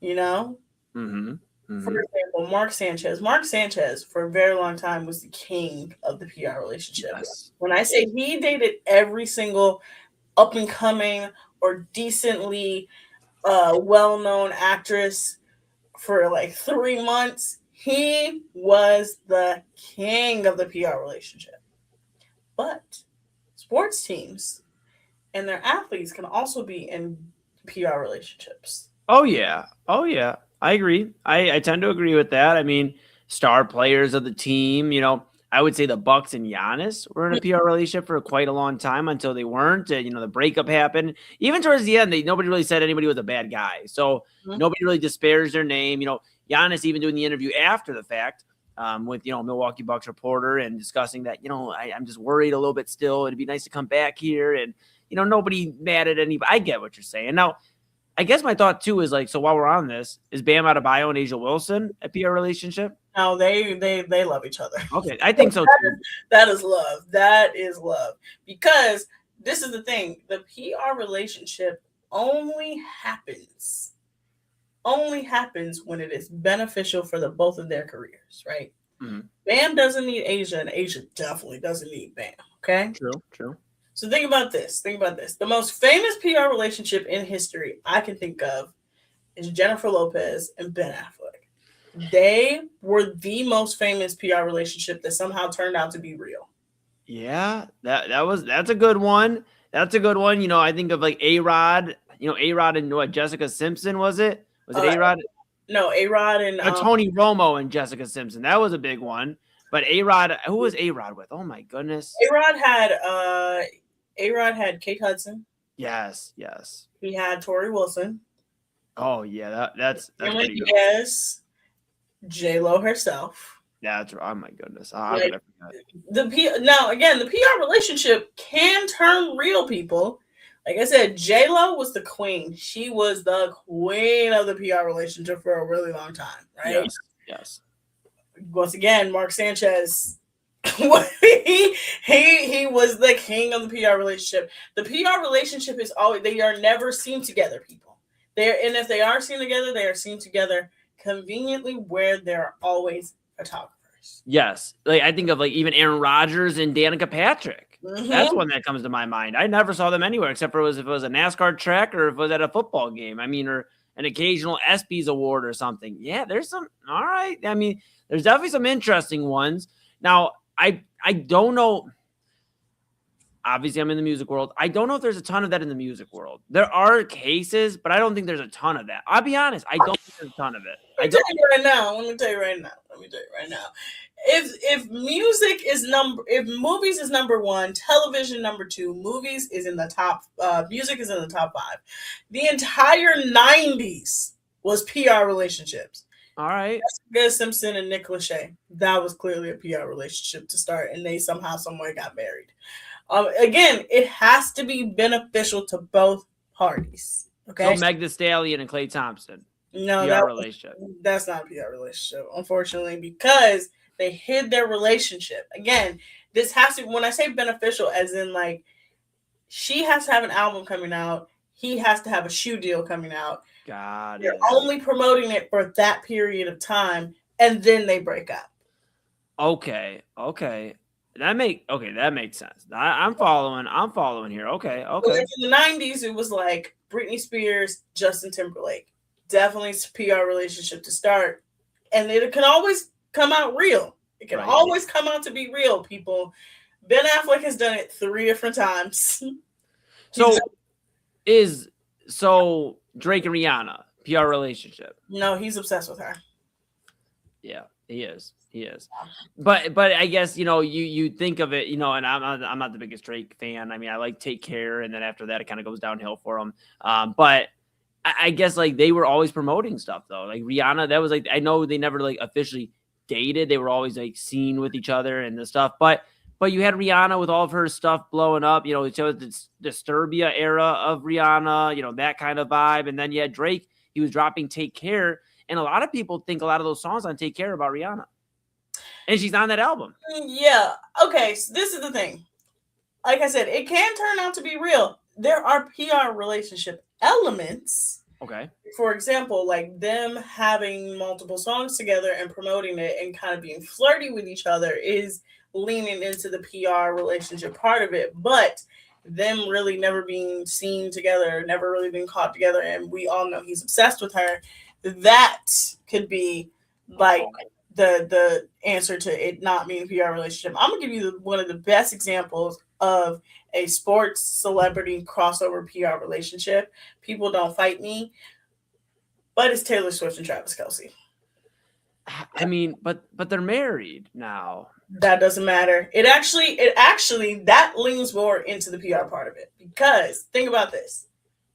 Mm-hmm. For example, Mark Sanchez. Mark Sanchez, for a very long time, was the king of the PR relationship. Yes. When I say he dated every single up and coming or decently well-known actress for like 3 months, he was the king of the PR relationship. But sports teams and their athletes can also be in PR relationships. Oh yeah. I agree. I tend to agree with that. I mean, star players of the team, I would say the Bucks and Giannis were in a PR relationship for quite a long time until they weren't. The breakup happened. Even towards the end, nobody really said anybody was a bad guy. So nobody really disparaged their name. Giannis even doing the interview after the fact with, Milwaukee Bucks reporter and discussing that, I'm just worried a little bit still. It'd be nice to come back here. And, nobody mad at anybody. I get what you're saying. Now, I guess my thought too is like, so while we're on this, is Bam Adebayo and Asia Wilson a PR relationship? No, they love each other. Okay, I think so too. That is love. That is love. Because this is the thing, the PR relationship only happens when it is beneficial for the both of their careers, right? Mm-hmm. Bam doesn't need Asia, and Asia definitely doesn't need Bam. Okay. True. So think about this. The most famous PR relationship in history I can think of is Jennifer Lopez and Ben Affleck. They were the most famous PR relationship that somehow turned out to be real. Yeah, that's a good one. That's a good one. I think of like A-Rod, A-Rod and what, Jessica Simpson, was it? Was it A-Rod? No, A-Rod and Tony Romo and Jessica Simpson. That was a big one. But A-Rod, who was A-Rod with? Oh my goodness. A-Rod had Kate Hudson. Yes. He had Tori Wilson. Oh yeah, that's pretty good. Yes, J-Lo herself. That's oh my goodness. The PR relationship can turn real, people. Like I said, J-Lo was the queen. She was the queen of the PR relationship for a really long time, right? Yes. Once again, Mark Sanchez, he was the king of the PR relationship. The PR relationship is always, they are never seen together, people. And if they are seen together, they are seen together conveniently where there are always photographers. Yes. Like I think of like even Aaron Rodgers and Danica Patrick. Mm-hmm. That's one that comes to my mind. I never saw them anywhere except for if it was a NASCAR track or if it was at a football game. I mean, or an occasional ESPYs award or something. Yeah, there's some. All right. I mean, there's definitely some interesting ones. Now, I don't know. Obviously, I'm in the music world. I don't know if there's a ton of that in the music world. There are cases, but I don't think there's a ton of that. I'll be honest. I don't think there's a ton of it. Let me tell you right now. If movies is number one, television number two, movies is in the top, music is in the top 5. The entire 90s was PR relationships. All right. Jessica Simpson and Nick Lachey. That was clearly a PR relationship to start, and they somehow, somewhere got married. Again, it has to be beneficial to both parties. Okay. So Meg Thee Stallion and Klay Thompson. No, that's not a PR relationship, unfortunately, because they hid their relationship. Again, this has to, when I say beneficial, as in like she has to have an album coming out, he has to have a shoe deal coming out. They're only promoting it for that period of time, and then they break up. Okay. That makes sense. I'm following here. Okay. In the 90s, it was like Britney Spears, Justin Timberlake. Definitely PR relationship to start. And it can always come out real. It can always come out to be real, people. Ben Affleck has done it 3 different times. So Drake and Rihanna, PR relationship? No, he's obsessed with her. Yeah, he is. But I guess, you think of it, and I'm not the biggest Drake fan. I mean, I like Take Care, and then after that, it kind of goes downhill for him. But I guess like they were always promoting stuff though. Like Rihanna, that was like, I know they never like officially dated. They were always like seen with each other and the stuff. But you had Rihanna with all of her stuff blowing up, it showed the Disturbia era of Rihanna, that kind of vibe. And then you had Drake, he was dropping Take Care. And a lot of people think a lot of those songs on Take Care about Rihanna. And she's on that album. Yeah. Okay. So this is the thing. Like I said, it can turn out to be real. There are PR relationship elements Okay. For example, like them having multiple songs together and promoting it and kind of being flirty with each other is leaning into the PR relationship part of it. But them really never being seen together, never really being caught together, and we all know he's obsessed with her, that could be like the answer to it not being a PR relationship. I'm gonna give you one of the best examples of a sports celebrity crossover PR relationship. People don't fight me, but it's Taylor Swift and Travis Kelce. I mean, but they're married now. That doesn't matter. It actually that leans more into the PR part of it, because think about this.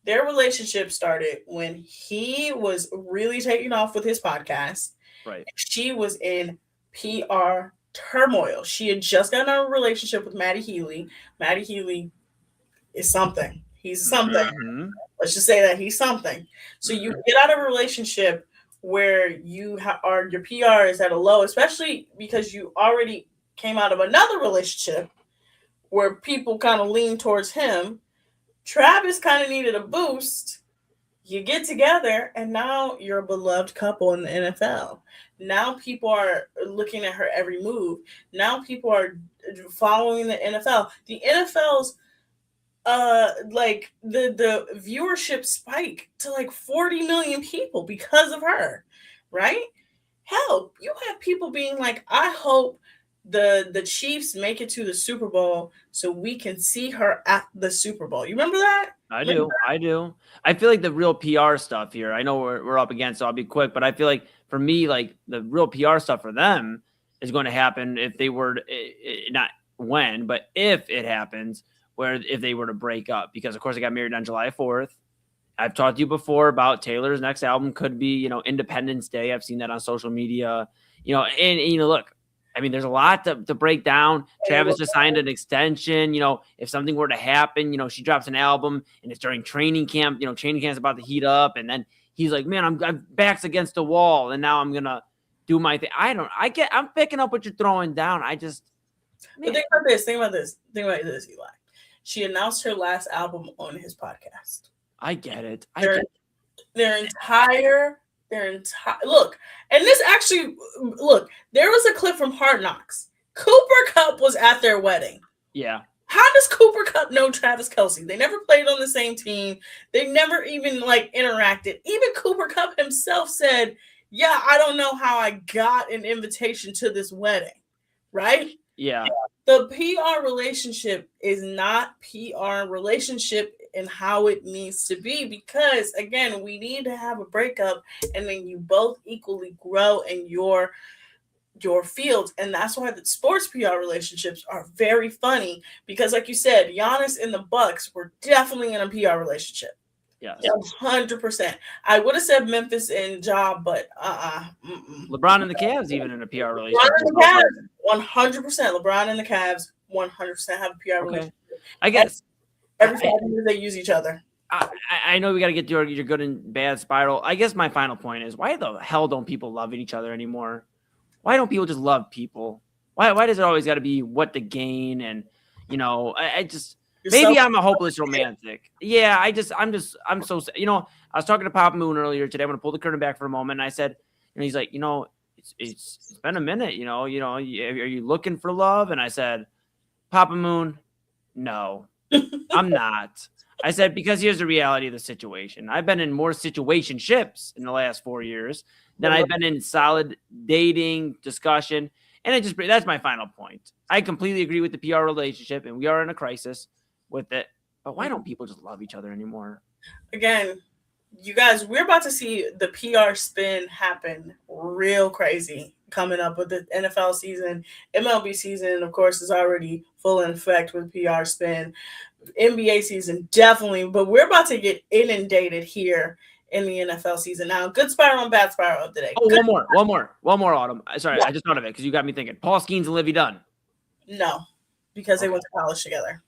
Their relationship started when he was really taking off with his podcast. Right. She was in PR turmoil. She had just gotten a relationship with Maddie Healy. Maddie Healy is something. He's something. Mm-hmm. Let's just say that he's something. So you get out of a relationship where you are your PR is at a low, especially because you already came out of another relationship where people kind of lean towards him. Travis kind of needed a boost. You get together, and now you're a beloved couple in the NFL. Now people are looking at her every move. Now people are following the NFL. The NFL's like the viewership spike to like 40 million people because of her, right? Hell, you have people being like, I hope the Chiefs make it to the Super Bowl so we can see her at the Super Bowl. You remember that? I do. I feel like the real PR stuff here, I know we're up against, so I'll be quick, but I feel like for me, like the real PR stuff for them is going to happen if they were not when, but if it happens, where if they were to break up, because of course they got married on July 4th. I've talked to you before about Taylor's next album could be, Independence Day. I've seen that on social media, and look, I mean, there's a lot to break down. Travis just signed an extension. If something were to happen, she drops an album and it's during training camp. Training camp's about to heat up, and then he's like, "Man, I'm back's against the wall, and now I'm gonna do my thing." I'm picking up what you're throwing down. But think about this, Eli. She announced her last album on his podcast. I get it. Their entire look, and this actually there was a clip from Hard Knocks. Cooper Kupp was at their wedding. Yeah. How does Cooper Kupp know Travis Kelce? They never played on the same team. They never even interacted. Even Cooper Kupp himself said, "Yeah, I don't know how I got an invitation to this wedding." Right? Yeah. The PR relationship is not PR relationship in how it needs to be, because again, we need to have a breakup and then you both equally grow in your fields. And that's why the sports PR relationships are very funny, because like you said, Giannis and the Bucks were definitely in a PR relationship. Yes. 100%. I would have said Memphis and Ja, but LeBron and the Cavs even in a PR relationship. 100%. LeBron and the Cavs 100% have a PR relationship. I guess every 5 years they use each other. I know we got to get to your good and bad spiral. I guess my final point is, why the hell don't people love each other anymore? Why don't people just love people? Why does it always got to be what to gain? And maybe I'm a hopeless romantic. Yeah, I'm so, I was talking to Papa Moon earlier today. I'm going to pull the curtain back for a moment. And I said, he's like, it's been a minute, are you looking for love? And I said, Papa Moon, no, I'm not. I said, because here's the reality of the situation. I've been in more situationships in the last 4 years than I've been in solid dating discussion. And that's my final point. I completely agree with the PR relationship, and we are in a crisis with it. But why don't people just love each other anymore? Again, you guys, we're about to see the PR spin happen real crazy coming up with the NFL season. MLB season, of course, is already full in effect with PR spin. NBA season, definitely. But we're about to get inundated here in the NFL season. Now, good spiral and bad spiral of the day. Oh, one more, Autumn. Sorry, I just thought of it because you got me thinking. Paul Skeens and Livy Dunn. No, because they went to college together.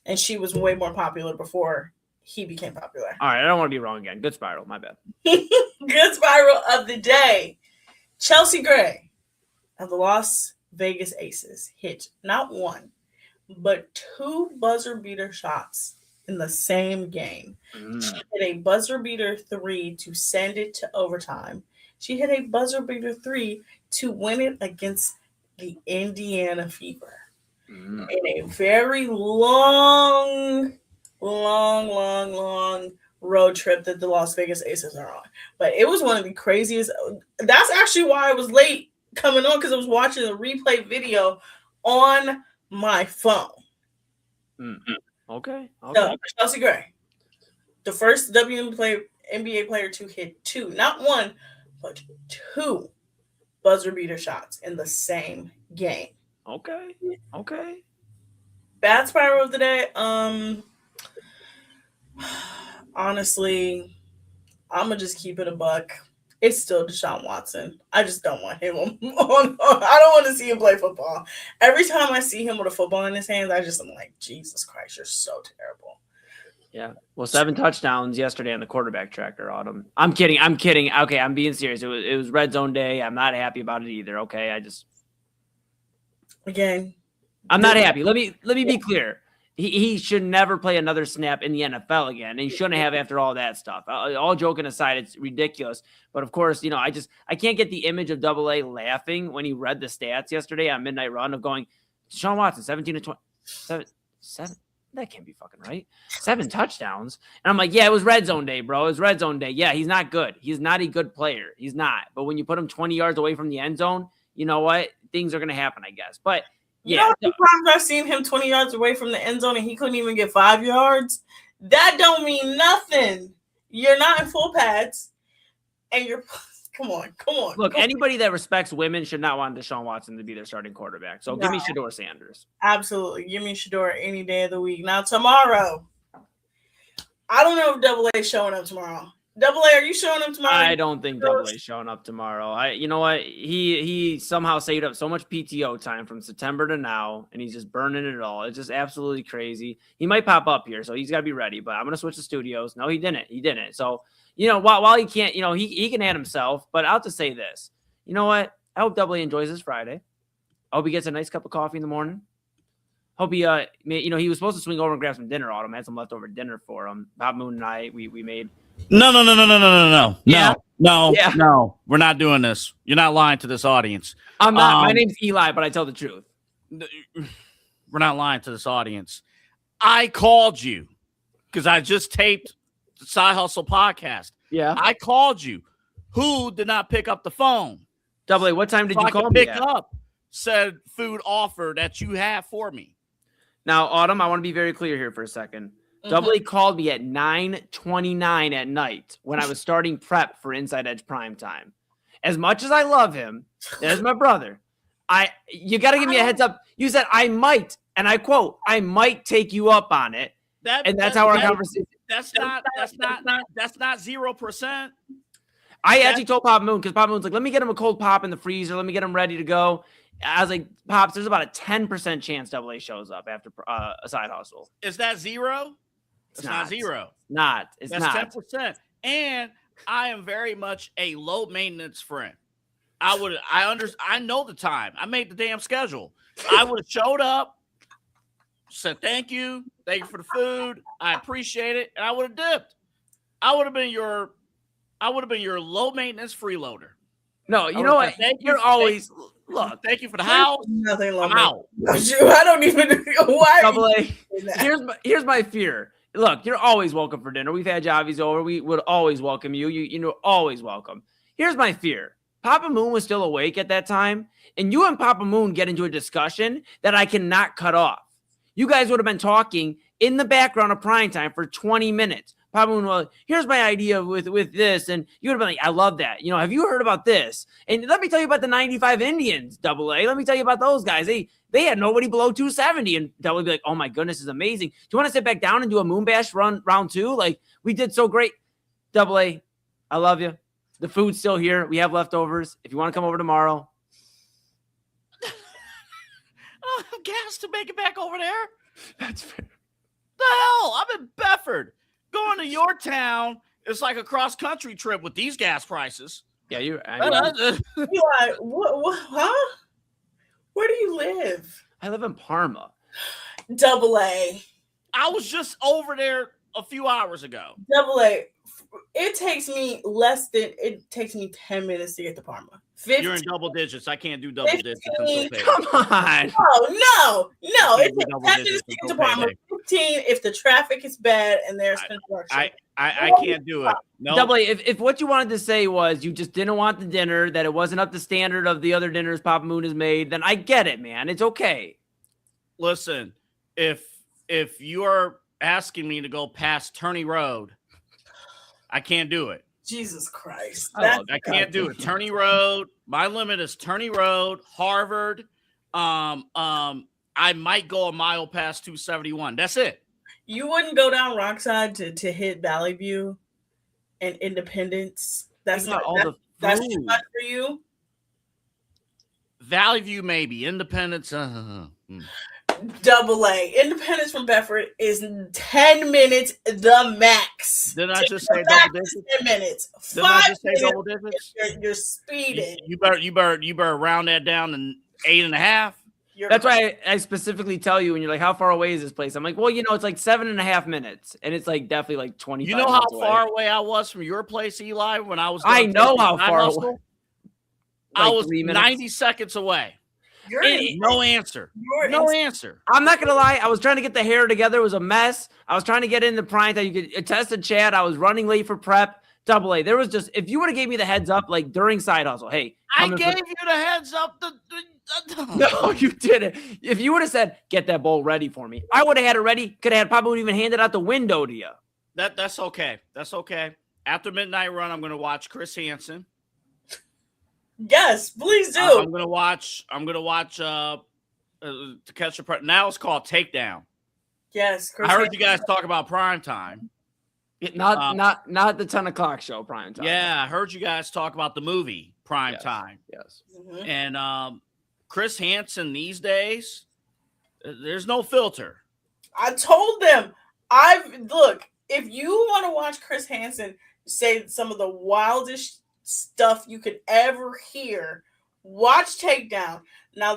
And she was way more popular before he became popular. All right, I don't want to be wrong again. Good spiral, my bad. Good spiral of the day. Chelsea Gray of the Las Vegas Aces hit not one, but 2 buzzer beater shots in the same game. She hit a buzzer beater 3 to send it to overtime. She hit a buzzer beater 3 to win it against the Indiana Fever in a very long road trip that the Las Vegas Aces are on. But it was one of the craziest. That's actually why I was late coming on, because I was watching the replay video on my phone. Okay. So, Chelsea Gray, the first WNBA player to hit 2, not 1, but 2 buzzer beater shots in the same game. Okay. Bad spiral of the day. Honestly, I'm gonna just keep it a buck. It's still Deshaun Watson. I just don't want him on. I don't want to see him play football. Every time I see him with a football in his hands, I'm like, Jesus Christ, you're so terrible. Yeah. Well, 7 touchdowns yesterday on the quarterback tracker, Autumn. I'm kidding. Okay, I'm being serious. It was red zone day. I'm not happy about it either. Okay. I'm not happy. Let me be clear. He should never play another snap in the NFL again. And he shouldn't have after all that stuff. All joking aside, it's ridiculous. But of course, I can't get the image of Double A laughing when he read the stats yesterday on Midnight Run of going, Deshaun Watson, 17 to 20, 7. That can't be fucking right. 7 touchdowns. And I'm like, yeah, it was red zone day, bro. It was red zone day. Yeah, he's not good. He's not a good player. He's not. But when you put him 20 yards away from the end zone, you know what? Things are going to happen, I guess. But yeah. You know how many times I've seen him 20 yards away from the end zone and he couldn't even get 5 yards? That don't mean nothing. You're not in full pads. And you're come on. Look, anybody that respects women should not want Deshaun Watson to be their starting quarterback. So give me Shedeur Sanders. Absolutely. Give me Shedeur any day of the week. Now, tomorrow, I don't know if Double A is showing up tomorrow. Double A, are you showing up tomorrow? I don't think Double A is showing up tomorrow. You know what? He somehow saved up so much PTO time from September to now, and he's just burning it all. It's just absolutely crazy. He might pop up here, so he's got to be ready. But I'm going to switch the studios. No, he didn't. So, while he can't, he can add himself. But I'll just say this. You know what? I hope Double A enjoys his Friday. I hope he gets a nice cup of coffee in the morning. Hope he, he was supposed to swing over and grab some dinner. Autumn had some leftover dinner for him. Bob Moon and I, we made. No. Yeah. No. We're not doing this. You're not lying to this audience. I'm not. My name's Eli, but I tell the truth. We're not lying to this audience. I called you because I just taped the Side Hustle podcast. Yeah. I called you. Who did not pick up the phone? Double A, what time did you call me? Pick up. Said food offer that you have for me. Now, Autumn, I want to be very clear here for a second. Double A called me at 9:29 at night when I was starting prep for Inside Edge Primetime. As much as I love him, there's my brother. You got to give me a heads up. You said I might, and I quote, I might take you up on it. That's how our conversation. That's not 0%. I actually told Pop Moon, because Pop Moon's like, let me get him a cold pop in the freezer. Let me get him ready to go. I was like, Pops, there's about a 10% chance Double A shows up after a Side Hustle. Is that 0? It's not 0. It's That's not. 10%. And I am very much a low maintenance friend. I know the time. I made the damn schedule. I would have showed up, said thank you for the food. I appreciate it, and I would have dipped. I would have been your low maintenance freeloader. No, you know what? You're always look. Thank you for the house. Nothing I'm out. I don't even why. Double A. Here's my fear. Look, you're always welcome for dinner. We've had Javi's over. We would always welcome you. You're always welcome. Here's my fear. Papa Moon was still awake at that time, and you and Papa Moon get into a discussion that I cannot cut off. You guys would have been talking in the background of Primetime for 20 minutes. Papa Moon, well, here's my idea with this, and you would have been like, I love that. Have you heard about this? And let me tell you about the 95 Indians, Double A. Let me tell you about those guys. They had nobody below 270, and Double A would be like, oh my goodness, is amazing. Do you want to sit back down and do a Moon Bash round 2? Like, we did so great. Double A, I love you. The food's still here. We have leftovers. If you want to come over tomorrow. I'm gassed to make it back over there. That's fair. The hell? I'm in Bedford. Going to your town is like a cross-country trip with these gas prices. Yeah, Eli, what, huh? Where do you live? I live in Parma. Double A. I was just over there a few hours ago. Double A. It takes me 10 minutes to get to Parma. 15, You're in double digits. I can't do double 15. digits until payday. Come on. No. can't It do takes double 10 digits minutes to get to until Parma. payday. 15 if the traffic is bad and there's construction. I can't do it. No. Double A, if what you wanted to say was you just didn't want the dinner, that it wasn't up to standard of the other dinners Papa Moon has made, then I get it, man. It's okay. Listen, if you're asking me to go past Turney Road, I can't do it. Jesus Christ. I can't do it. Turney Road. My limit is Turney Road, Harvard. I might go a mile past 271. That's it. You wouldn't go down Rockside to hit Valley View and Independence. That's not that's too much for you. Valley View, maybe. Independence. Double A. Independence from Bedford is 10 minutes the max. Didn't I just say double digits? 10 minutes. Didn't I just say double digits? You're speeding. You better round that down to 8.5. That's why I specifically tell you when you're like, how far away is this place? I'm like, well, it's like 7.5 minutes. And it's like definitely like 25 You know how minutes far away I was from your place, Eli, when I was I know how far away. I Like was 3 minutes. 90 seconds away. No answer. No answer. I'm not gonna lie. I was trying to get the hair together. It was a mess. I was trying to get in the prime time. You could attest to Chad. I was running late for prep. Double A. There was just, if you would have gave me the heads up, like during side hustle, hey, I gave you the heads up. No, you didn't. If you would have said, get that bowl ready for me, I would have had it ready. Could have had probably even handed out the window to you. That's okay. That's okay. After midnight run, I'm going to watch Chris Hansen. Yes, please do. I'm gonna watch. To Catch a Predator. Now it's called Takedown. Yes, Chris I heard Hansen. you guys talk about Primetime. Not the 10 o'clock show, Primetime. Yeah, I heard you guys talk about the movie Primetime. Yes. Mhm. And Chris Hansen these days, there's no filter. I told them, look, if you want to watch Chris Hansen say some of the wildest stuff you could ever hear, watch Takedown. Now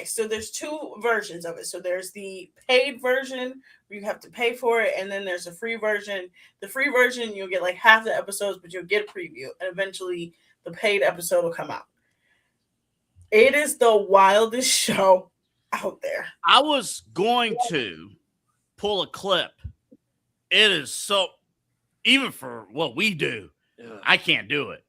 so there's two versions of it. So there's the paid version where you have to pay for it, and then there's a free version. The free version, you'll get like half the episodes, but you'll get a preview, and eventually the paid episode will come out. It is the wildest show out there. I was going to pull a clip. It is so, even for what we do, I can't do it.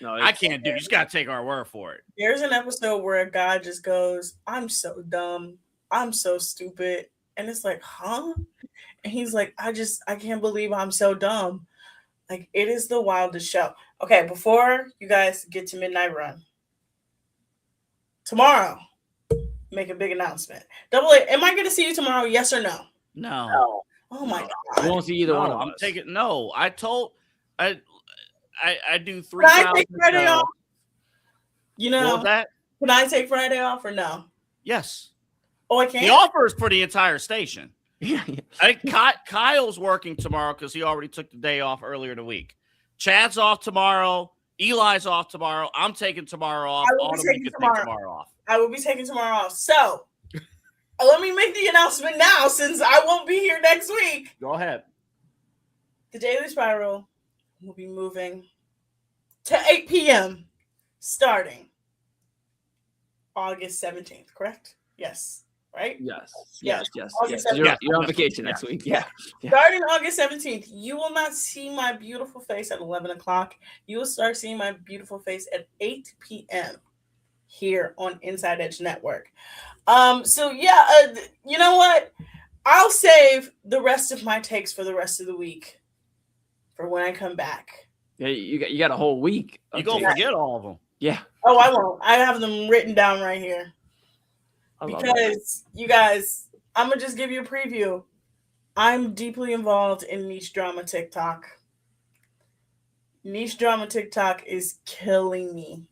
No, I can't do it. You just got to take our word for it. There's an episode where a guy just goes, I'm so dumb. I'm so stupid. And it's like, huh? And he's like, I can't believe I'm so dumb. Like, it is the wildest show. Okay, before you guys get to Midnight Run, tomorrow, make a big announcement. Double A, am I going to see you tomorrow? Yes or no? No. Oh my God. We won't see either one of us. I do 3,000. Can I take Friday off? What was that? Can I take Friday off or no? Yes. Oh, I can't? The offer is for the entire station. Yeah. I think Kyle's working tomorrow because he already took the day off earlier in the week. Chad's off tomorrow. Eli's off tomorrow. I'm taking tomorrow off. I will be taking tomorrow off. I will be taking tomorrow off. So let me make the announcement now since I won't be here next week. Go ahead. The Daily Spiral will be moving to 8 p.m. starting August 17th, correct? Yes. Right? Yes. August You're on vacation next week. Yeah. Starting August 17th, you will not see my beautiful face at 11 o'clock. You will start seeing my beautiful face at 8 p.m. here on Inside Edge Network. You know what? I'll save the rest of my takes for the rest of the week for when I come back. Yeah, you got a whole week. You're going to forget all of them. Yeah. Oh, I won't. I have them written down right here. Because you guys, I'm going to just give you a preview. I'm deeply involved in niche drama TikTok. Niche drama TikTok is killing me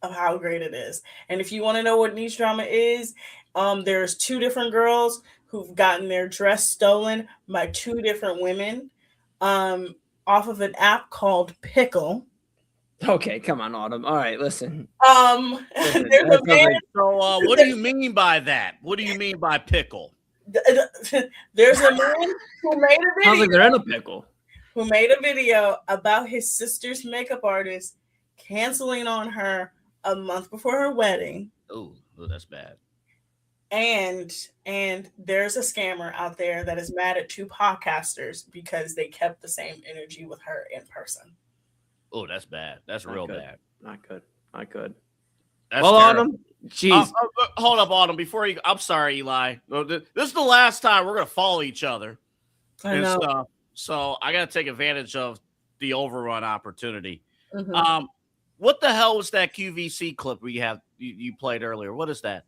of how great it is. And if you want to know what niche drama is, there's two different girls who've gotten their dress stolen by two different women off of an app called Pickle. Okay, come on, Autumn. All right, listen. There's a man. So what do you mean by that? What do you mean by Pickle? There's a man who made a Sounds like video they're in a pickle. who made a video about his sister's makeup artist canceling on her a month before her wedding. Oh, that's bad. And there's a scammer out there that is mad at two podcasters because they kept the same energy with her in person. Oh, that's bad. That's real bad. Not good. Not good. That's well, terrible. Autumn, jeez. Hold up, Autumn. Before you, I'm sorry, Eli. This is the last time we're gonna follow each other I know. stuff. So I gotta take advantage of the overrun opportunity. Mhm. What the hell was that QVC clip you played earlier? What is that?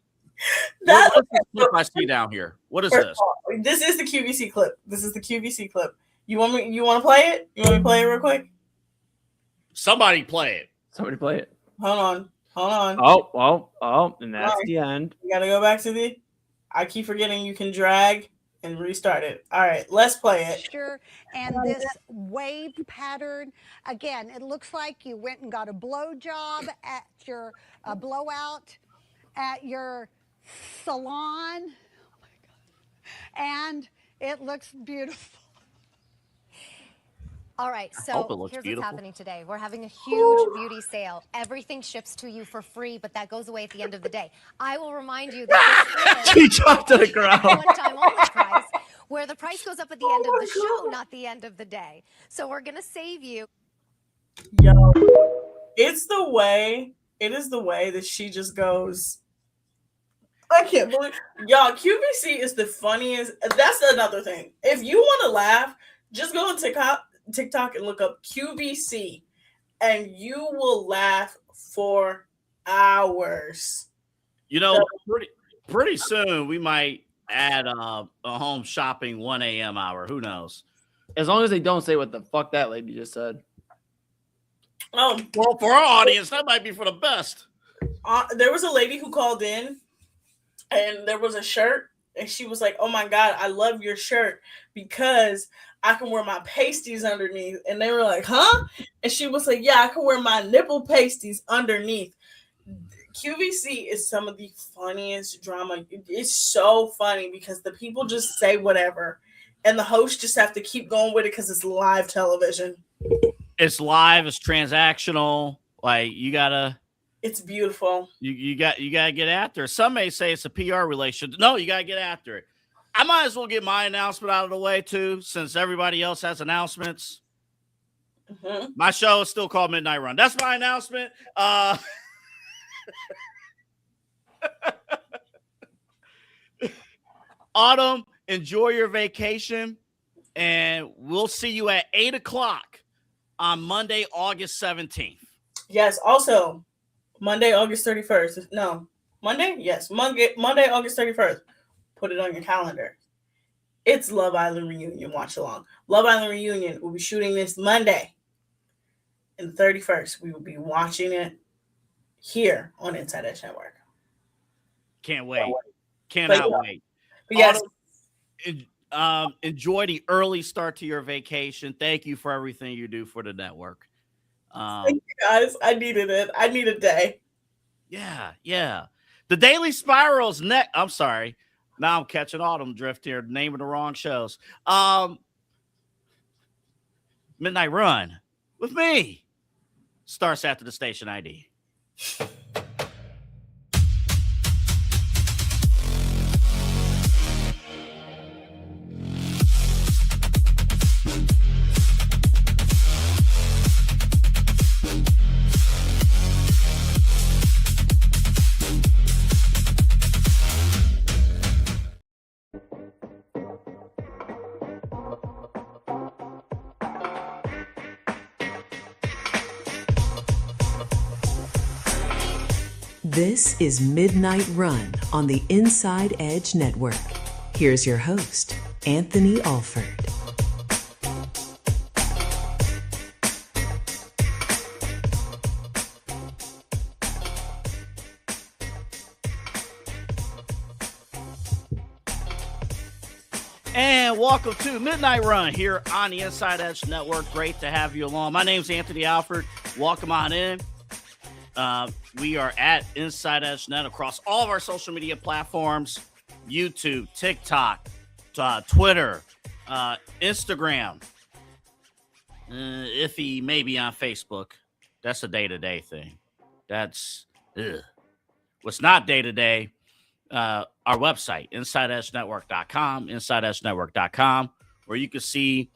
That What's the clip I see down here? What is this? This is the QVC clip. This is the QVC clip. You want to play it? You want me to play it real quick? Somebody play it. Somebody play it. Hold on. Oh, and that's the end. You gotta go back to I keep forgetting you can drag and restart it. All right, let's play it. And this wave pattern, again, it looks like you went and got a blow job at your blowout at your salon. Oh my God. And it looks beautiful. All right, hope so it looks here's beautiful. what's happening today. We're having a huge beauty sale. Everything ships to you for free, but that goes away at the end of the day. I will remind you that this She is dropped to the ground. one-time only price, where the price goes up at the end of the show, not the end of the day. So we're going to save you. Yo, it is the way that she just goes. I can't believe y'all. QVC is the funniest. That's another thing. If you want to laugh, just go on TikTok and look up QVC, and you will laugh for hours. You know, pretty soon we might add a home shopping 1 a.m. hour. Who knows? As long as they don't say what the fuck that lady just said. Well, for our audience, that might be for the best. There was a lady who called in, and there was a shirt, and she was like, "Oh my God, I love your shirt because I can wear my pasties underneath." And they were like, "Huh?" And she was like, "Yeah, I can wear my nipple pasties underneath." QVC is some of the funniest drama. It's so funny because the people just say whatever, and the hosts just have to keep going with it because it's live television. It's live. It's transactional. Like It's beautiful. You gotta get after it. Some may say it's a PR relation. No, you gotta get after it. I might as well get my announcement out of the way too, since everybody else has announcements. Mm-hmm. My show is still called Midnight Run. That's my announcement. Autumn, enjoy your vacation, and we'll see you at 8:00 on Monday, August 17th. Yes. Also, Monday, August 31st. No, Monday. Yes, Monday, August 31st. Put it on your calendar. It's Love Island Reunion watch along. Love Island Reunion will be shooting this Monday. And the 31st, we will be watching it here on Inside Edge Network. Can't wait. Cannot wait. But yes. Enjoy the early start to your vacation. Thank you for everything you do for the network. Thank you guys. I needed it. I need a day. Yeah. The Daily Spiral's next. I'm sorry. Now I'm catching Autumn drift here, naming the wrong shows. Midnight Run with me starts after the station ID. This is Midnight Run on the Inside Edge Network. Here's your host, Anthony Alford. And welcome to Midnight Run here on the Inside Edge Network. Great to have you along. My name's Anthony Alford. Welcome on in. We are at Inside Edge Net across all of our social media platforms. YouTube, TikTok, Twitter, Instagram. Iffy maybe on Facebook. That's a day-to-day thing. That's what's not day-to-day. Our website, InsideEdgeNetwork.com, InsideEdgeNetwork.com, where you can see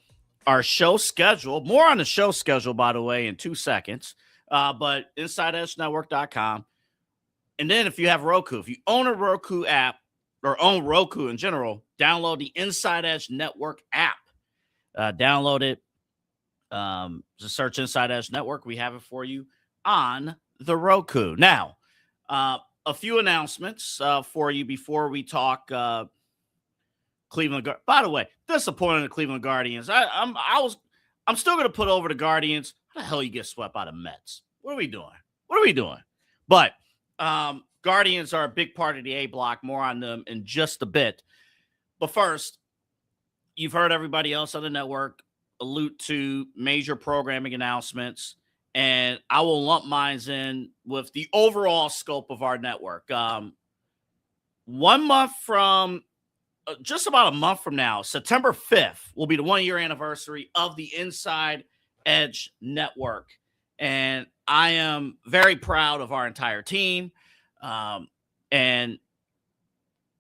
our show schedule. More on the show schedule, by the way, in 2 seconds. But InsideEdgeNetwork.com. And then if you have Roku, if you own a Roku app or own Roku in general, download the Inside Edge Network app. Download it. Just search Inside Edge Network. We have it for you on the Roku. Now, a few announcements for you before we talk Cleveland. By the way, disappointed in the Cleveland Guardians. I'm still going to put over the Guardians. How the hell you get swept by the Mets? What are we doing? But Guardians are a big part of the A block. More on them in just a bit. But first, you've heard everybody else on the network allude to major programming announcements, and I will lump mine in with the overall scope of our network. 1 month from, just about a month from now, September 5th will be the 1-year anniversary of the Inside Edge Network. And I am very proud of our entire team. And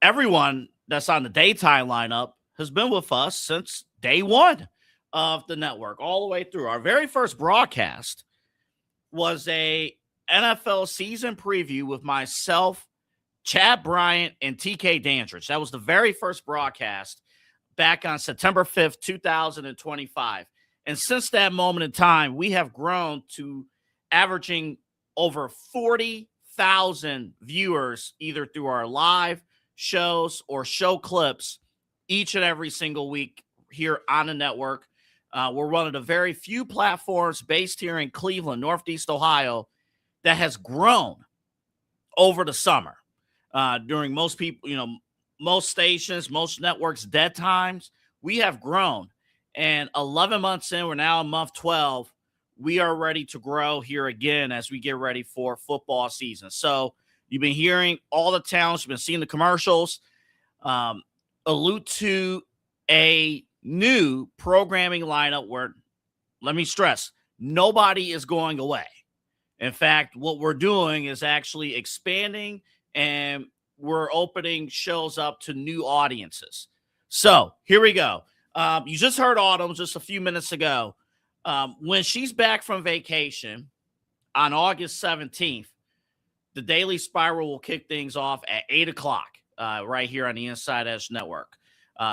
everyone that's on the daytime lineup has been with us since day one of the network, all the way through. Our very first broadcast was a NFL season preview with myself, Chad Bryant, and TK Dandridge. That was the very first broadcast back on September 5th, 2025. And since that moment in time, we have grown to averaging over 40,000 viewers, either through our live shows or show clips each and every single week here on the network. We're one of the very few platforms based here in Cleveland, Northeast Ohio, that has grown over the summer. During most people, most stations, most networks' dead times, we have grown. And 11 months in, we're now in month 12. We are ready to grow here again as we get ready for football season. So you've been hearing all the talents, you've been seeing the commercials. Allude to a new programming lineup where, let me stress, nobody is going away. In fact, what we're doing is actually expanding, and we're opening shows up to new audiences. So here we go. You just heard Autumn just a few minutes ago. When she's back from vacation on August 17th, the Daily Spiral will kick things off at 8 o'clock right here on the Inside Edge Network.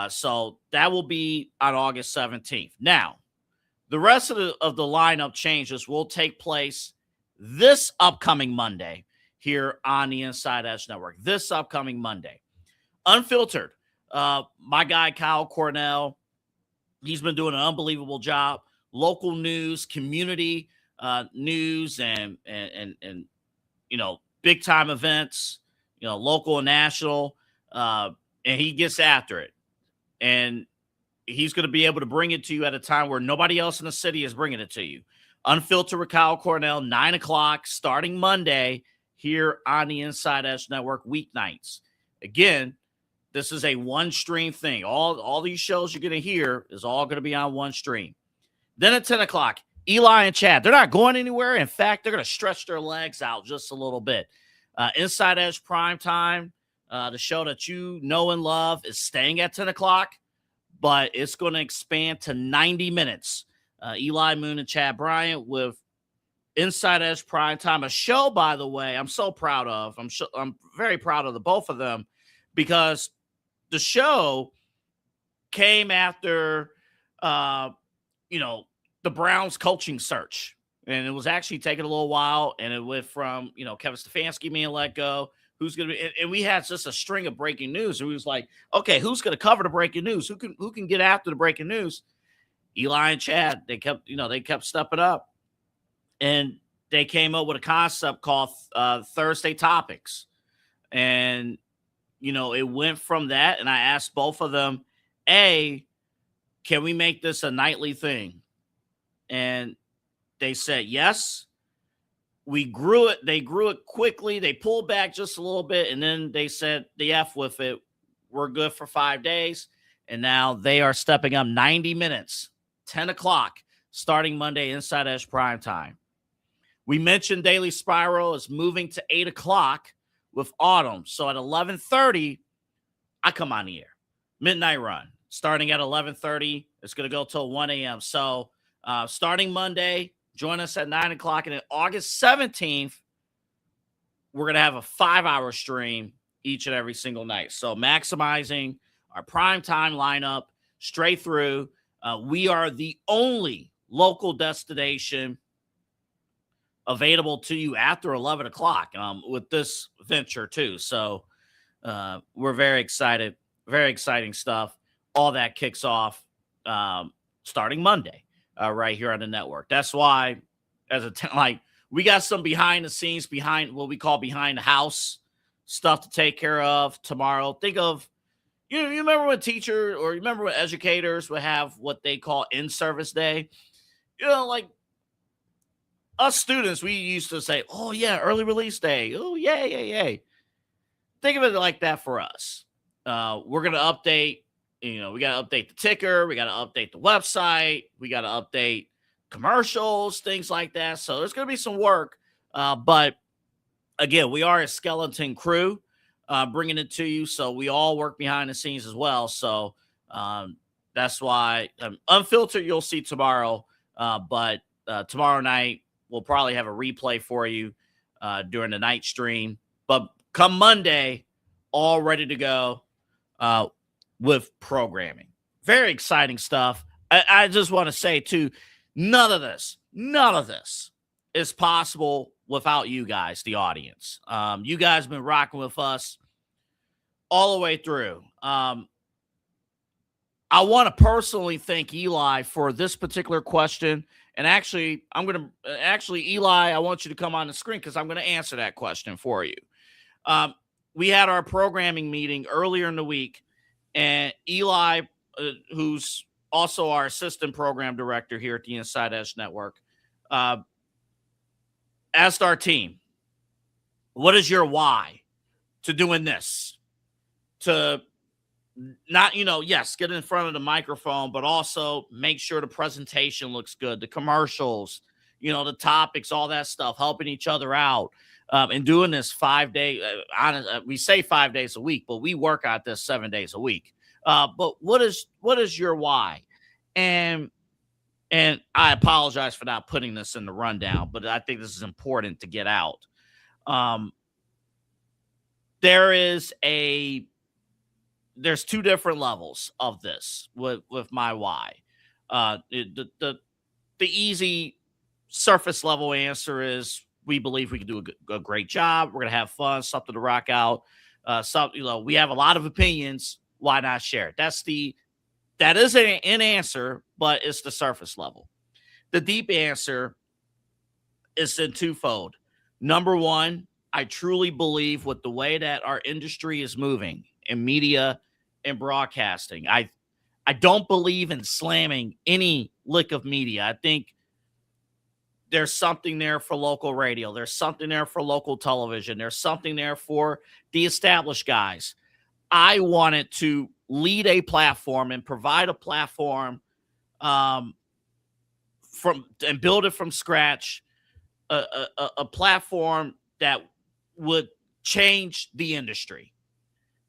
So that will be on August 17th. Now, the rest of the lineup changes will take place this upcoming Monday here on the Inside Edge Network. This upcoming Monday. Unfiltered. My guy, Kyle Cornell, he's been doing an unbelievable job. Local news, community news, and big time events, local and national, and he gets after it. And he's going to be able to bring it to you at a time where nobody else in the city is bringing it to you. Unfiltered with Kyle Cornell, 9 o'clock, starting Monday here on the Inside Edge Network, weeknights. Again, this is a one-stream thing. All these shows you're going to hear is all going to be on one stream. Then at 10 o'clock, Eli and Chad, they're not going anywhere. In fact, they're going to stretch their legs out just a little bit. Inside Edge Primetime, the show that you know and love, is staying at 10 o'clock, but it's going to expand to 90 minutes. Eli Moon and Chad Bryant with Inside Edge Primetime, a show, by the way, I'm so proud of. I'm very proud of the both of them, because the show came after, the Browns coaching search. And it was actually taking a little while, and it went from, Kevin Stefanski being let go. Who's going to be, and we had just a string of breaking news. And we was like, okay, who's going to cover the breaking news? Who can get after the breaking news? Eli and Chad, they kept stepping up, and they came up with a concept called Thursday Topics. And, it went from that. And I asked both of them, can we make this a nightly thing? And they said yes. We grew it. They grew it quickly. They pulled back just a little bit, and then they said the F with it. we're good for 5 days. And now they are stepping up 90 minutes, 10 o'clock, starting Monday, Inside Edge Primetime. We mentioned Daily Spiral is moving to 8 o'clock with Autumn. So at 11:30, I come on the air. Midnight Run. Starting at 11:30. It's going to go till 1 a.m. So starting Monday, join us at 9 o'clock. And then August 17th, we're going to have a 5-hour stream each and every single night. So maximizing our primetime lineup straight through. We are the only local destination available to you after 11 o'clock with this venture too. So we're very excited. Very exciting stuff. All that kicks off starting Monday right here on the network. That's why we got some behind the scenes, behind what we call behind the house stuff to take care of tomorrow. Think of, you remember when teachers or you remember when educators would have what they call in-service day? Like us students, we used to say, oh, yeah, early release day. Oh, yay. Think of it like that for us. We're going to update, we got to update the ticker. We got to update the website. We got to update commercials, things like that. So there's going to be some work. But again, we are a skeleton crew bringing it to you. So we all work behind the scenes as well. So that's why Unfiltered you'll see tomorrow. But tomorrow night, we'll probably have a replay for you during the night stream. But come Monday, all ready to go with programming. Very exciting stuff. I just want to say, too, none of this is possible without you guys, the audience. You guys have been rocking with us all the way through. I want to personally thank Eli for this particular question. And actually, Eli, I want you to come on the screen because I'm going to answer that question for you. We had our programming meeting earlier in the week, and Eli, who's also our assistant program director here at the Inside Edge Network, asked our team, what is your why to doing this? To not, yes, get in front of the microphone, but also make sure the presentation looks good, the commercials, the topics, all that stuff, helping each other out, and doing this 5 days. We say 5 days a week, but we work at this 7 days a week. But what is your why? And I apologize for not putting this in the rundown, but I think this is important to get out. There's two different levels of this with my why. The easy surface level answer is we believe we can do a great job. We're going to have fun, something to rock out. We have a lot of opinions. Why not share it? That is an answer, but it's the surface level. The deep answer is in twofold. Number one, I truly believe with the way that our industry is moving in media and broadcasting, I don't believe in slamming any lick of media. I think there's something there for local radio. There's something there for local television. There's something there for the established guys. I wanted to lead a platform and provide a platform and build it from scratch, a platform that would change the industry,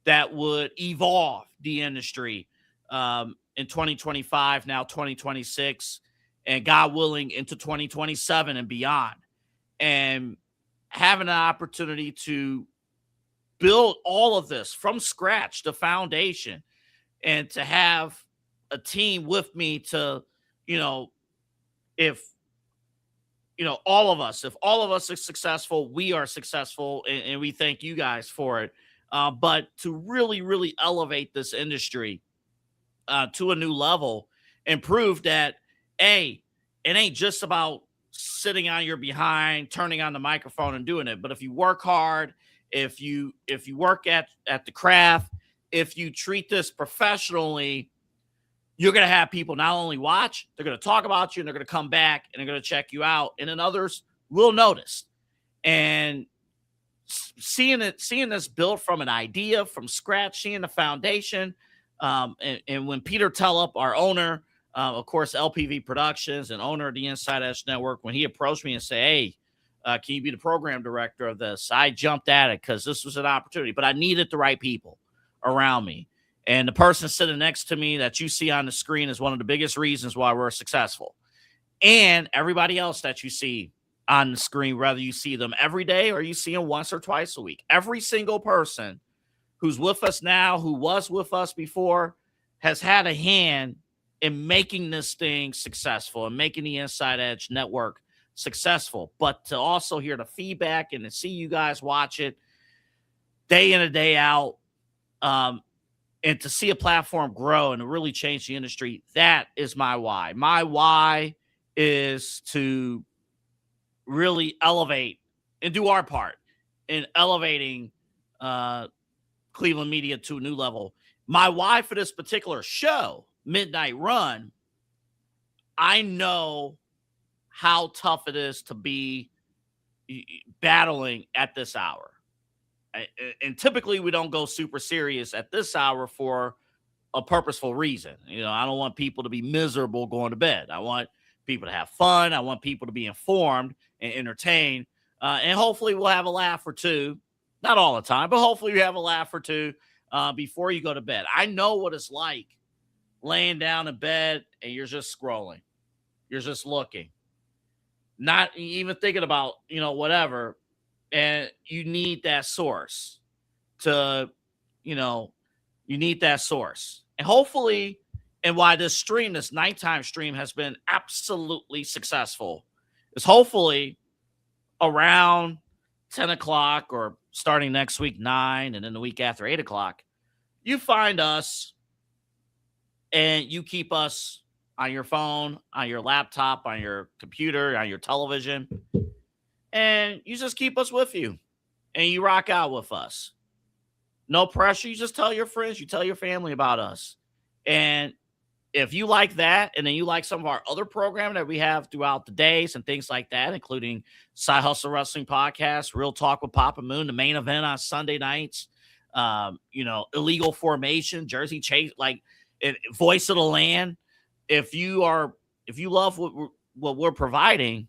that would evolve the industry in 2025, now 2026, and God willing into 2027 and beyond. And having an opportunity to build all of this from scratch, the foundation, and to have a team with me to, if all of us are successful, we are successful, and we thank you guys for it. But to really, really elevate this industry to a new level and prove that, it ain't just about sitting on your behind, turning on the microphone and doing it. But if you work hard, if you work at the craft, if you treat this professionally, you're going to have people not only watch, they're going to talk about you, and they're going to come back and they're going to check you out. And then others will notice. And seeing this built from an idea, from scratch, seeing the foundation. And when Peter Tellup, our owner, of course, LPV Productions and owner of the Inside Edge Network, when he approached me and said, hey, can you be the program director of this? I jumped at it because this was an opportunity, but I needed the right people around me. And the person sitting next to me that you see on the screen is one of the biggest reasons why we're successful. And everybody else that you see on the screen, whether you see them every day or you see them once or twice a week, every single person who's with us now, who was with us before, has had a hand in making this thing successful and making the Inside Edge Network successful. But to also hear the feedback and to see you guys watch it day in and day out, and to see a platform grow and to really change the industry, that is my why. My why is to really elevate and do our part in elevating Cleveland media to a new level. My why for this particular show, Midnight Run, I know how tough it is to be battling at this hour. And typically we don't go super serious at this hour for a purposeful reason. I don't want people to be miserable going to bed. I want people to have fun. I want people to be informed and entertained. And hopefully we'll have a laugh or two. Not all the time, but hopefully you have a laugh or two before you go to bed. I know what it's like laying down in bed and you're just scrolling. You're just looking. Not even thinking about, whatever. And you need that source you need that source. And hopefully, and why this nighttime stream has been absolutely successful is hopefully around 10 o'clock or starting next week, 9, and then the week after 8 o'clock, you find us and you keep us on your phone, on your laptop, on your computer, on your television. And you just keep us with you and you rock out with us. No pressure. You just tell your friends, you tell your family about us. And if you like that, and then you like some of our other programming that we have throughout the days and things like that, including Side Hustle Wrestling Podcast, Real Talk with Papa Moon, the main event on Sunday nights, Illegal Formation, Jersey Chase, Voice of the Land. If you love what we're providing,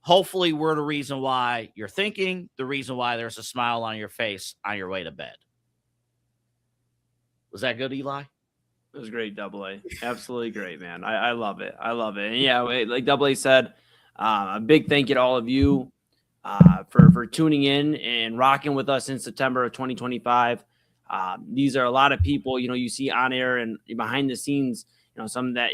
hopefully we're the reason why you're thinking, the reason why there's a smile on your face on your way to bed. Was that good, Eli? It was great, Double A. Absolutely great, man. I love it. I love it. And yeah, like Double A said, a big thank you to all of you for tuning in and rocking with us in September of 2025. These are a lot of people, you see on air and behind the scenes, some that,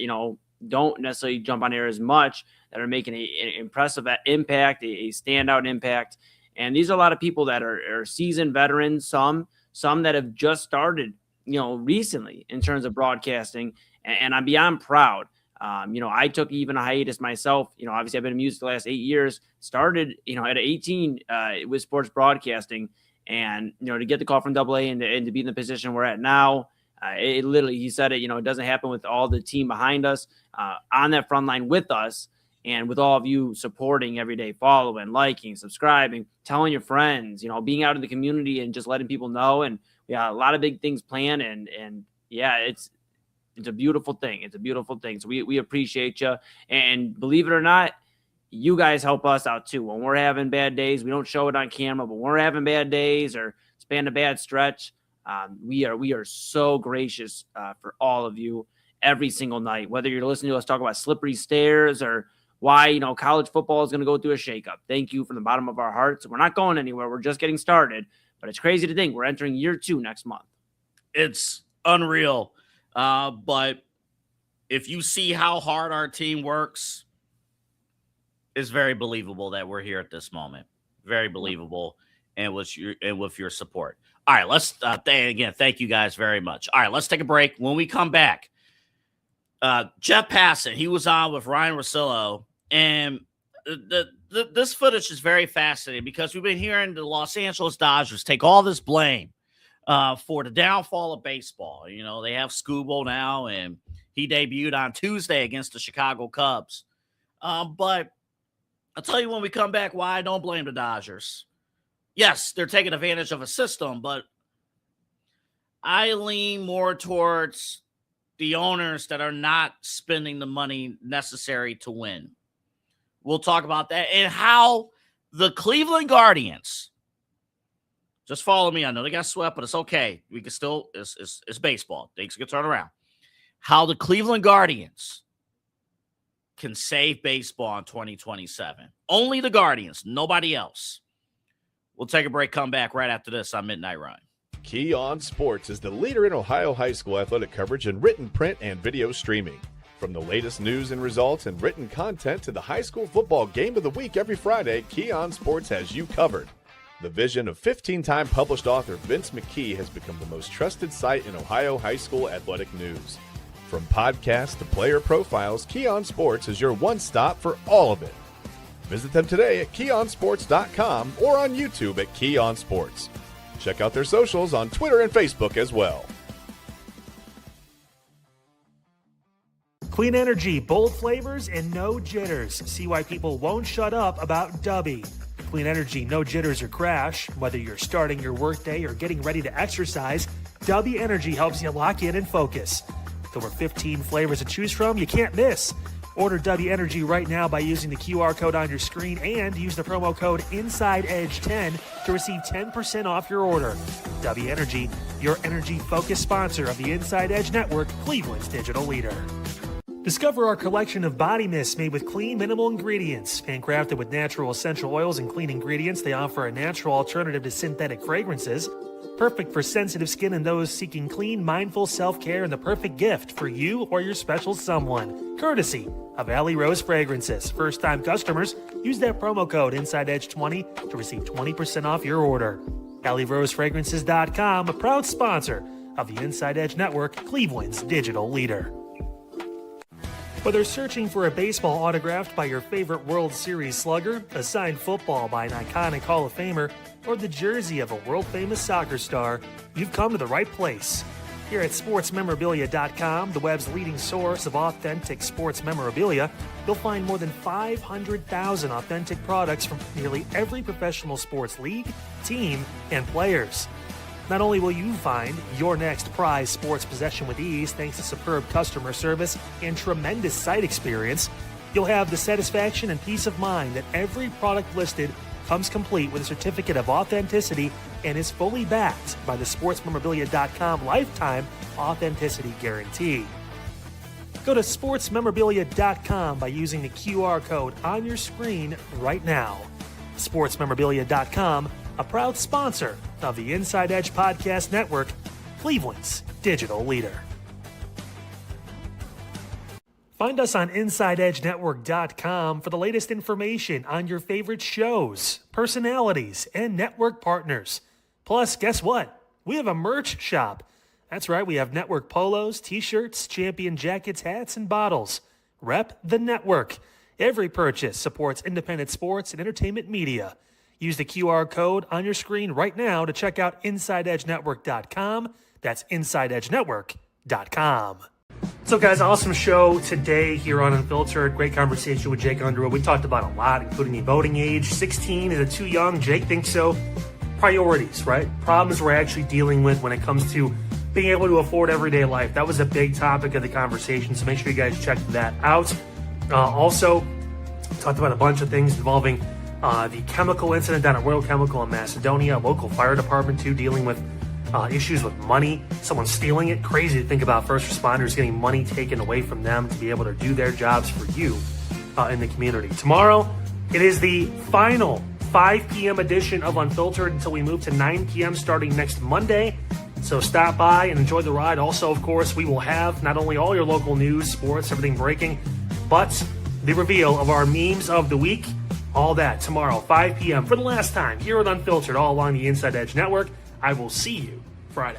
don't necessarily jump on air as much, that are making an impressive impact, a standout impact. And these are a lot of people that are seasoned veterans, some that have just started, recently in terms of broadcasting. And I'm beyond proud. I took even a hiatus myself. Obviously I've been in music the last 8 years, started, at 18 with sports broadcasting. And, to get the call from Double A and to be in the position we're at now, it literally, he said it, it doesn't happen with all the team behind us on that front line with us. And with all of you supporting every day, following, liking, subscribing, telling your friends, being out in the community and just letting people know. And we got a lot of big things planned. And yeah, it's a beautiful thing. It's a beautiful thing. So we appreciate you. And believe it or not, you guys help us out too. When we're having bad days, we don't show it on camera, but when we're having bad days or span a bad stretch, we are so gracious for all of you every single night, whether you're listening to us talk about slippery stairs or why, college football is going to go through a shakeup. Thank you from the bottom of our hearts. We're not going anywhere. We're just getting started, but it's crazy to think we're entering year 2 next month. It's unreal. But if you see how hard our team works, it's very believable that we're here at this moment. Very believable. And with your support. All right, let's thank you guys very much. All right, let's take a break. When we come back, Jeff Passan, he was on with Ryan Russillo, and this footage is very fascinating because we've been hearing the Los Angeles Dodgers take all this blame for the downfall of baseball. They have Scoobo now, and he debuted on Tuesday against the Chicago Cubs. But I'll tell you when we come back why I don't blame the Dodgers. yes, they're taking advantage of a system, but I lean more towards the owners that are not spending the money necessary to win. We'll talk about that and how the Cleveland Guardians, just follow me. I know they got swept, but it's okay. We can still, it's baseball. Things can turn around. How the Cleveland Guardians can save baseball in 2027. Only the Guardians, nobody else. We'll take a break, come back right after this on Midnight Run. Key On Sports is the leader in Ohio high school athletic coverage in written, print, and video streaming. From the latest news and results and written content to the high school football game of the week every Friday, Key On Sports has you covered. The vision of 15-time published author Vince McKee has become the most trusted site in Ohio high school athletic news. From podcasts to player profiles, Key On Sports is your one-stop for all of it. Visit them today at keyonsports.com or on YouTube at Key On Sports. Check out their socials on Twitter and Facebook as well. Clean energy, bold flavors, and no jitters. See why people won't shut up about Dubby. Clean energy, no jitters or crash. Whether you're starting your workday or getting ready to exercise, Dubby Energy helps you lock in and focus. With over 15 flavors to choose from, you can't miss. Order Dubby Energy right now by using the QR code on your screen and use the promo code InsideEdge10 to receive 10% off your order. Dubby Energy, your energy-focused sponsor of the Inside Edge Network, Cleveland's digital leader. Discover our collection of body mists made with clean, minimal ingredients. Handcrafted with natural essential oils and clean ingredients, they offer a natural alternative to synthetic fragrances. Perfect for sensitive skin and those seeking clean, mindful self-care, and the perfect gift for you or your special someone. Courtesy of Alley Rose Fragrances. First-time customers, use that promo code InsideEdge20 to receive 20% off your order. AlleyRoseFragrances.com, a proud sponsor of the Inside Edge Network, Cleveland's digital leader. Whether searching for a baseball autographed by your favorite World Series slugger, a signed football by an iconic Hall of Famer, or the jersey of a world-famous soccer star, you've come to the right place. Here at sportsmemorabilia.com, the web's leading source of authentic sports memorabilia, you'll find more than 500,000 authentic products from nearly every professional sports league, team, and players. Not only will you find your next prized sports possession with ease thanks to superb customer service and tremendous site experience, you'll have the satisfaction and peace of mind that every product listed comes complete with a certificate of authenticity and is fully backed by the sportsmemorabilia.com lifetime authenticity guarantee. Go to sportsmemorabilia.com by using the QR code on your screen right now. Sportsmemorabilia.com, a proud sponsor of the Inside Edge Podcast Network, Cleveland's digital leader. Find us on InsideEdgeNetwork.com for the latest information on your favorite shows, personalities, and network partners. Plus, guess what? We have a merch shop. That's right, we have network polos, t-shirts, champion jackets, hats, and bottles. Rep the network. Every purchase supports independent sports and entertainment media. Use the QR code on your screen right now to check out InsideEdgeNetwork.com. That's InsideEdgeNetwork.com. So guys, awesome show today here on Unfiltered. Great conversation with Jake Underwood. We talked about a lot, including the voting age. 16, is it too young? Jake thinks so. Priorities, right? Problems we're actually dealing with when it comes to being able to afford everyday life. That was a big topic of the conversation, so make sure you guys check that out. Also, talked about a bunch of things involving the chemical incident down at Royal Chemical in Macedonia, local fire department too, dealing with issues with money, someone stealing it. Crazy to think about first responders getting money taken away from them to be able to do their jobs for you in the community. Tomorrow, it is the final 5 p.m. edition of Unfiltered until we move to 9 p.m. starting next Monday. So stop by and enjoy the ride. Also, of course, we will have not only all your local news, sports, everything breaking, but the reveal of our memes of the week. All that tomorrow, 5 p.m. for the last time here at Unfiltered, all along the Inside Edge Network. I will see you Friday.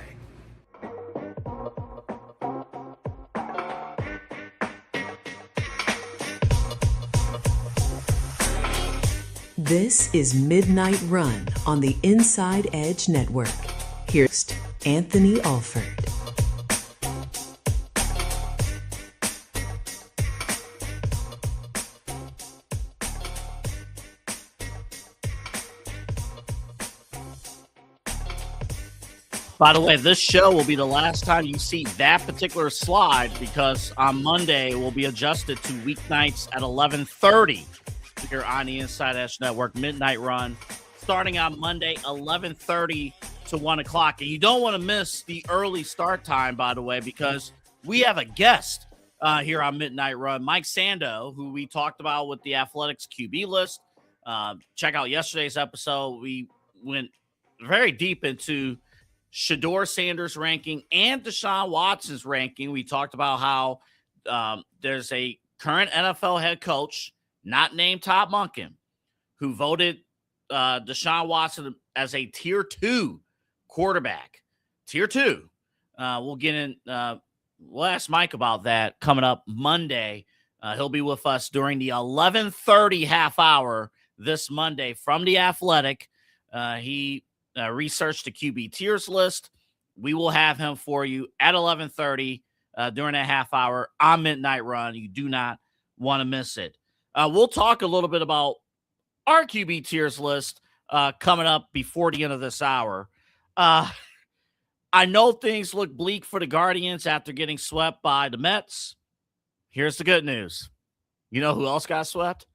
This is Midnight Run on the Inside Edge Network. Here's Anthony Alford. By the way, this show will be the last time you see that particular slide because on Monday it will be adjusted to weeknights at 11:30 here on the Inside Edge Network Midnight Run, starting on Monday 11:30 to 1 o'clock. And you don't want to miss the early start time, by the way, because we have a guest here on Midnight Run, Mike Sando, who we talked about with the Athletics QB list. Check out yesterday's episode. We went very deep into Shedeur Sanders' ranking and Deshaun Watson's ranking. We talked about how there's a current NFL head coach, not named Todd Monken, who voted Deshaun Watson as a tier 2 quarterback. Tier 2. We'll get in. We'll ask Mike about that coming up Monday. He'll be with us during the 11:30 half hour this Monday from The Athletic. He researched the QB tiers list. We will have him for you at 11:30 during that half hour on Midnight Run. You do not want to miss it. We'll talk a little bit about our QB tiers list coming up before the end of this hour. I know things look bleak for the Guardians after getting swept by the Mets. Here's the good news. You know who else got swept?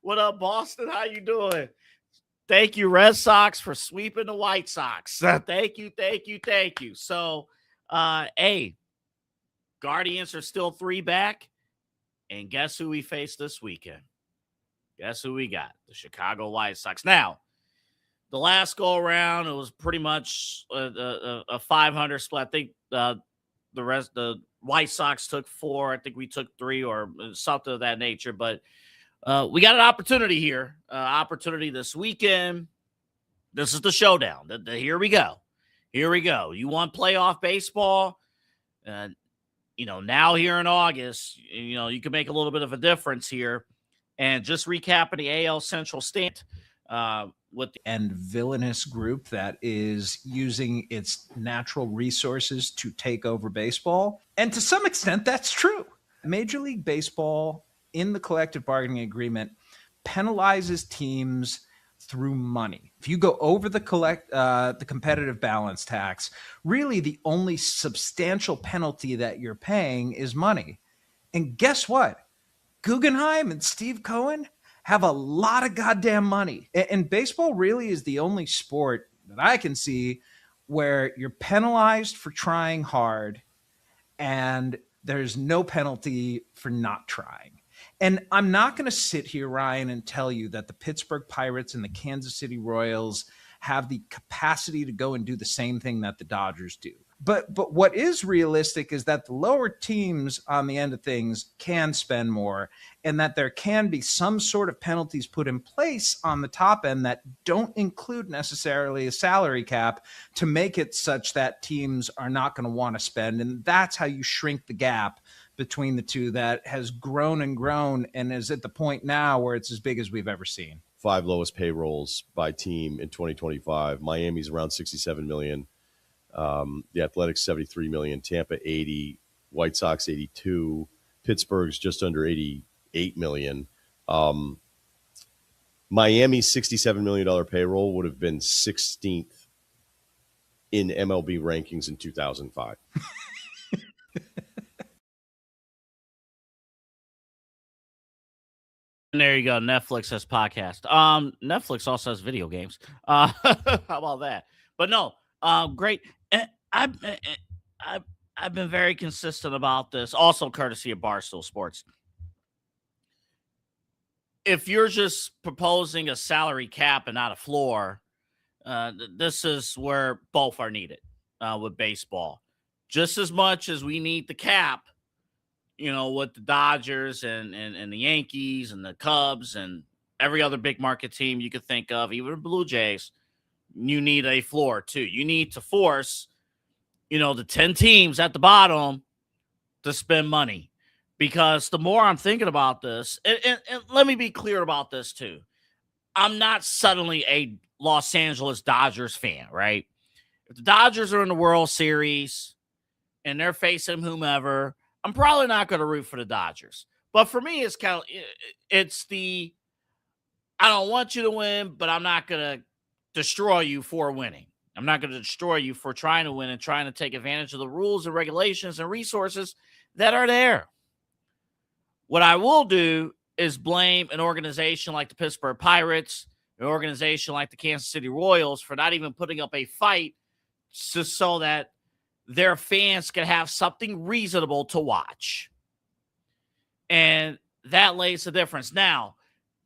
What up, Boston? How you doing? Thank you, Red Sox, for sweeping the White Sox. Thank you. So, hey, Guardians are still 3 back. And guess who we face this weekend? Guess who we got? The Chicago White Sox. Now, the last go around, it was pretty much a 500 split. I think the White Sox took 4. I think we took 3 or something of that nature. But we got an opportunity here. Opportunity this weekend. This is the showdown. Here we go. You want playoff baseball? Now here in August, you can make a little bit of a difference here. And just recapping the AL Central stand with and villainous group that is using its natural resources to take over baseball. And to some extent, that's true. Major League Baseball, in the collective bargaining agreement, penalizes teams through money. If you go over the competitive balance tax, really the only substantial penalty that you're paying is money. And guess what? Guggenheim and Steve Cohen have a lot of goddamn money. And baseball really is the only sport that I can see where you're penalized for trying hard and there's no penalty for not trying. And I'm not going to sit here, Ryan, and tell you that the Pittsburgh Pirates and the Kansas City Royals have the capacity to go and do the same thing that the Dodgers do. But what is realistic is that the lower teams on the end of things can spend more, and that there can be some sort of penalties put in place on the top end that don't include necessarily a salary cap to make it such that teams are not going to want to spend. And that's how you shrink the gap between the two that has grown and grown and is at the point now where it's as big as we've ever seen. 5 lowest payrolls by team in 2025. Miami's around 67 million. The Athletics 73 million, Tampa 80, White Sox 82, Pittsburgh's just under 88 million. Miami's $67 million payroll would have been 16th in MLB rankings in 2005. And there you go. Netflix has podcast. Netflix also has video games. How about that? But no, great. I've been very consistent about this, also courtesy of Barstool Sports. If you're just proposing a salary cap and not a floor, this is where both are needed with baseball. Just as much as we need the cap, with the Dodgers and the Yankees and the Cubs and every other big market team you could think of, even the Blue Jays, you need a floor too. You need to force, the 10 teams at the bottom to spend money. Because the more I'm thinking about this, and let me be clear about this too. I'm not suddenly a Los Angeles Dodgers fan, right? If the Dodgers are in the World Series and they're facing whomever, I'm probably not going to root for the Dodgers. But for me, it's I don't want you to win, but I'm not going to destroy you for winning. I'm not going to destroy you for trying to win and trying to take advantage of the rules and regulations and resources that are there. What I will do is blame an organization like the Pittsburgh Pirates, an organization like the Kansas City Royals for not even putting up a fight just so that their fans can have something reasonable to watch. And that lays the difference. Now,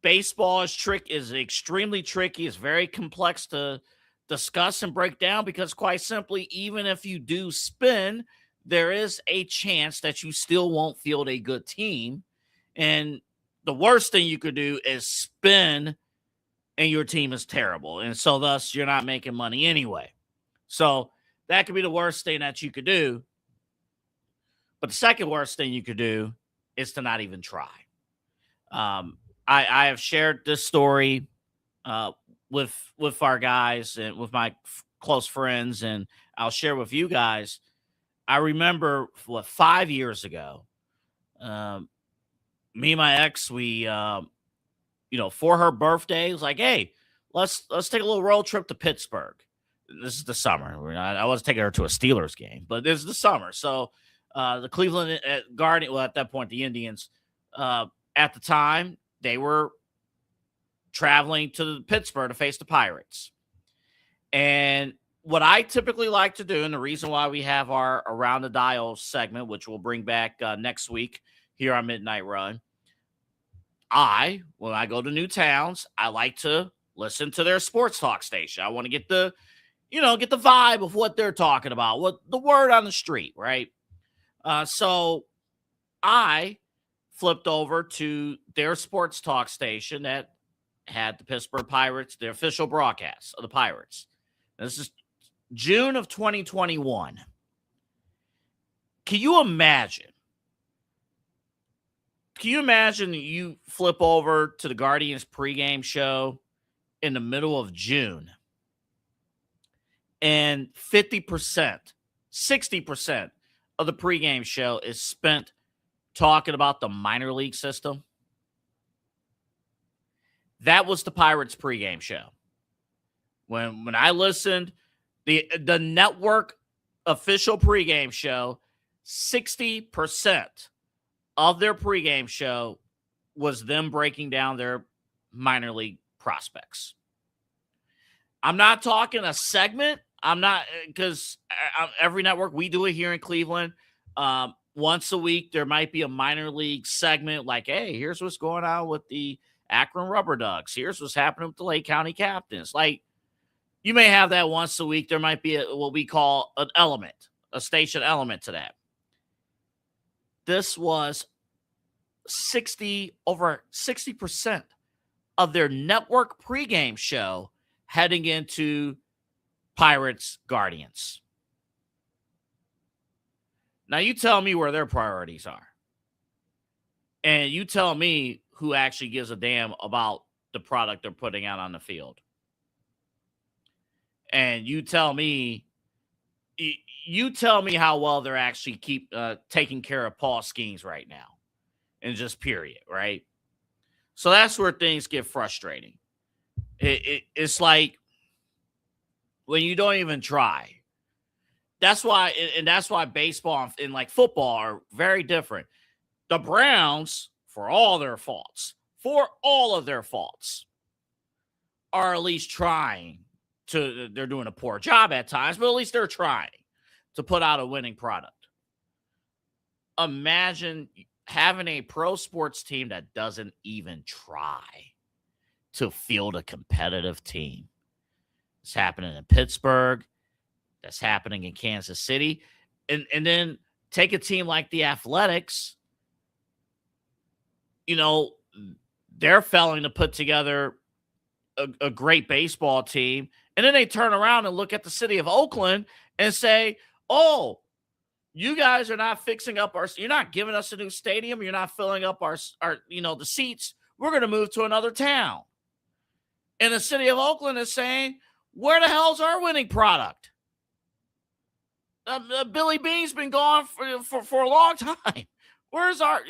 baseball is extremely tricky. It's very complex to discuss and break down because, quite simply, even if you do spin, there is a chance that you still won't field a good team. And the worst thing you could do is spin and your team is terrible. And so thus you're not making money anyway. So that could be the worst thing that you could do. But the second worst thing you could do is to not even try. I have shared this story with our guys and with my close friends, and I'll share with you guys. I remember 5 years ago, me and my ex, we, for her birthday, it was like, hey, let's take a little road trip to Pittsburgh. This is the summer. I wasn't taking her to a Steelers game, but this is the summer. So the Cleveland Guardians, well, at that point, the Indians, at the time, they were traveling to Pittsburgh to face the Pirates. And what I typically like to do, and the reason why we have our Around the Dial segment, which we'll bring back next week here on Midnight Run, when I go to new towns, I like to listen to their sports talk station. I want to get the vibe of what they're talking about, what the word on the street, right? So I flipped over to their sports talk station that had the Pittsburgh Pirates, the official broadcast of the Pirates. This is June of 2021. Can you imagine you flip over to the Guardians pregame show in the middle of June and 50%, 60% of the pregame show is spent talking about the minor league system? That was the Pirates pregame show. When I listened, the network official pregame show, 60% of their pregame show was them breaking down their minor league prospects. I'm not talking a segment. I'm not, because every network, we do it here in Cleveland. Once a week, there might be a minor league segment like, hey, here's what's going on with the Akron Rubber Ducks. Here's what's happening with the Lake County Captains. Like, you may have that once a week. There might be what we call an element, a station element to that. This was over 60% of their network pregame show heading into Pirates Guardians. Now you tell me where their priorities are. And you tell me who actually gives a damn about the product they're putting out on the field. And you tell me how well they're actually taking care of Paul Skeens right now. And just period, right? So that's where things get frustrating. It's like when you don't even try. That's why baseball and like football are very different. The Browns, for all of their faults, are at least trying to. They're doing a poor job at times, but at least they're trying to put out a winning product. Imagine having a pro sports team that doesn't even try to field a competitive team. It's happening in Pittsburgh. That's happening in Kansas City. And then take a team like the Athletics. They're failing to put together a great baseball team. And then they turn around and look at the city of Oakland and say, oh, you guys are not fixing up you're not giving us a new stadium. You're not filling up our the seats. We're going to move to another town. And the city of Oakland is saying, where the hell's our winning product? Billy Bean's been gone for a long time. Where's our,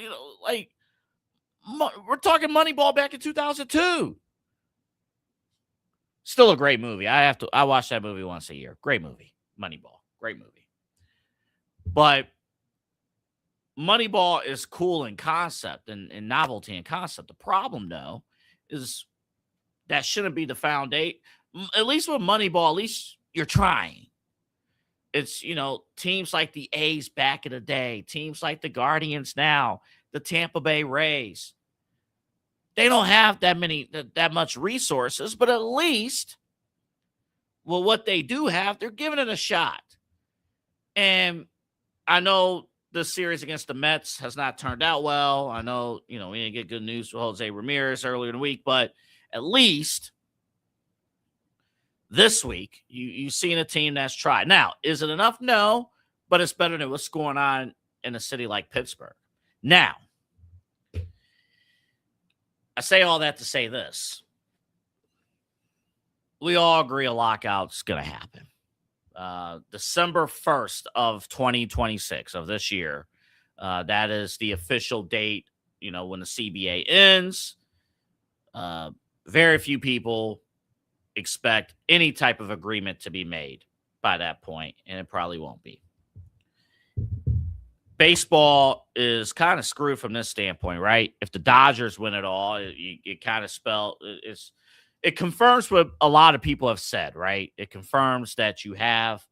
we're talking Moneyball back in 2002. Still a great movie. I watch that movie once a year. Great movie. Moneyball. Great movie. But Moneyball is cool in concept and novelty in concept. The problem, though, is that shouldn't be the foundation. At least with Moneyball, at least you're trying. It's, teams like the A's back in the day, teams like the Guardians now, the Tampa Bay Rays. They don't have that much resources, but at least, well, what they do have, they're giving it a shot. And I know the series against the Mets has not turned out well. I know, we didn't get good news with Jose Ramirez earlier in the week, but at least this week, you've seen a team that's tried. Now, is it enough? No, but it's better than what's going on in a city like Pittsburgh. Now, I say all that to say this. We all agree a lockout's going to happen. December 1st of 2026 of this year. That is the official date, when the CBA ends. Very few people expect any type of agreement to be made by that point, and it probably won't be. Baseball is kind of screwed from this standpoint, right? If the Dodgers win it all, it kind of it confirms what a lot of people have said, right? It confirms that you have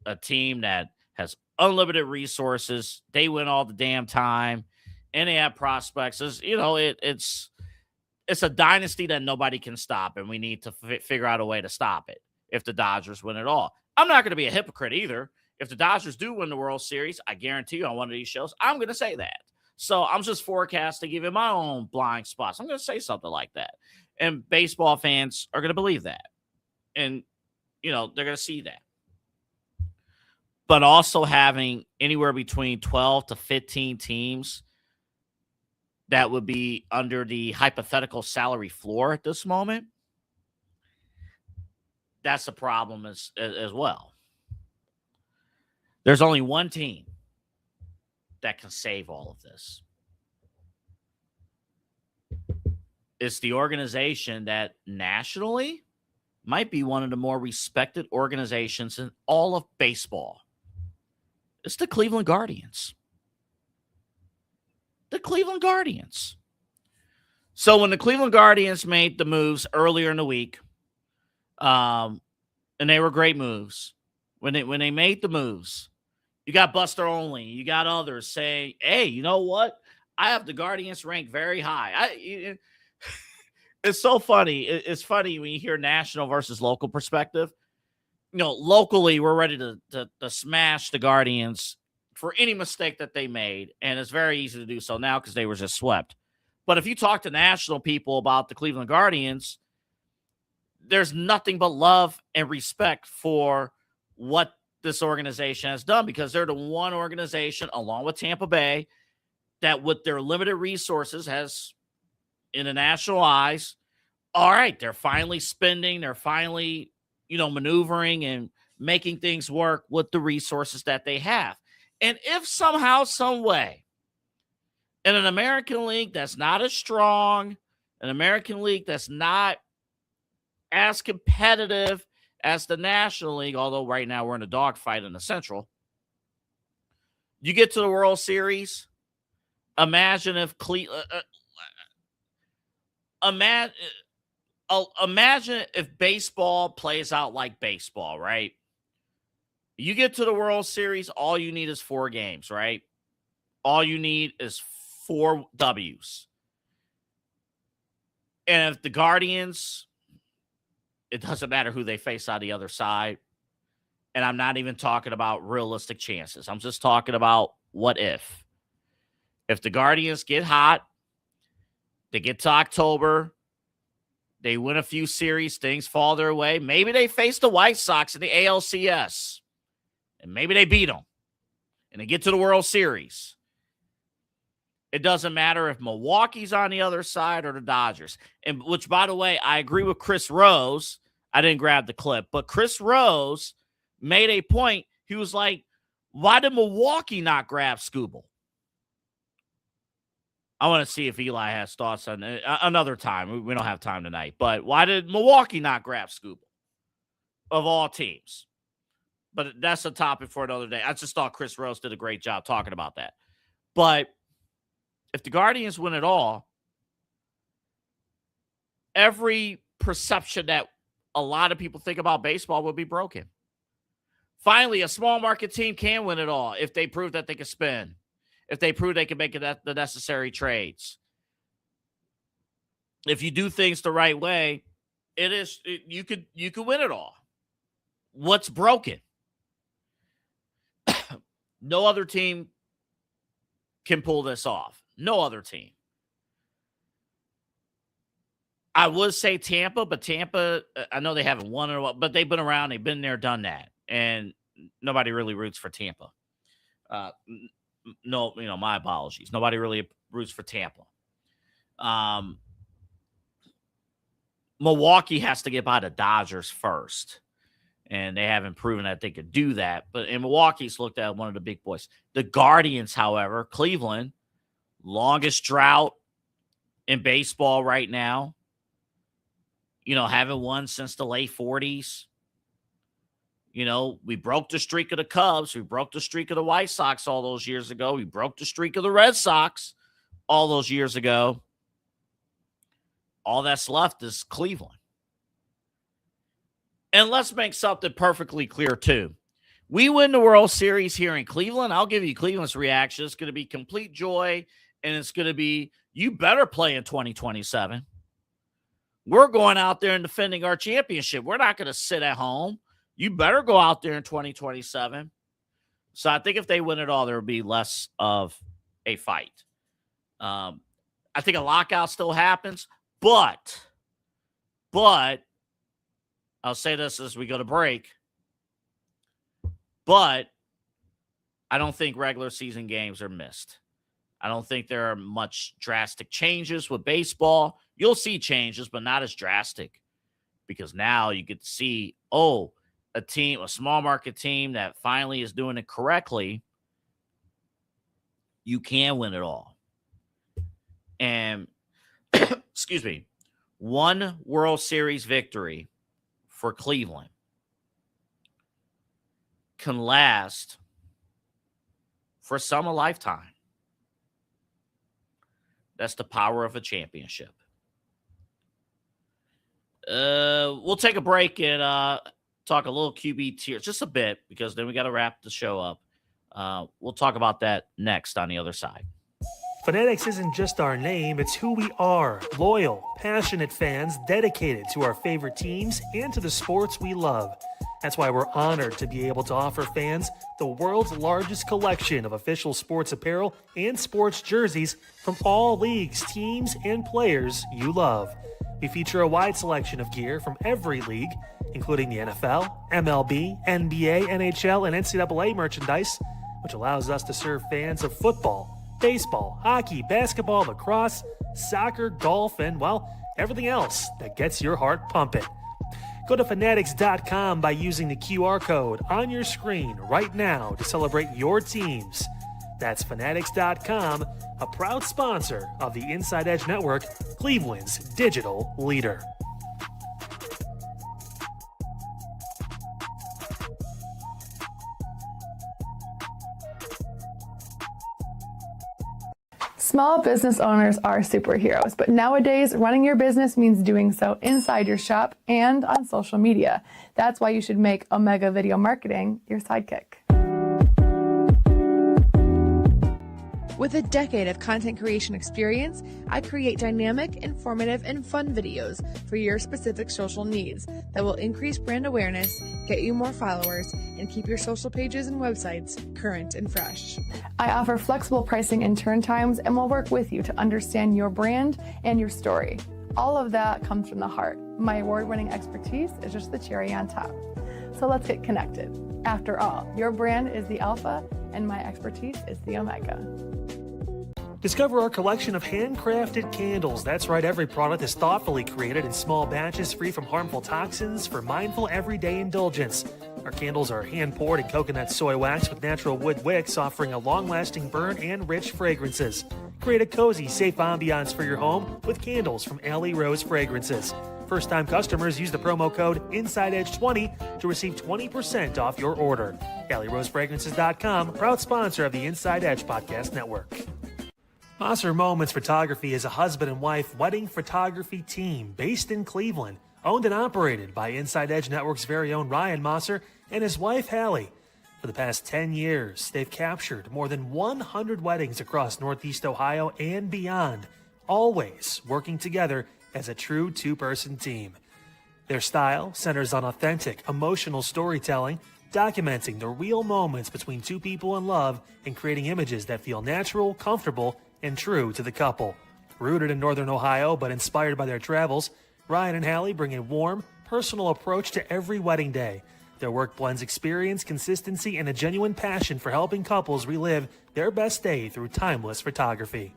a team that has unlimited resources. They win all the damn time, and they have prospects. It's a dynasty that nobody can stop, and we need to figure out a way to stop it if the Dodgers win it all. I'm not going to be a hypocrite either. If the Dodgers do win the World Series, I guarantee you on one of these shows, I'm going to say that. So I'm just forecasting even my own blind spots. I'm going to say something like that. And baseball fans are going to believe that. And, they're going to see that. But also having anywhere between 12 to 15 teams that would be under the hypothetical salary floor at this moment, that's a problem as well. There's only one team that can save all of this. It's the organization that nationally might be one of the more respected organizations in all of baseball. It's the Cleveland Guardians. The Cleveland Guardians. So when the Cleveland Guardians made the moves earlier in the week, and they were great moves, when they made the moves, you got Buster Olney, you got others saying, hey, you know what? I have the Guardians ranked very high. It's so funny. It's funny when you hear national versus local perspective. Locally, we're ready to smash the Guardians for any mistake that they made, and it's very easy to do so now because they were just swept. But if you talk to national people about the Cleveland Guardians, there's nothing but love and respect for what this organization has done, because they're the one organization, along with Tampa Bay, that with their limited resources has, in the national eyes, all right, they're finally spending, they're finally, maneuvering and making things work with the resources that they have. And if somehow, some way, in an American League that's not as strong, an American League that's not as competitive as the National League, although right now we're in a dogfight in the Central, you get to the World Series, imagine if imagine if baseball plays out like baseball, right? You get to the World Series, all you need is 4 games, right? All you need is 4 W's. And if the Guardians, it doesn't matter who they face on the other side. And I'm not even talking about realistic chances. I'm just talking about what if. If the Guardians get hot, they get to October, they win a few series, things fall their way. Maybe they face the White Sox in the ALCS, and maybe they beat them, and they get to the World Series. It doesn't matter if Milwaukee's on the other side or the Dodgers. And which, by the way, I agree with Chris Rose. I didn't grab the clip, but Chris Rose made a point. He was like, why did Milwaukee not grab Scooble? I want to see if Eli has thoughts on it another time. We don't have time tonight. But why did Milwaukee not grab Scoop of all teams? But that's a topic for another day. I just thought Chris Rose did a great job talking about that. But if the Guardians win it all, every perception that a lot of people think about baseball will be broken. Finally, a small market team can win it all if they prove that they can spin, if they prove they can make the necessary trades. If you do things the right way, you could win it all. What's broken? No other team can pull this off. No other team. I would say Tampa, but Tampa, I know they haven't won in a while, but they've been around. They've been there, done that. And nobody really roots for Tampa. No, my apologies. Nobody really roots for Tampa. Milwaukee has to get by the Dodgers first. And they haven't proven that they could do that. But in Milwaukee's looked at one of the big boys. The Guardians, however, Cleveland, longest drought in baseball right now. Haven't won since the late 40s. We broke the streak of the Cubs. We broke the streak of the White Sox all those years ago. We broke the streak of the Red Sox all those years ago. All that's left is Cleveland. And let's make something perfectly clear, too. We win the World Series here in Cleveland. I'll give you Cleveland's reaction. It's going to be complete joy, and it's going to be, you better play in 2027. We're going out there and defending our championship. We're not going to sit at home. You better go out there in 2027. So I think if they win it all, there will be less of a fight. I think a lockout still happens, but I'll say this as we go to break, but I don't think regular season games are missed. I don't think there are much drastic changes with baseball. You'll see changes, but not as drastic, because now you get to see, a small market team that finally is doing it correctly. You can win it all. And, excuse me, one World Series victory for Cleveland can last for some a lifetime. That's the power of a championship. We'll take a break and talk a little QB tiers, just a bit, because then we got to wrap the show up. We'll talk about that next on the other side. Fanatics isn't just our name, it's who we are. Loyal, passionate fans dedicated to our favorite teams and to the sports we love. That's why we're honored to be able to offer fans the world's largest collection of official sports apparel and sports jerseys from all leagues, teams, and players you love. We feature a wide selection of gear from every league, including the NFL, MLB, NBA, NHL, and NCAA merchandise, which allows us to serve fans of football, baseball, hockey, basketball, lacrosse, soccer, golf, and, everything else that gets your heart pumping. Go to fanatics.com by using the QR code on your screen right now to celebrate your teams. That's fanatics.com, a proud sponsor of the Inside Edge Network, Cleveland's digital leader. Small business owners are superheroes, but nowadays running your business means doing so inside your shop and on social media. That's why you should make Omega Video Marketing your sidekick. With a decade of content creation experience, I create dynamic, informative, and fun videos for your specific social needs that will increase brand awareness, get you more followers, and keep your social pages and websites current and fresh. I offer flexible pricing and turn times and will work with you to understand your brand and your story. All of that comes from the heart. My award-winning expertise is just the cherry on top. So let's get connected. After all, your brand is the alpha and my expertise is the omega. Discover our collection of handcrafted candles. That's right, every product is thoughtfully created in small batches free from harmful toxins for mindful everyday indulgence. Our candles are hand-poured in coconut soy wax with natural wood wicks, offering a long-lasting burn and rich fragrances. Create a cozy, safe ambiance for your home with candles from Alley Rose Fragrances. First-time customers use the promo code InsideEdge20 to receive 20% off your order. AlleyRoseFragrances.com, proud sponsor of the Inside Edge Podcast Network. Maser Moments Photography is a husband and wife wedding photography team based in Cleveland, owned and operated by Inside Edge Network's very own Ryan Maser and his wife, Hallie. For the past 10 years, they've captured more than 100 weddings across Northeast Ohio and beyond, always working together as a true two-person team. Their style centers on authentic, emotional storytelling, documenting the real moments between two people in love and creating images that feel natural, comfortable, and true to the couple. Rooted in Northern Ohio but inspired by their travels, Ryan and Hallie bring a warm, personal approach to every wedding day. Their work blends experience, consistency, and a genuine passion for helping couples relive their best day through timeless photography.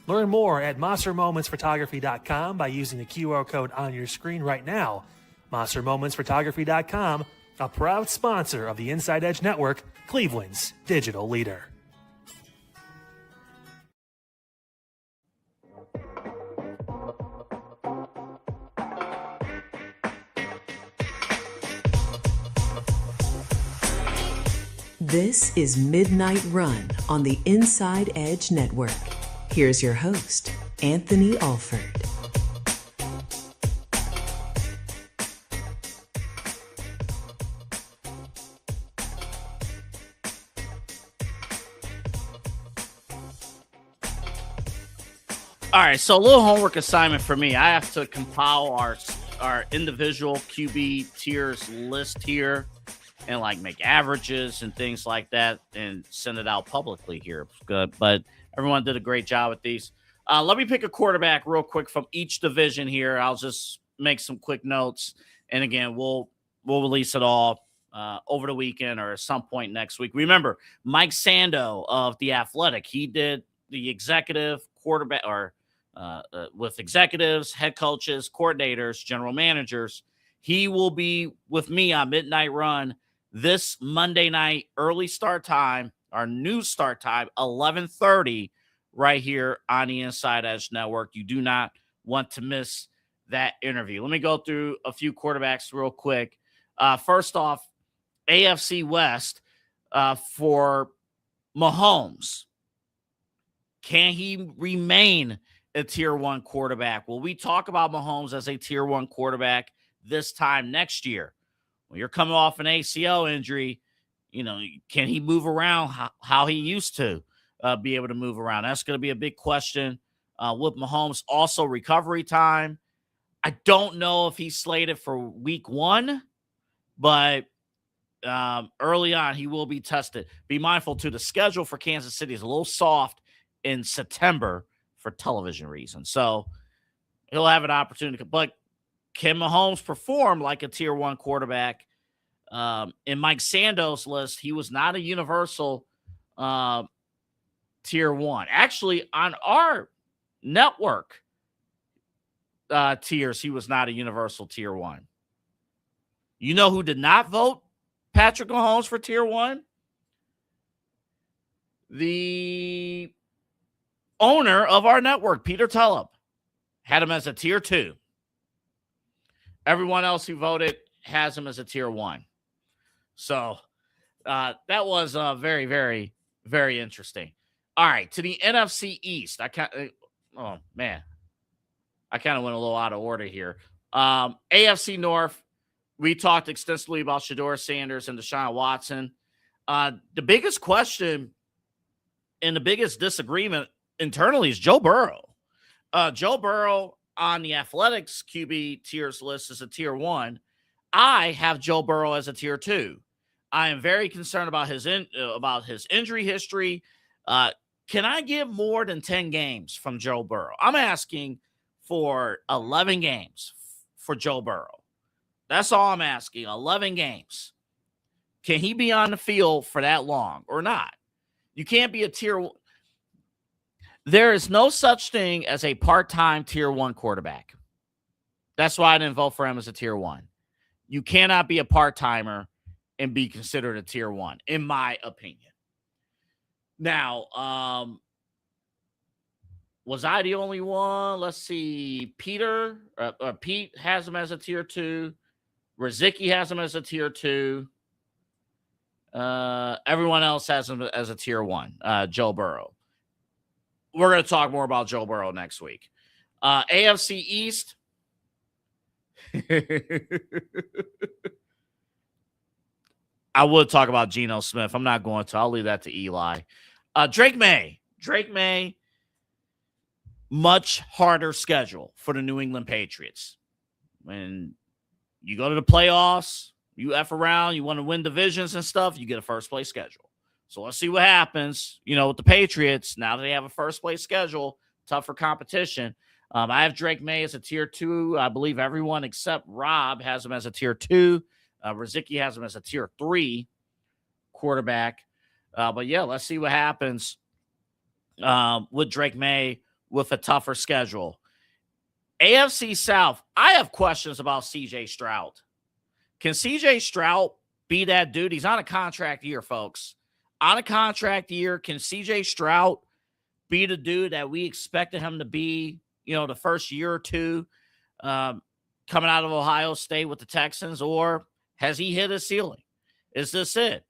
Learn more at MaserMomentsPhotography.com by using the QR code on your screen right now. MaserMomentsPhotography.com, a proud sponsor of the Inside Edge Network, Cleveland's digital leader. This is Midnight Run on the Inside Edge Network. Here's your host, Anthony Alford. All right, so a little homework assignment for me. I have to compile our individual QB tiers list here and like make averages and things like that and send it out publicly here. Good, but everyone did a great job with these. Let me pick a quarterback real quick from each division here. I'll just make some quick notes, and again, we'll release it all over the weekend or at some point next week. Remember, Mike Sando of The Athletic, he did the executive quarterback or with executives, head coaches, coordinators, general managers. He will be with me on Midnight Run this Monday night, early start time, our new start time, 11:30, right here on the Inside Edge Network. You do not want to miss that interview. Let me go through a few quarterbacks real quick. First off, AFC West for Mahomes. Can he remain a tier one quarterback? Will we talk about Mahomes as a tier one quarterback this time next year? When you're coming off an ACL injury, you know, can he move around how he used to be able to move around? That's going to be a big question with Mahomes. Also, recovery time. I don't know if he's slated for week 1, but early on, he will be tested. Be mindful, too, the schedule for Kansas City is a little soft in September for television reasons. So he'll have an opportunity. But can Mahomes perform like a tier one quarterback? In Mike Sando's list, he was not a universal tier one. Actually, on our network tiers, he was not a universal tier one. You know who did not vote Patrick Mahomes for tier one? The owner of our network, Peter Tullip, had him as a tier 2. Everyone else who voted has him as a tier 1. So that was very, very, very interesting. All right, to the NFC East. I kind of went a little out of order here. AFC North, we talked extensively about Shedeur Sanders and Deshaun Watson. The biggest question and the biggest disagreement internally is Joe Burrow. Joe Burrow on the Athletics QB tiers list is a tier 1. I have Joe Burrow as a tier 2. I am very concerned about his injury history. Can I give more than 10 games from Joe Burrow? I'm asking for 11 games for Joe Burrow. That's all I'm asking, 11 games. Can he be on the field for that long or not? You can't be a tier 1. There is no such thing as a part-time tier 1 quarterback. That's why I didn't vote for him as a tier 1. You cannot be a part-timer and be considered a tier 1, in my opinion. Now, Was I the only one? Let's see. Pete has him as a tier 2. Riziki has him as a tier 2. Everyone else has him as a tier 1. Joe Burrow. We're going to talk more about Joe Burrow next week. AFC East. I would talk about Geno Smith. I'm not going to. I'll leave that to Eli. Drake May. Much harder schedule for the New England Patriots. When you go to the playoffs, you F around, you want to win divisions and stuff, you get a first-place schedule. So let's see what happens, with the Patriots. Now that they have a first-place schedule, tougher competition. I have Drake May as a tier 2. I believe everyone except Rob has him as a tier 2. Riziki has him as a tier 3 quarterback. But, yeah, let's see what happens with Drake May with a tougher schedule. AFC South, I have questions about C.J. Stroud. Can C.J. Stroud be that dude? He's on a contract year, folks. On a contract year, can C.J. Stroud be the dude that we expected him to be, the first year or two coming out of Ohio State with the Texans? Or has he hit his ceiling? Is this it?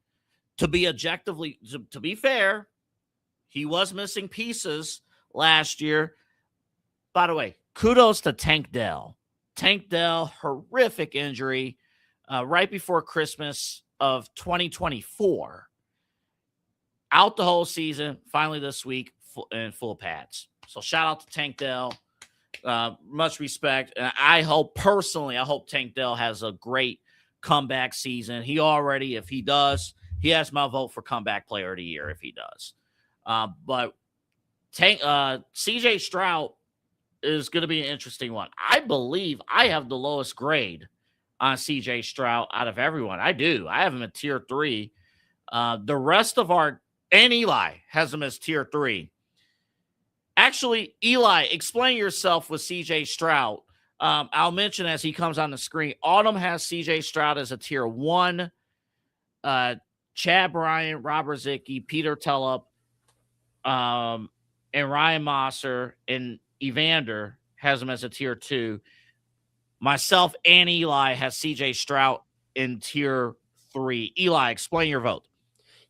To be fair, he was missing pieces last year. By the way, kudos to Tank Dell. Tank Dell, horrific injury right before Christmas of 2024. Out the whole season, finally this week in full pads. So shout out to Tank Dell. Much respect. And I hope Tank Dell has a great comeback season. If he does, he has my vote for comeback player of the year if he does. But CJ Stroud is going to be an interesting one. I believe I have the lowest grade on CJ Stroud out of everyone. I do. I have him at tier 3. The rest of and Eli has him as tier 3. Actually, Eli, explain yourself with CJ Stroud. I'll mention as he comes on the screen. Autumn has CJ Stroud as a tier 1. Chad Bryant, Rob Riziki, Peter Tulloch, and Ryan Mosser and Evander has him as a tier 2. Myself and Eli has CJ Stroud in tier 3. Eli, explain your vote.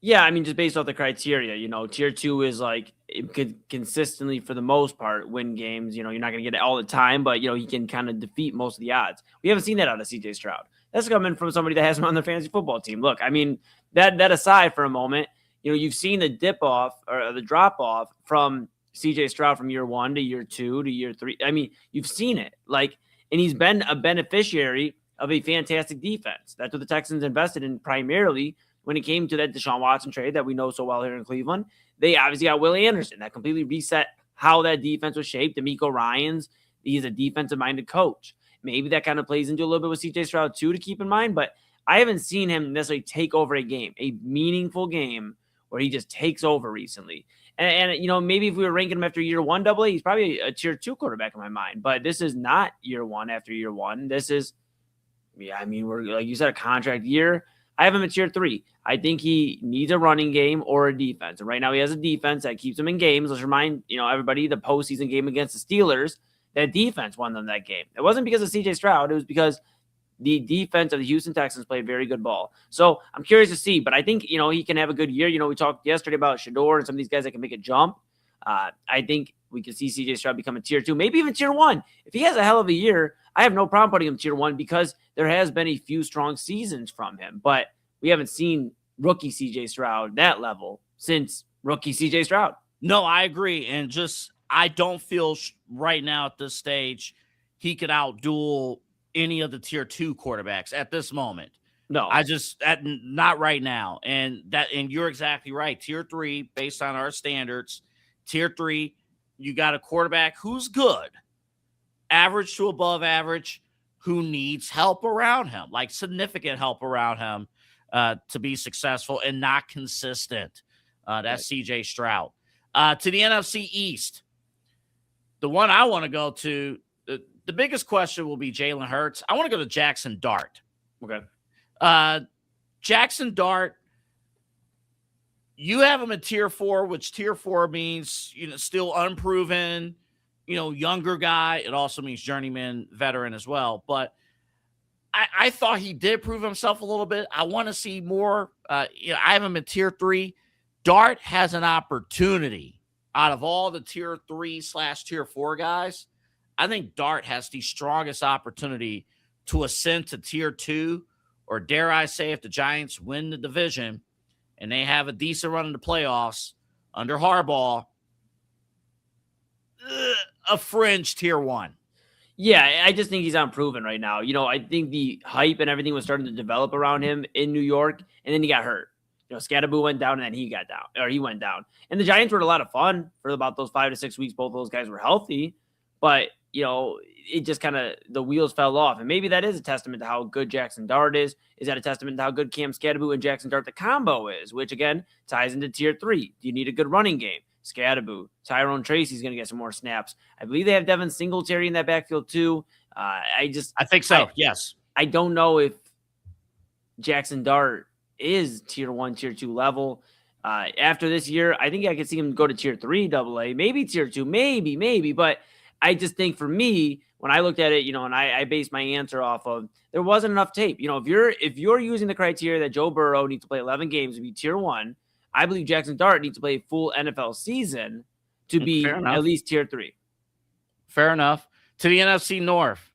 Yeah, I mean, just based off the criteria, tier 2 is like it could consistently, for the most part, win games. You're not going to get it all the time, but, he can kind of defeat most of the odds. We haven't seen that out of CJ Stroud. That's coming from somebody that has him on their fantasy football team. Look, I mean, that aside for a moment, you've seen the dip off or the drop off from CJ Stroud from year 1 to year 2 to year 3. I mean, you've seen it. And he's been a beneficiary of a fantastic defense. That's what the Texans invested in primarily when it came to that Deshaun Watson trade that we know so well here in Cleveland. They obviously got Willie Anderson. That completely reset how that defense was shaped. D'Amico Ryans, he's a defensive-minded coach. Maybe that kind of plays into a little bit with CJ Stroud too to keep in mind, but I haven't seen him necessarily take over a game, a meaningful game where he just takes over recently. And maybe if we were ranking him after year 1 AA, he's probably a tier 2 quarterback in my mind. But this is not year 1 after year 1. This is, we're, like you said, a contract year. I have him at tier 3. I think he needs a running game or a defense. And right now he has a defense that keeps him in games. Let's remind, everybody, the postseason game against the Steelers, that defense won them that game. It wasn't because of CJ Stroud. It was because the defense of the Houston Texans played very good ball. So I'm curious to see, but I think, he can have a good year. We talked yesterday about Shador and some of these guys that can make a jump. I think we could see CJ Stroud become a tier 2, maybe even tier 1. If he has a hell of a year, I have no problem putting him tier 1 because there has been a few strong seasons from him, but we haven't seen rookie CJ Stroud that level since rookie CJ Stroud. No, I agree. And I don't feel right now at this stage he could outduel any of the tier 2 quarterbacks at this moment. No, not right now. And you're exactly right. Tier 3, based on our standards, tier 3, you got a quarterback who's good, average to above average, who needs help around him, like significant help around him to be successful and not consistent. That's right. CJ Stroud. To the NFC East, the one I want to go to, the biggest question will be Jalen Hurts. I want to go to Jackson Dart. Okay. Jackson Dart, You have him at tier 4, which tier 4 means, still unproven, younger guy. It also means journeyman veteran as well. But I thought he did prove himself a little bit. I want to see more. I have him at tier 3. Dart has an opportunity out of all the tier 3/tier 4 guys. I think Dart has the strongest opportunity to ascend to tier 2, or dare I say, if the Giants win the division and they have a decent run in the playoffs under Harbaugh, a fringe tier 1. Yeah, I just think he's unproven right now. I think the hype and everything was starting to develop around him in New York, and then he got hurt. Scadaboo went down, and then he went down. And the Giants were a lot of fun for about those 5 to 6 weeks. Both of those guys were healthy, but it just kind of, the wheels fell off. And maybe that is a testament to how good Jackson Dart is. Is that a testament to how good Cam Scadaboo and Jackson Dart, the combo, is, which again ties into tier 3. Do you need a good running game? Scadaboo. Tyrone Tracy's going to get some more snaps. I believe they have Devin Singletary in that backfield too. I think so. Yes. I don't know if Jackson Dart is tier 1, tier 2 level. After this year, I think I could see him go to tier 3 AA, maybe tier 2, maybe. But I just think for me, when I looked at it, and I based my answer off of, there wasn't enough tape. If you're using the criteria that Joe Burrow needs to play 11 games to be tier 1, I believe Jackson Dart needs to play a full NFL season to be at least tier 3. Fair enough. To the NFC North.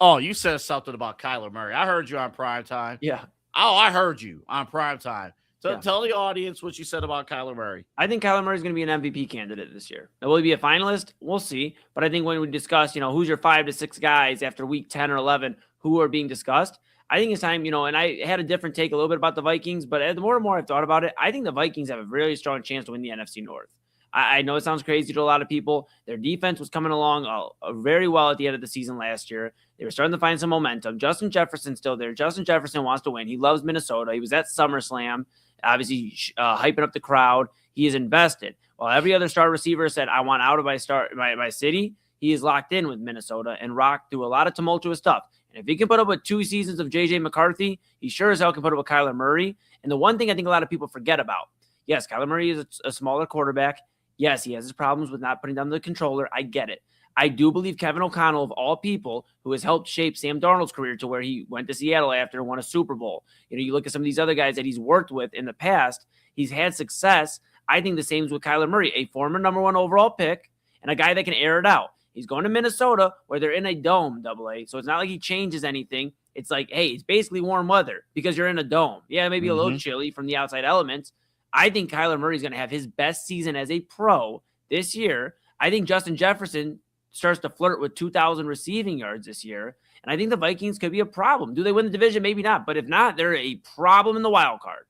Oh, you said something about Kyler Murray. I heard you on Primetime. Yeah. Oh, I heard you on Primetime. So tell the audience what you said about Kyler Murray. I think Kyler Murray is going to be an MVP candidate this year. Now, will he be a finalist? We'll see. But I think when we discuss, who's your 5 to 6 guys after week 10 or 11 who are being discussed, I think it's time, and I had a different take a little bit about the Vikings, but the more and more I've thought about it, I think the Vikings have a really strong chance to win the NFC North. I know it sounds crazy to a lot of people. Their defense was coming along very well at the end of the season last year. They were starting to find some momentum. Justin Jefferson's still there. Justin Jefferson wants to win. He loves Minnesota. He was at SummerSlam, obviously hyping up the crowd. He is invested. While every other star receiver said, I want out of my city, he is locked in with Minnesota and rocked through a lot of tumultuous stuff. And if he can put up with 2 seasons of J.J. McCarthy, he sure as hell can put up with Kyler Murray. And the one thing I think a lot of people forget about, yes, Kyler Murray is a smaller quarterback. Yes, he has his problems with not putting down the controller. I get it. I do believe Kevin O'Connell, of all people, who has helped shape Sam Darnold's career to where he went to Seattle after and won a Super Bowl. You look at some of these other guys that he's worked with in the past, he's had success. I think the same is with Kyler Murray, a former number 1 overall pick and a guy that can air it out. He's going to Minnesota where they're in a dome, AA. So it's not like he changes anything. It's like, hey, it's basically warm weather because you're in a dome. Yeah, maybe a little chilly from the outside elements. I think Kyler Murray is going to have his best season as a pro this year. I think Justin Jefferson starts to flirt with 2,000 receiving yards this year. And I think the Vikings could be a problem. Do they win the division? Maybe not. But if not, they're a problem in the wild card.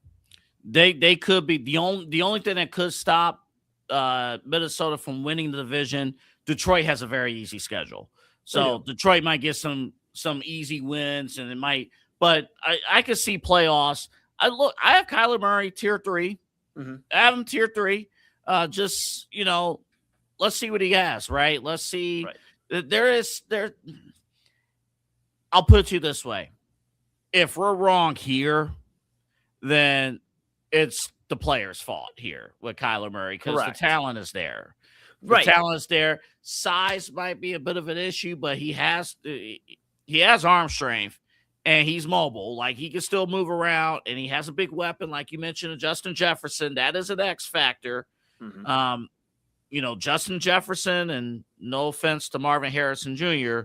They could be the only thing that could stop Minnesota from winning the division. Detroit has a very easy schedule. So Detroit might get some easy wins, and it might, but I could see playoffs. I have Kyler Murray tier 3. I have him tier 3. Let's see what he has, right? Let's see. Right. I'll put it to you this way. If we're wrong here, then it's the player's fault here with Kyler Murray because the talent is there. The talent is there. Size might be a bit of an issue, but he has arm strength and he's mobile. Like he can still move around, and he has a big weapon, like you mentioned, Justin Jefferson. That is an X factor. Justin Jefferson, and no offense to Marvin Harrison Jr.,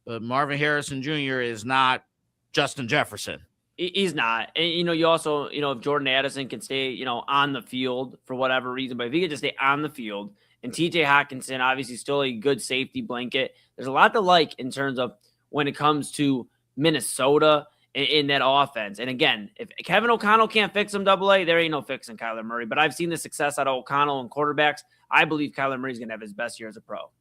but Marvin Harrison Jr. is not Justin Jefferson. He's not. And, you also, if Jordan Addison can stay, on the field for whatever reason, but if he could just stay on the field, and TJ Hawkinson, obviously still a good safety blanket. There's a lot to like in terms of when it comes to Minnesota in that offense. And again, if Kevin O'Connell can't fix him AA, there ain't no fixing Kyler Murray. But I've seen the success out of O'Connell and quarterbacks. I believe Kyler Murray's going to have his best year as a pro.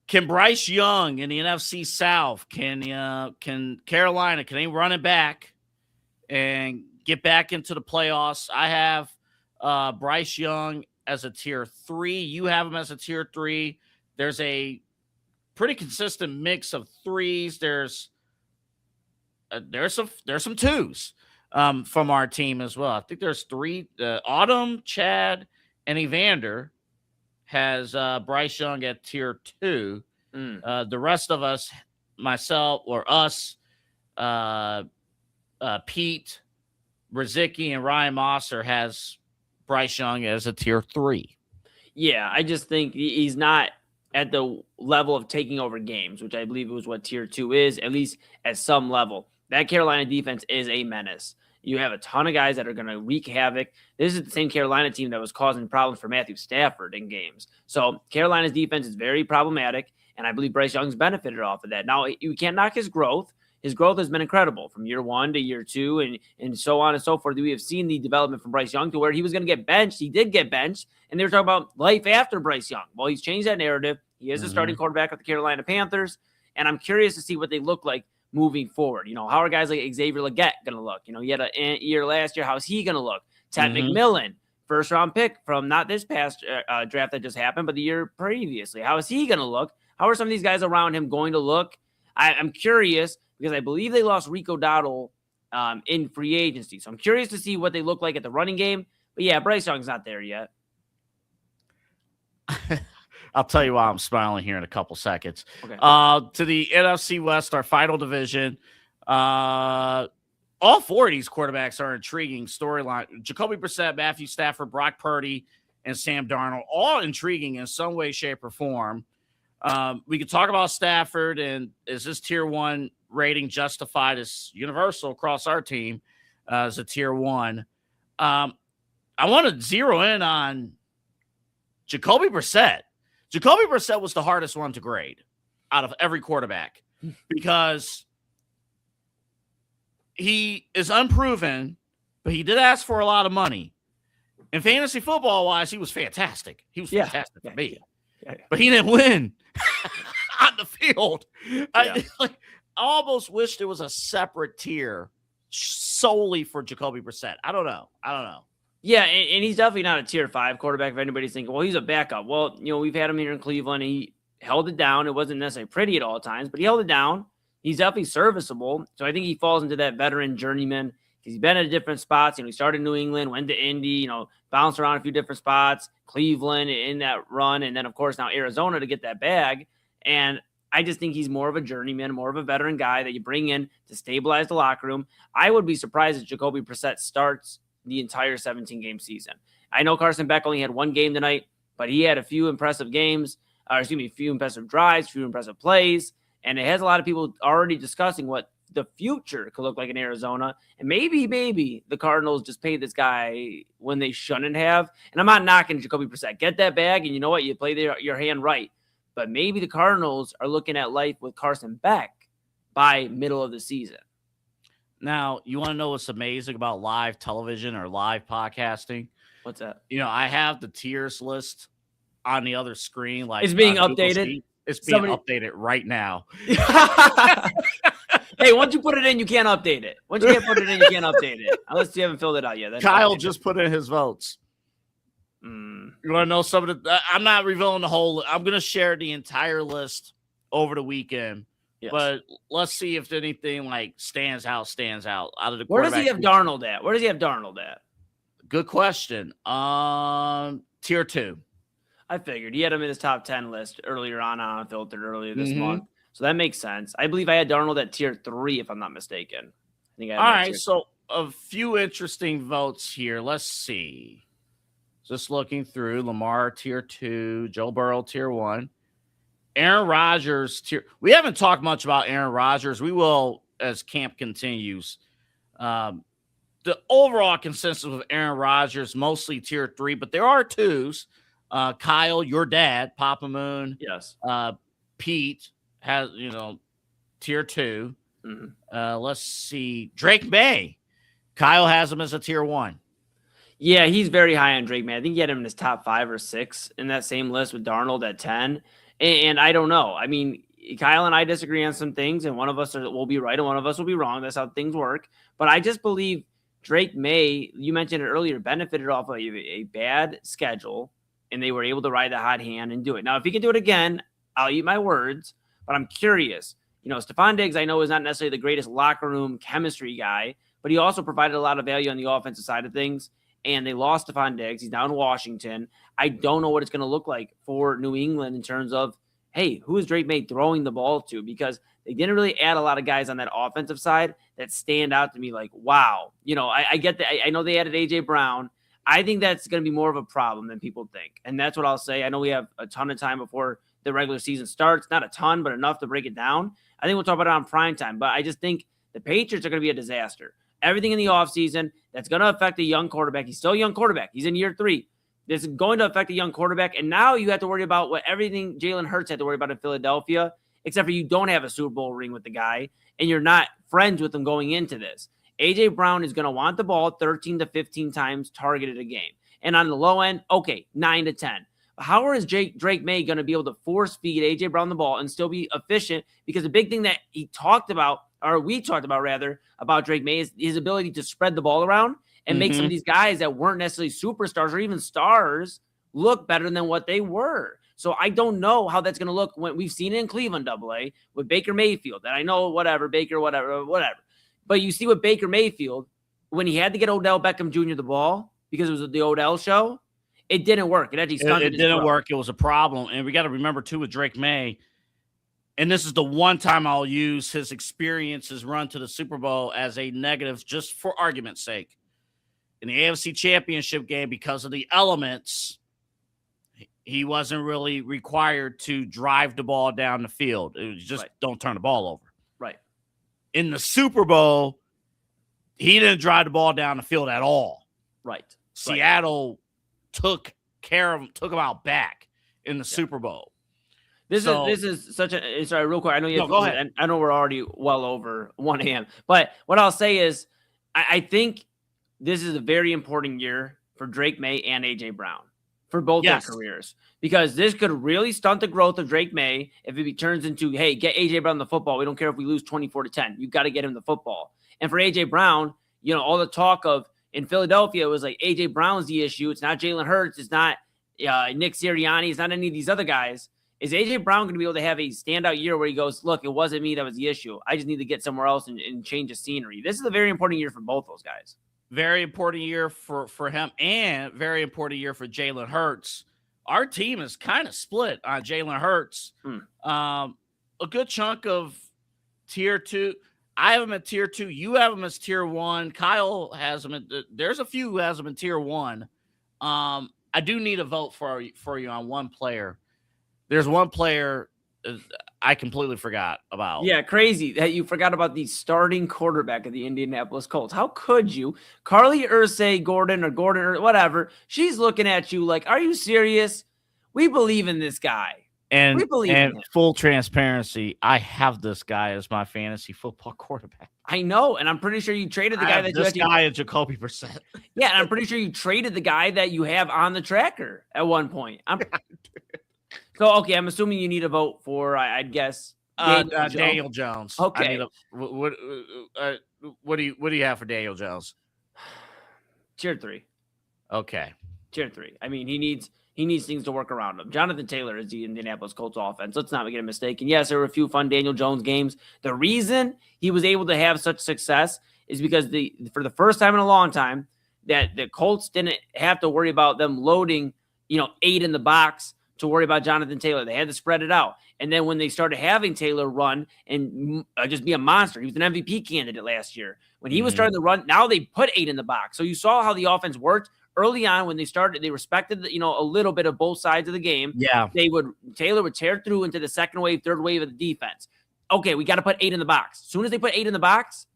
Can Bryce Young in the NFC South, can Carolina, can they run it back and get back into the playoffs? I have Bryce Young as a tier 3. You have him as a tier 3. There's a pretty consistent mix of 3s. There's some 2s. from our team as well. I think there's 3. Autumn, Chad, and Evander has Bryce Young at tier 2. The rest of us, myself or us, Pete, Rizicki, and Ryan Mosser has Bryce Young as a tier 3. Yeah, I just think he's not at the level of taking over games, which I believe was what tier 2 is, at least at some level. That Carolina defense is a menace. You have a ton of guys that are going to wreak havoc. This is the same Carolina team that was causing problems for Matthew Stafford in games. So Carolina's defense is very problematic, and I believe Bryce Young's benefited off of that. Now, you can't knock his growth. His growth has been incredible from year 1 to year 2 and so on and so forth. We have seen the development from Bryce Young to where he was going to get benched. He did get benched, and they were talking about life after Bryce Young. Well, he's changed that narrative. He is a starting quarterback with the Carolina Panthers, and I'm curious to see what they look like moving forward. How are guys like Xavier Legette going to look? He had a year last year. How's he going to look? Ted McMillan, first-round pick from not this past draft that just happened, but the year previously. How is he going to look? How are some of these guys around him going to look? I'm curious because I believe they lost Rico Dowdle in free agency. So I'm curious to see what they look like at the running game. But yeah, Bryce Young's not there yet. I'll tell you why I'm smiling here in a couple seconds. Okay. To the NFC West, our final division. All 4 of these quarterbacks are intriguing storyline. Jacoby Brissett, Matthew Stafford, Brock Purdy, and Sam Darnold, all intriguing in some way, shape, or form. We could talk about Stafford and is this tier 1 rating justified as universal across our team as a tier 1. I want to zero in on Jacoby Brissett. Jacoby Brissett was the hardest one to grade out of every quarterback because he is unproven, but he did ask for a lot of money. And fantasy football-wise, he was fantastic. He was fantastic for me. But he didn't win on the field. I almost wish there was a separate tier solely for Jacoby Brissett. I don't know. Yeah, and he's definitely not a tier 5 quarterback if anybody's thinking, well, he's a backup. Well, we've had him here in Cleveland. And he held it down. It wasn't necessarily pretty at all times, but he held it down. He's definitely serviceable. So I think he falls into that veteran journeyman because he's been at different spots. He started in New England, went to Indy, bounced around a few different spots, Cleveland in that run, and then, of course, now Arizona to get that bag. And I just think he's more of a journeyman, more of a veteran guy that you bring in to stabilize the locker room. I would be surprised if Jacoby Brissett starts the entire 17-game season. I know Carson Beck only had 1 game tonight, but he had a few impressive drives, few impressive plays, and it has a lot of people already discussing what the future could look like in Arizona. And maybe the Cardinals just paid this guy when they shouldn't have. And I'm not knocking Jacoby Brissett. Get that bag, and you know what? You play your hand right. But maybe the Cardinals are looking at life with Carson Beck by middle of the season. Now, you want to know what's amazing about live television or live podcasting? What's that? I have the tiers list on the other screen. Like it's being updated. It's being updated right now. Hey, once you put it in, you can't update it. Once you can't put it in, you can't update it. Unless you haven't filled it out yet. Kyle just put in his votes. You want to know some of the I'm not revealing the whole. I'm going to share the entire list over the weekend. Yes. But let's see if anything stands out out of the. Where does he have Darnold at? Good question. Tier 2. I figured he had him in his top 10 list earlier on Unfiltered earlier this month. So that makes sense. I believe I had Darnold at tier 3, if I'm not mistaken. I think I had all right. So a few interesting votes here. Let's see. Just looking through Lamar tier 2, Joe Burrow tier 1. Aaron Rodgers tier. We haven't talked much about Aaron Rodgers. We will as camp continues. The overall consensus of Aaron Rodgers mostly tier 3, but there are 2s. Kyle, your dad, Papa Moon. Yes. Pete has tier 2. Let's see. Drake May. Kyle has him as a tier 1. Yeah, he's very high on Drake May. I think he had him in his top 5 or 6 in that same list with Darnold at 10. And I don't know. I mean, Kyle and I disagree on some things, and one of us will be right and one of us will be wrong. That's how things work. But I just believe Drake May, you mentioned it earlier, benefited off of a bad schedule, and they were able to ride the hot hand and do it. Now, if he can do it again, I'll eat my words, but I'm curious. Stephon Diggs, I know, is not necessarily the greatest locker room chemistry guy, but he also provided a lot of value on the offensive side of things. And they lost Stephon Diggs. He's now in Washington. I don't know what it's going to look like for New England in terms of, hey, who is Drake May throwing the ball to? Because they didn't really add a lot of guys on that offensive side that stand out to me like, wow. I get that. I know they added A.J. Brown. I think that's going to be more of a problem than people think. And that's what I'll say. I know we have a ton of time before the regular season starts. Not a ton, but enough to break it down. I think we'll talk about it on prime time. But I just think the Patriots are going to be a disaster. Everything in the offseason that's going to affect a young quarterback. He's still a young quarterback. He's in year 3. This is going to affect a young quarterback. And now you have to worry about what everything Jalen Hurts had to worry about in Philadelphia, except for you don't have a Super Bowl ring with the guy, and you're not friends with him going into this. A.J. Brown is going to want the ball 13 to 15 times targeted a game. And on the low end, okay, 9 to 10. How is Drake May going to be able to force feed A.J. Brown the ball and still be efficient? Because the big thing that we talked about about Drake May is his ability to spread the ball around and make some of these guys that weren't necessarily superstars or even stars look better than what they were. So I don't know how that's going to look when we've seen it in Cleveland AA with Baker Mayfield. And I know whatever. But you see with Baker Mayfield, when he had to get Odell Beckham Jr. the ball because it was the Odell show, it didn't work. It actually stunted It didn't work. It was a problem. And we got to remember, too, with Drake May, and this is the one time I'll use his experiences run to the Super Bowl as a negative just for argument's sake. In the AFC Championship game, because of the elements, he wasn't really required to drive the ball down the field. It was just don't turn the ball over. Right. In the Super Bowl, he didn't drive the ball down the field at all. Right. Seattle took care of him, took him out back in the Super Bowl. This is such a – sorry, real quick. I know you have go ahead. I know we're already well over 1 a.m. But what I'll say is I think this is a very important year for Drake May and A.J. Brown for both their careers, because this could really stunt the growth of Drake May if it turns into, hey, get A.J. Brown the football. We don't care if we lose 24-10. You've got to get him the football. And for A.J. Brown, all the talk of in Philadelphia, it was like A.J. Brown's the issue. It's not Jalen Hurts. It's not Nick Sirianni. It's not any of these other guys. Is A.J. Brown going to be able to have a standout year where he goes, look, it wasn't me that was the issue. I just need to get somewhere else and change the scenery. This is a very important year for both those guys. Very important year for him, and very important year for Jalen Hurts. Our team is kind of split on Jalen Hurts. A good chunk of tier 2. I have him at tier 2. You have him as tier 1. Kyle has him. There's a few who has him in tier 1. I do need a vote for you on one player. There's one player I completely forgot about. Yeah, crazy that you forgot about the starting quarterback of the Indianapolis Colts. How could you? Carly Gordon or whatever. She's looking at you like, are you serious? We believe in this guy. And we believe in him. Full transparency, I have this guy as my fantasy football quarterback. I know, and I'm pretty sure you traded the guy that this guy is Jacoby Brissett. Yeah, and I'm pretty sure you traded the guy that you have on the tracker at one point. So, okay, I'm assuming you need a vote for, I'd guess, Daniel Jones. Okay. What do you have for Daniel Jones? Tier 3. Okay. Tier 3. I mean, he needs things to work around him. Jonathan Taylor is the Indianapolis Colts offense. Let's not make a mistake. And yes, there were a few fun Daniel Jones games. The reason he was able to have such success is because for the first time in a long time that the Colts didn't have to worry about them loading, 8 in the box to worry about Jonathan Taylor. They had to spread it out. And then when they started having Taylor run and just be a monster, he was an MVP candidate last year. When he was starting to run, now they put 8 in the box. So you saw how the offense worked early on when they started. They respected, a little bit of both sides of the game. Yeah. Taylor would tear through into the second wave, third wave of the defense. Okay, we got to put 8 in the box. As soon as they put 8 in the box,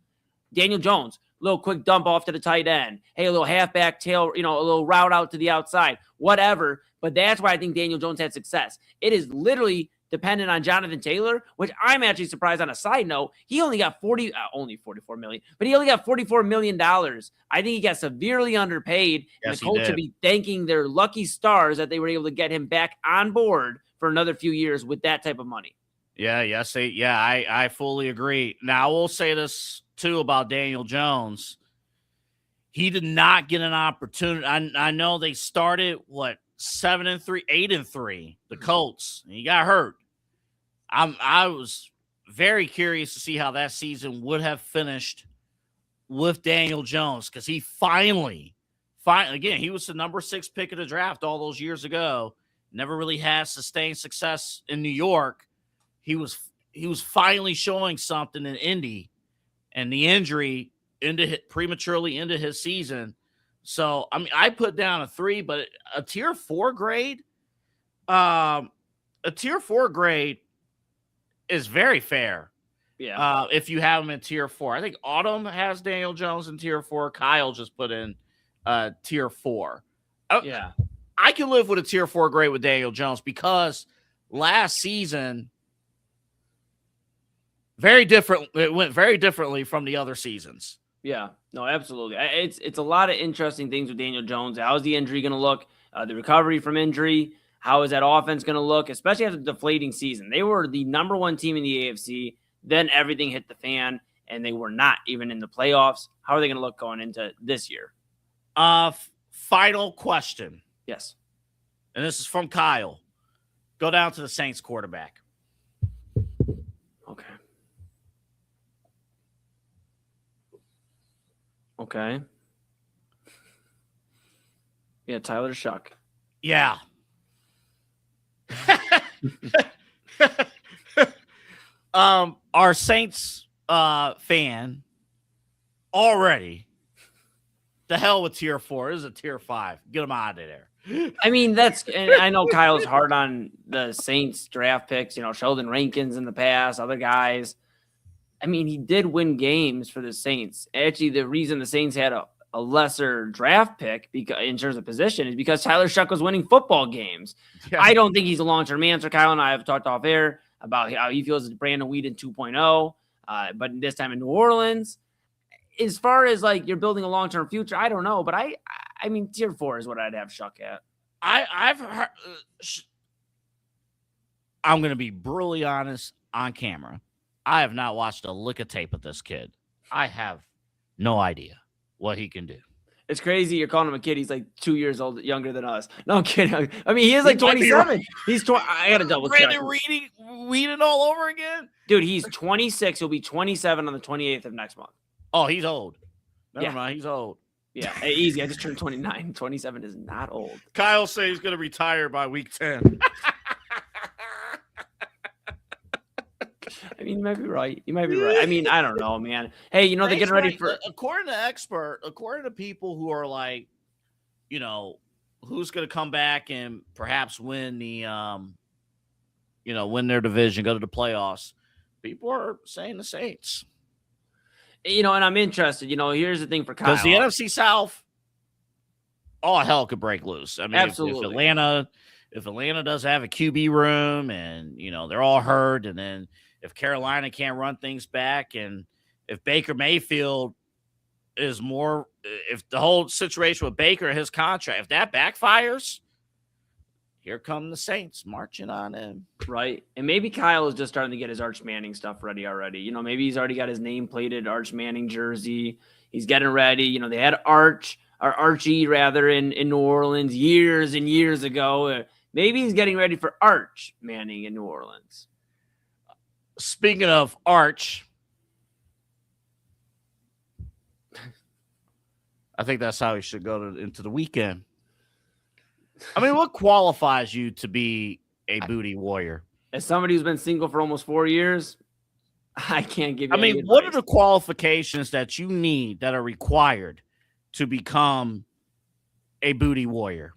Daniel Jones, little quick dump off to the tight end. Hey, a little halfback tail, a little route out to the outside, whatever. But that's why I think Daniel Jones had success. It is literally dependent on Jonathan Taylor, which I'm actually surprised on a side note. He only got only $44 million, but he only got $44 million. I think he got severely underpaid. Yes, and the Colts should be thanking their lucky stars that they were able to get him back on board for another few years with that type of money. I fully agree. Now, I will say this too about Daniel Jones. He did not get an opportunity. I know they started 7-3, 8-3, the Colts. And he got hurt. I was very curious to see how that season would have finished with Daniel Jones because he finally, again, he was the number 6 pick of the draft all those years ago. Never really had sustained success in New York. He was finally showing something in Indy, and the injury prematurely into his season. So, I mean, I put down a 3, but a tier 4 grade, is very fair. Yeah. If you have him in tier 4, I think Autumn has Daniel Jones in tier 4. Kyle just put in tier 4. Yeah. I can live with a tier 4 grade with Daniel Jones because last season it went very differently from the other seasons. Yeah, no, absolutely. It's a lot of interesting things with Daniel Jones. How's the injury going to look? The recovery from injury. How is that offense going to look? Especially after the deflating season. They were the number 1 team in the AFC. Then everything hit the fan, and they were not even in the playoffs. How are they going to look going into this year? Final question. Yes. And this is from Kyle. Go down to the Saints quarterback. Okay. Yeah, Tyler Shuck. Yeah. Our Saints fan already. The hell with tier 4. This is a tier 5. Get him out of there. I mean, and I know Kyle's hard on the Saints draft picks, Sheldon Rankins in the past, other guys. I mean, he did win games for the Saints. Actually, the reason the Saints had a lesser draft pick in terms of position is because Tyler Shuck was winning football games. Yeah. I don't think he's a long-term answer. Kyle and I have talked off air about how he feels as Brandon Whedon 2.0, but this time in New Orleans. As far as like you're building a long-term future, I don't know, but I mean, tier 4 is what I'd have Shuck at. I've heard. I'm going to be brutally honest on camera. I have not watched a lick of tape of this kid. I have no idea what he can do. It's crazy. You're calling him a kid. He's like 2 years old, younger than us. No, I'm kidding. I mean, he is like 27. He's I got to double check. Brandon Whedon all over again? Dude, he's 26. He'll be 27 on the 28th of next month. Oh, he's old. Never mind. He's old. Yeah, easy. I just turned 29. 27 is not old. Kyle says he's going to retire by week 10. I mean, you might be right. I mean, I don't know, man. Hey, they're getting ready for. According to people who are like, who's going to come back and perhaps win the, win their division, go to the playoffs. People are saying the Saints. And I'm interested. Here's the thing for Kyle. Because the NFC South, all hell could break loose. I mean, absolutely. If Atlanta does have a QB room and, they're all hurt, and then if Carolina can't run things back, and if Baker Mayfield is if the whole situation with Baker and his contract, if that backfires, here come the Saints marching on in. Right. And maybe Kyle is just starting to get his Arch Manning stuff ready already. Maybe he's already got his name-plated Arch Manning jersey. He's getting ready. They had Archie rather in New Orleans years and years ago. Maybe he's getting ready for Arch Manning in New Orleans. Speaking of Arch, I think that's how he should go into the weekend. I mean, what qualifies you to be a booty warrior? As somebody who's been single for almost 4 years, I can't give you any advice. What are the qualifications that you need that are required to become a booty warrior?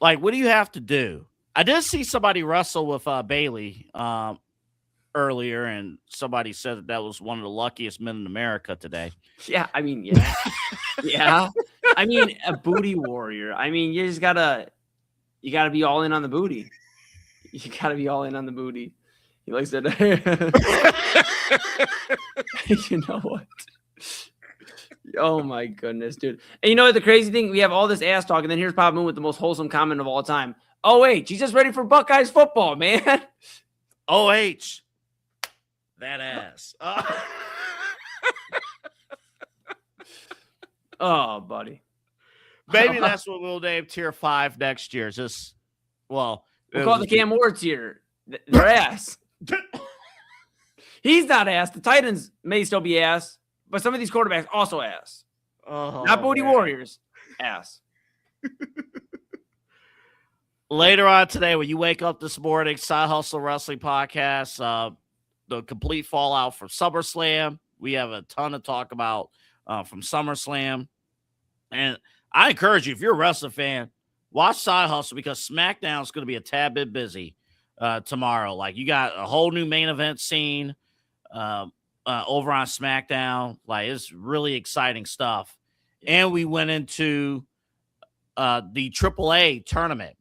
Like, what do you have to do? I did see somebody wrestle with Bailey earlier, and somebody said that was one of the luckiest men in America today. Yeah, I mean, yeah. Yeah. I mean, a booty warrior. I mean, you gotta be all in on the booty. You gotta be all in on the booty. He likes that. You know what? Oh my goodness, dude. And the crazy thing, we have all this ass talk, and then here's Pop Moon with the most wholesome comment of all time. OH, he's just ready for Buckeyes football, man. OH. That ass. Oh, buddy. Maybe that's what we'll name tier 5 next year. We'll call the Cam Ward tier. Their ass. He's not ass. The Titans may still be ass. But some of these quarterbacks also ass. Oh, Not Booty man. Warriors, ass. Later on today, when you wake up this morning, Side Hustle Wrestling Podcast, the complete fallout from SummerSlam. We have a ton to talk about from SummerSlam. And I encourage you, if you're a wrestling fan, watch Side Hustle because SmackDown is going to be a tad bit busy tomorrow. Like, you got a whole new main event scene over on SmackDown. Like, it's really exciting stuff. And we went into the AAA tournament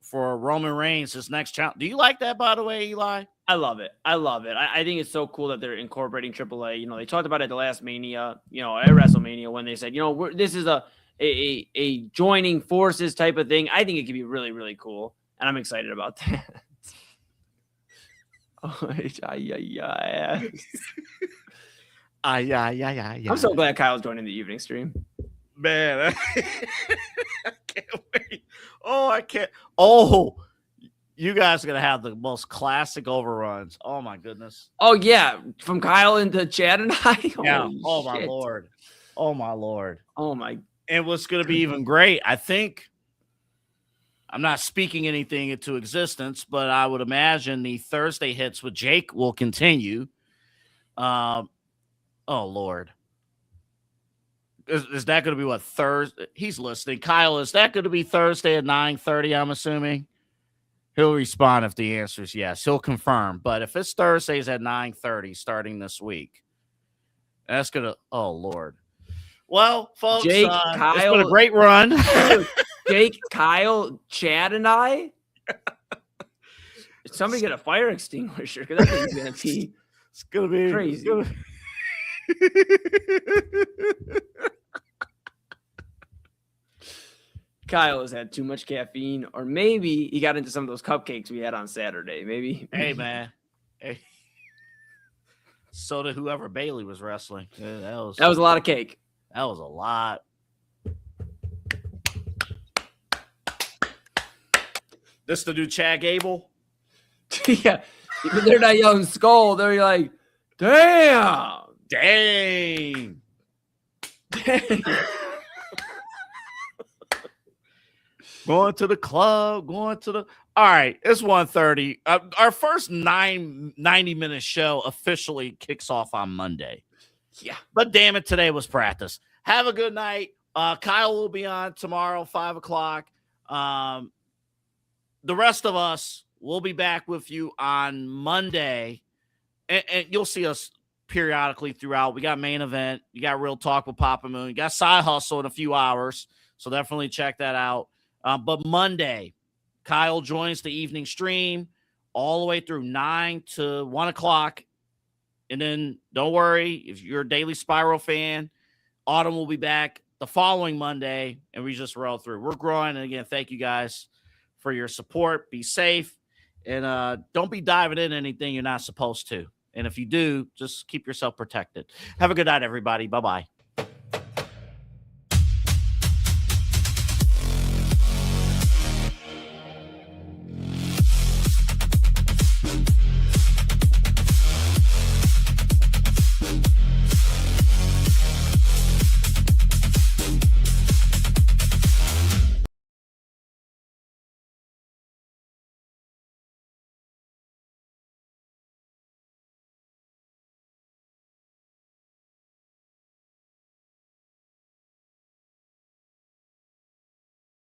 for Roman Reigns, his next challenge. Do you like that, by the way, Eli? I love it. I think it's so cool that they're incorporating AAA. You know, they talked about it at the last Mania, you know, at WrestleMania when they said, you know, this is a joining forces type of thing. I think it could be really, really cool. And I'm excited about that. I'm so glad Kyle's joining the evening stream. Man, I can't wait. Oh, I can't. Oh, you guys are going to have the most classic overruns. Oh, my goodness. Oh, yeah. From Kyle into Chad and I. Yeah. Oh, my shit. Lord. Oh, my Lord. Oh, my. And what's going to be even great, I think, I'm not speaking anything into existence, but I would imagine the Thursday hits with Jake will continue. Oh, Lord. Is that going to be what, Thursday? He's listening. Kyle, is that going to be Thursday at 9:30, I'm assuming? He'll respond if the answer is yes. He'll confirm. But if it's Thursdays at 9:30 starting this week, that's going to, oh, Lord. Well, folks, Jake, Kyle, it's been a great run. Jake, Kyle, Chad, and I. Somebody get a fire extinguisher because that thing's going to be it's going to be crazy. Kyle has had too much caffeine, or maybe he got into some of those cupcakes we had on Saturday. Maybe. Hey, man. Hey. So did whoever Bailey was wrestling. Yeah, that was a lot of cake. That was a lot. This the new Chad Gable? Yeah. They're not yelling skull. They're like, damn. Dang. Going to the club, going to the. All right, it's 1:30. Our first 90-minute show officially kicks off on Monday. Yeah. But damn it, today was practice. Have a good night. Kyle will be on tomorrow, 5 o'clock. The rest of us will be back with you on Monday. And you'll see us periodically throughout. We got main event. You got Real Talk with Papa Moon. You got Side Hustle in a few hours. So definitely check that out. But Monday, Kyle joins the evening stream all the way through 9 to 1 o'clock. And then don't worry, if you're a Daily Spiral fan, Autumn will be back the following Monday, and we just roll through. We're growing. And again, thank you guys for your support. Be safe. And don't be diving in anything you're not supposed to. And if you do, just keep yourself protected. Have a good night, everybody. Bye-bye.